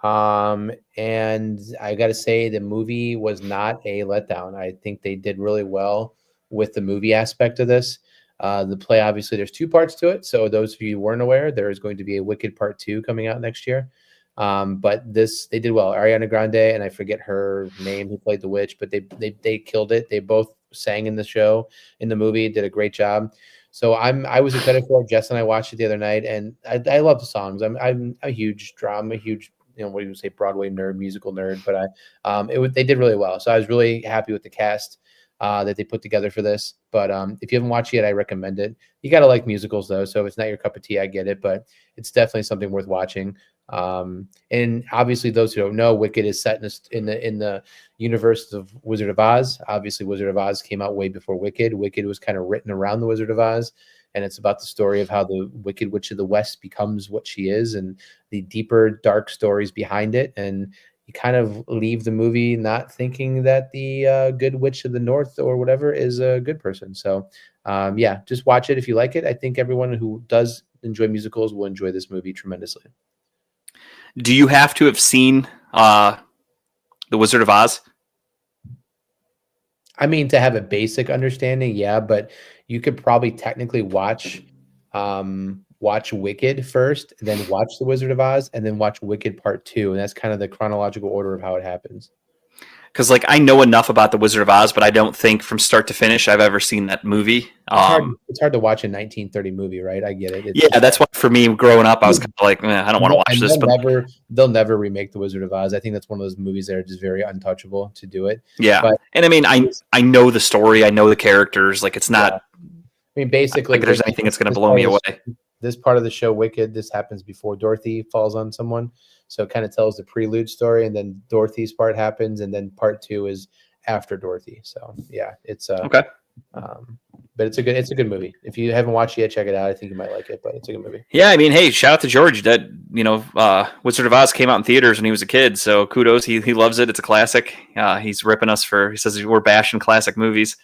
And I got to say, the movie was not a letdown. I think they did really well with the movie aspect of this. The play, obviously, there's two parts to it. So those of you who weren't aware, there is going to be a Wicked Part 2 coming out next year. But they did well. Ariana Grande, and I forget her name, who played the witch, but they killed it. They both sang in the movie, did a great job. So I was excited for it. Jess and I watched it the other night, and I love the songs. I'm a huge drama, huge, what do you say, Broadway nerd, musical nerd, but they did really well. So I was really happy with the cast that they put together for this. But if you haven't watched it yet, I recommend it. You got to like musicals though. So if it's not your cup of tea, I get it, but it's definitely something worth watching. And obviously those who don't know, Wicked is set in the universe of Wizard of Oz. Obviously Wizard of Oz came out way before Wicked. Wicked was kind of written around the Wizard of Oz. And it's about the story of how the Wicked Witch of the West becomes what she is and the deeper, dark stories behind it. And you kind of leave the movie not thinking that the good witch of the North or whatever is a good person. So, just watch it if you like it. I think everyone who does enjoy musicals will enjoy this movie tremendously. Do you have to have seen The Wizard of Oz? I mean, to have a basic understanding, yeah, but you could probably technically watch Wicked first, then watch The Wizard of Oz, and then watch Wicked Part 2, and that's kind of the chronological order of how it happens. Because like I know enough about the Wizard of Oz, but I don't think from start to finish I've ever seen that movie. It's hard to watch a 1930 movie, right? I get it. Yeah, that's why for me growing up, I was kind of like, I don't want to watch this. But they'll never remake The Wizard of Oz. I think that's one of those movies that are just very untouchable to do it. Yeah, but and I mean, I know the story, I know the characters. Like it's not. Yeah. I mean, basically, like there's anything that's going to blow me away. This part of the show, Wicked, this happens before Dorothy falls on someone. So it kind of tells the prelude story, and then Dorothy's part happens, and then part 2 is after Dorothy. So yeah, it's okay. But it's a good movie. If you haven't watched it yet, check it out. I think you might like it, but it's a good movie. Yeah, I mean, hey, shout out to George. That Wizard of Oz came out in theaters when he was a kid, so kudos. He loves it. It's a classic. He's ripping us he says we're bashing classic movies.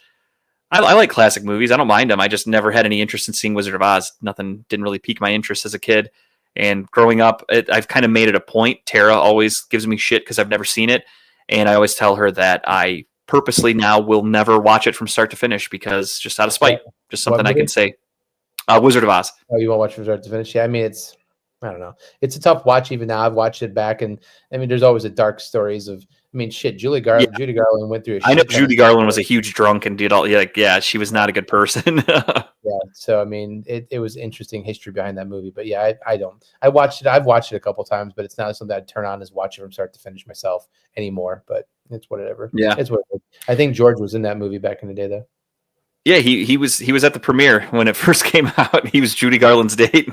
I like classic movies. I don't mind them. I just never had any interest in seeing Wizard of Oz. Nothing didn't really pique my interest as a kid. And growing up, I've kind of made it a point. Tara always gives me shit because I've never seen it. And I always tell her that I purposely now will never watch it from start to finish because just out of spite, just something I can say. Wizard of Oz. Oh, you won't watch from start to finish? Yeah, I mean, I don't know. It's a tough watch even now. I've watched it back, and I mean, there's always the dark stories of. I mean, shit. Judy Garland went through. I know Judy Garland was a huge drunk and did all. Yeah, she was not a good person. Yeah, so I mean, it was interesting history behind that movie. But yeah, I don't. I watched it. I've watched it a couple times, but it's not something I'd turn on as watch it from start to finish myself anymore. But it's whatever. Yeah, it's whatever. I think George was in that movie back in the day, though. Yeah, he was at the premiere when it first came out. He was Judy Garland's date.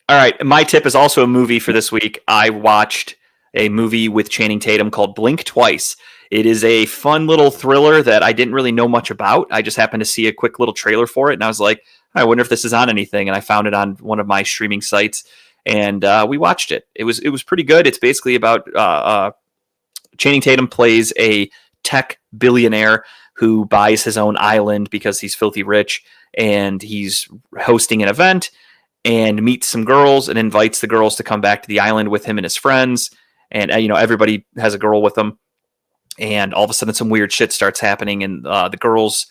All right, my tip is also a movie for this week. I watched a movie with Channing Tatum called Blink Twice. It is a fun little thriller that I didn't really know much about. I just happened to see a quick little trailer for it, and I was like, I wonder if this is on anything. And I found it on one of my streaming sites, and we watched it. It was pretty good. It's basically about Channing Tatum plays a tech billionaire who buys his own island because he's filthy rich, and he's hosting an event and meets some girls and invites the girls to come back to the island with him and his friends. And, everybody has a girl with them. And all of a sudden some weird shit starts happening. And the girls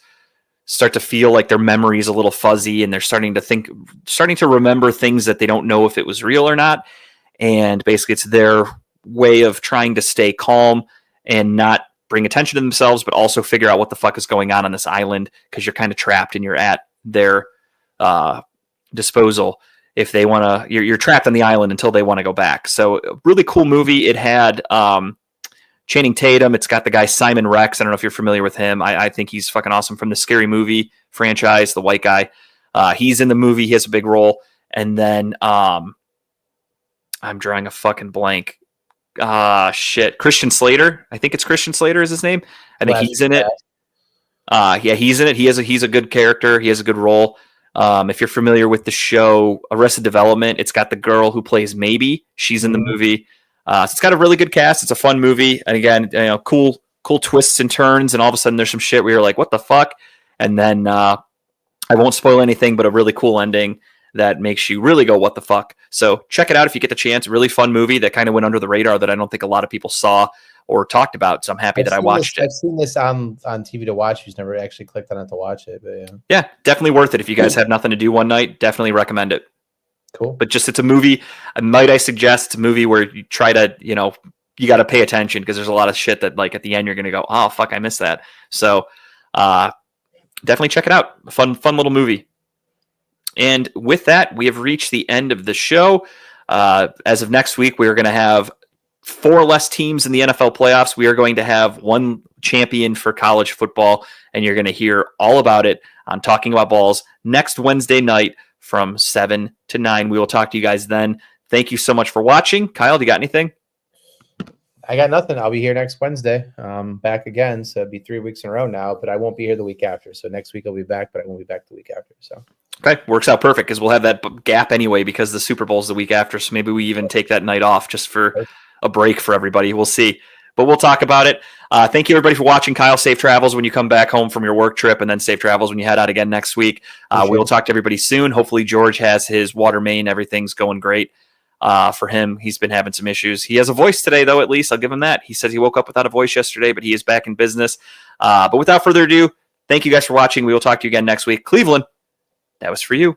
start to feel like their memory is a little fuzzy. And they're starting to remember things that they don't know if it was real or not. And basically it's their way of trying to stay calm and not bring attention to themselves, but also figure out what the fuck is going on this island. Cause you're kind of trapped and you're at their, disposal if they want to. You're trapped on the island until they want to go back. So really cool movie. It had Channing Tatum. It's got the guy Simon Rex. I don't know if you're familiar with him. I think he's fucking awesome from the Scary Movie franchise, the white guy. He's in the movie. He has a big role. And then I'm drawing a fucking blank. Christian Slater. I think it's Christian Slater is his name. I think he's in it. Yeah, he's in it. He's a good character. He has a good role. If you're familiar with the show Arrested Development, it's got the girl who plays Maybe. She's in the movie. So it's got a really good cast. It's a fun movie. And again, cool twists and turns. And all of a sudden there's some shit where you're like, what the fuck? And then I won't spoil anything, but a really cool ending that makes you really go, what the fuck? So check it out if you get the chance. Really fun movie that kind of went under the radar that I don't think a lot of people saw or talked about. So I'm happy that I watched it. I've seen this on TV to watch. Who's never actually clicked on it to watch it, but yeah, definitely worth it. If you guys have nothing to do one night, definitely recommend it. Cool. But just, it's a movie. Might I suggest it's a movie where you try to, you got to pay attention because there's a lot of shit that like at the end you're going to go, oh fuck, I missed that. So definitely check it out. A fun little movie. And with that, we have reached the end of the show. As of next week, we are going to have 4 less teams in the NFL playoffs. We are going to have 1 champion for college football, and you're going to hear all about it on Talking About Balls next Wednesday night from 7 to 9. We will talk to you guys then. Thank you so much for watching. Kyle, do you got anything? I got nothing. I'll be here next Wednesday. Back again, so it'll be 3 weeks in a row now, but I won't be here the week after. So next week I'll be back, but I won't be back the week after. So okay, works out perfect because we'll have that gap anyway because the Super Bowl's the week after. So maybe we even take that night off just for a break for everybody. We'll see, but we'll talk about it. Thank you everybody for watching. Kyle, safe travels when you come back home from your work trip, and then safe travels when you head out again next week. We will talk to everybody soon. Hopefully George has his water main. Everything's going great. for him. He's been having some issues. He has a voice today, though, at least. I'll give him that. He says he woke up without a voice yesterday, but he is back in business. But without further ado, thank you guys for watching. We will talk to you again next week. Cleveland, that was for you.